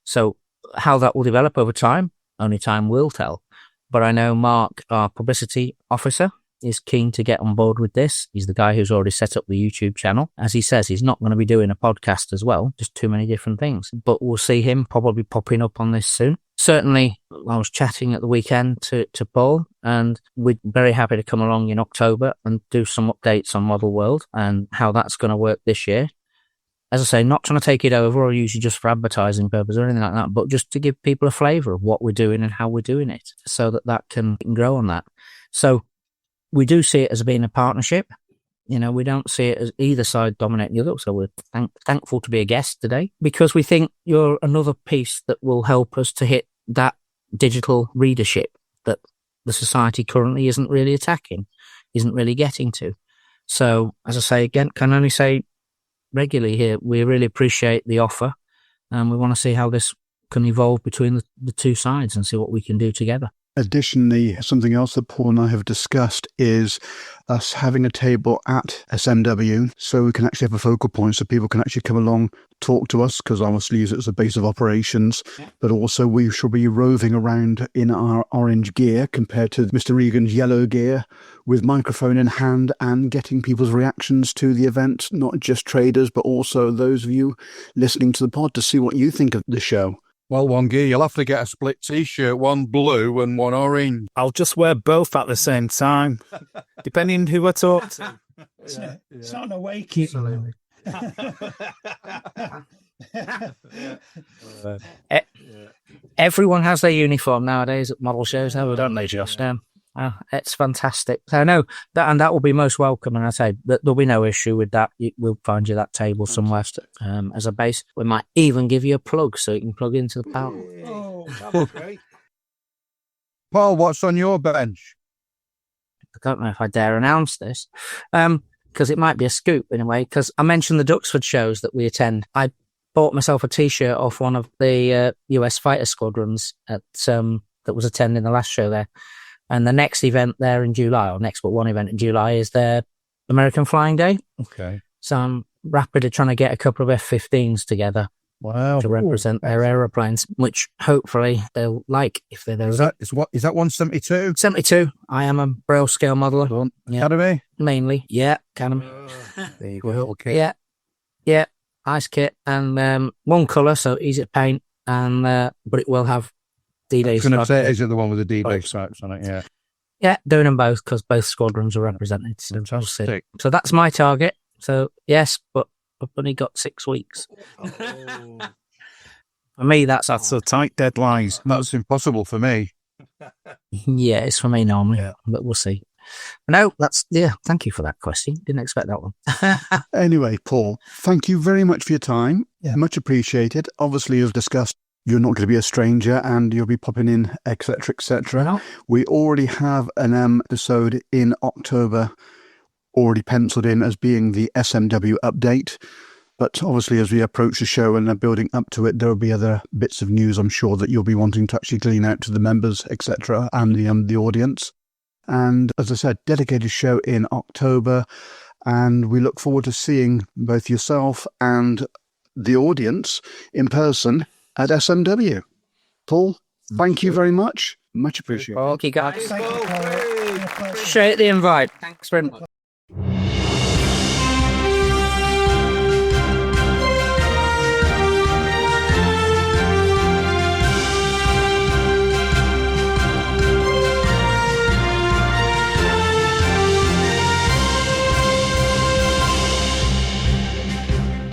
So how that will develop over time, only time will tell. But I know Mark, our publicity officer, is keen to get on board with this. He's the guy who's already set up the YouTube channel. As he says, he's not going to be doing a podcast as well, just too many different things. But we'll see him probably popping up on this soon. Certainly, I was chatting at the weekend to Paul, and we're very happy to come along in October and do some updates on Model World and how that's going to work this year. As I say, not trying to take it over or use it just for advertising purposes or anything like that, but just to give people a flavour of what we're doing and how we're doing it, so that can grow on that. So we do see it as being a partnership. We don't see it as either side dominating the other. So we're thankful to be a guest today, because we think you're another piece that will help us to hit that digital readership that the society currently isn't really attacking, isn't really getting to. So, as I say, again, can only say regularly here, we really appreciate the offer, and we want to see how this can evolve between the two sides and see what we can do together. Additionally, something else that Paul and I have discussed is us having a table at SMW so we can actually have a focal point so people can actually come along, talk to us, because obviously use it as a base of operations, but also we shall be roving around in our orange gear compared to Mr. Regan's yellow gear with microphone in hand and getting people's reactions to the event, not just traders, but also those of you listening to the pod to see what you think of the show. Well, one gear, you'll have to get a split T-shirt, one blue and one orange. I'll just wear both at the same time, depending who I talk to. It's not an awakening. Everyone has their uniform nowadays at model shows, don't they, Josh? It's fantastic. So no, that will be most welcome, and I say that there'll be no issue with that. We'll find you that table somewhere as a base. We might even give you a plug so you can plug into the power. Oh, that'd be great. Paul, what's on your bench? I don't know if I dare announce this, because it might be a scoop in a way. Because I mentioned the Duxford shows that we attend. I bought myself a T-shirt off one of the US fighter squadrons that was attending the last show there. And the next event there in July, or next but one event in July, is their American Flying Day. Okay. So I'm rapidly trying to get a couple of F-15s together. Wow. To represent their aeroplanes, which hopefully they'll like if they're those. Is that 172? 72. I am a Braille scale modeler. Academy? Mainly. Yeah, Academy. There you go. Okay. Yeah. Ice kit and one colour, so easy to paint, and but it will have D-Day. I was going to say, is it the one with the D-Day stripes on it? Yeah. Yeah, doing them both because both squadrons are represented. Fantastic. So that's my target. So yes, but I've only got 6 weeks. For me, that's a tight deadline. That's impossible for me. Yeah, it's for me normally, but we'll see. No, thank you for that question. Didn't expect that one. Anyway, Paul, thank you very much for your time. Yeah. Much appreciated. Obviously, as discussed, you're not going to be a stranger and you'll be popping in, etc., etc. No. We already have an episode in October already penciled in as being the SMW update. But obviously, as we approach the show and are building up to it, there will be other bits of news, I'm sure, that you'll be wanting to actually glean out to the members, etc., and the audience. And as I said, dedicated show in October. And we look forward to seeing both yourself and the audience in person at SMW. Paul, thank you very much. Much appreciated. Thank you, guys. Thank you, Paul. Appreciate the invite. Thanks very much.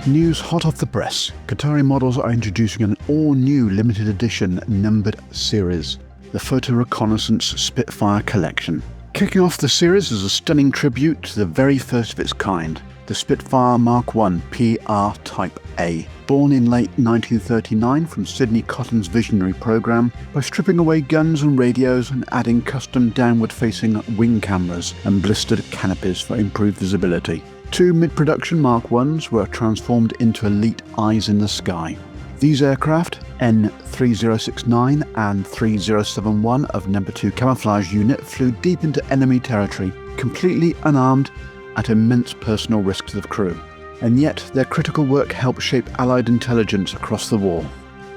News hot off the press. Qatari models are introducing an all-new limited edition numbered series, the Photo Reconnaissance Spitfire Collection. Kicking off the series is a stunning tribute to the very first of its kind, the Spitfire Mark I PR Type A. Born in late 1939 from Sidney Cotton's visionary program, by stripping away guns and radios and adding custom downward-facing wing cameras and blistered canopies for improved visibility. 2 mid-production Mark Is were transformed into elite eyes in the sky. These aircraft, N3069 and 3071 of No. 2 Camouflage Unit, flew deep into enemy territory, completely unarmed, at immense personal risk to the crew. And yet, their critical work helped shape Allied intelligence across the war.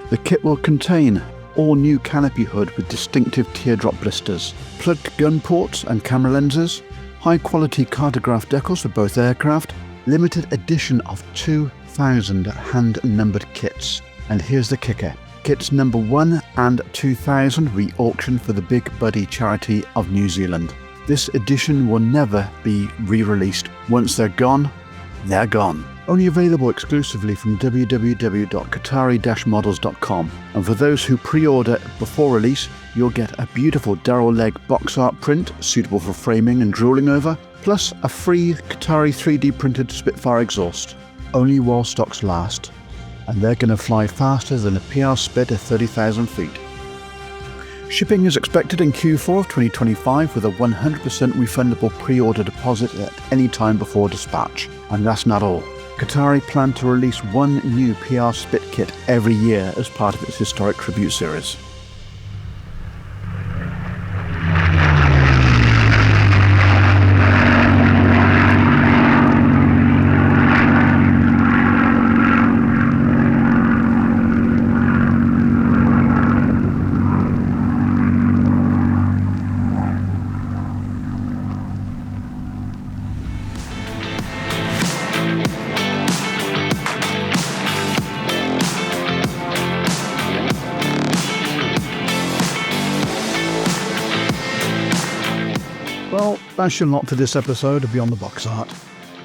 The kit will contain all-new canopy hood with distinctive teardrop blisters, plugged gun ports and camera lenses, high-quality cartograph decals for both aircraft, limited edition of 2,000 hand-numbered kits. And here's the kicker. Kits number 1 and 2,000 re-auctioned for the Big Buddy charity of New Zealand. This edition will never be re-released. Once they're gone, they're gone. Only available exclusively from www.qatari-models.com. And for those who pre-order before release, you'll get a beautiful Darrell Leg box art print suitable for framing and drooling over, plus a free Qatari 3D printed Spitfire exhaust. Only while stocks last. And they're going to fly faster than a PR Spit at 30,000 feet. Shipping is expected in Q4 of 2025 with a 100% refundable pre-order deposit at any time before dispatch. And that's not all. Qatari plan to release 1 new PR Spit kit every year as part of its historic tribute series. that's your lot for this episode of Beyond the Box Art.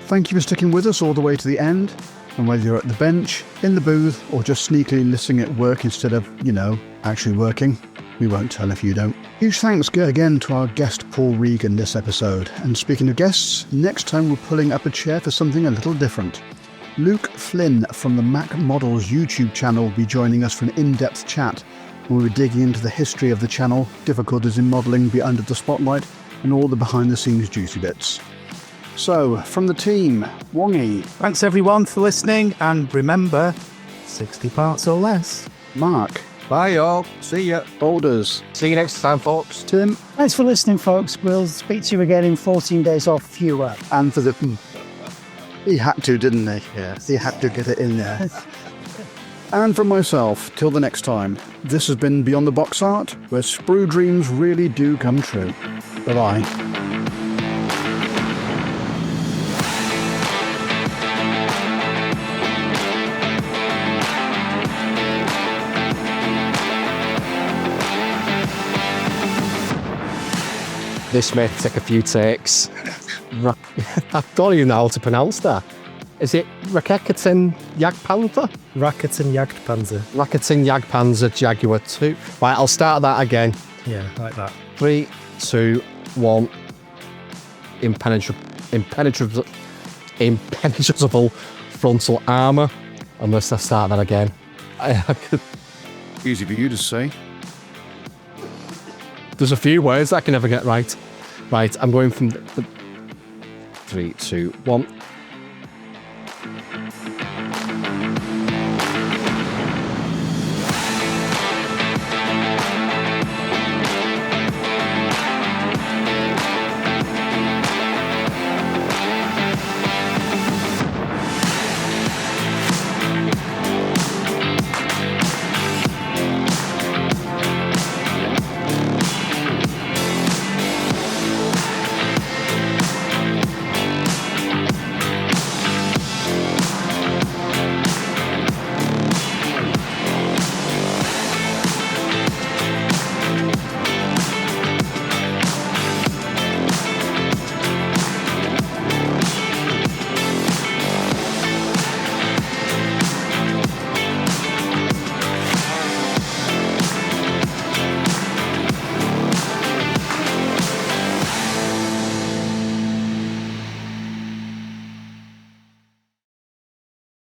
Thank you for sticking with us all the way to the end, and whether you're at the bench, in the booth, or just sneakily listening at work instead of, actually working, we won't tell if you don't. Huge thanks go again to our guest Paul Regan this episode, and speaking of guests, next time we're pulling up a chair for something a little different. Luke Flynn from the Mac Models YouTube channel will be joining us for an in-depth chat, where we'll be digging into the history of the channel, difficulties in modelling be under the spotlight, and all the behind-the-scenes juicy bits. So, from the team, Wongy. Thanks everyone for listening, and remember, 60 parts or less. Mark. Bye, y'all. See ya. Boulders. See you next time, folks. Tim. Thanks for listening, folks. We'll speak to you again in 14 days or fewer. And for the... He had to, didn't he? Yeah. He had to get it in there. And from myself, till the next time, this has been Beyond the Box Art, where sprue dreams really do come true. Bye-bye. This may take a few takes. I don't even know how to pronounce that. Is it Raketen Jagdpanzer? Raketen Jagdpanzer. Raketen Jagdpanzer Jaguar 2. Right, I'll start that again. Yeah, like that. 3, 2, 1. Impenetrable frontal armour. Unless I start that again. Easy for you to say. There's a few words I can never get right. Right, I'm going from the 3, 2, 1.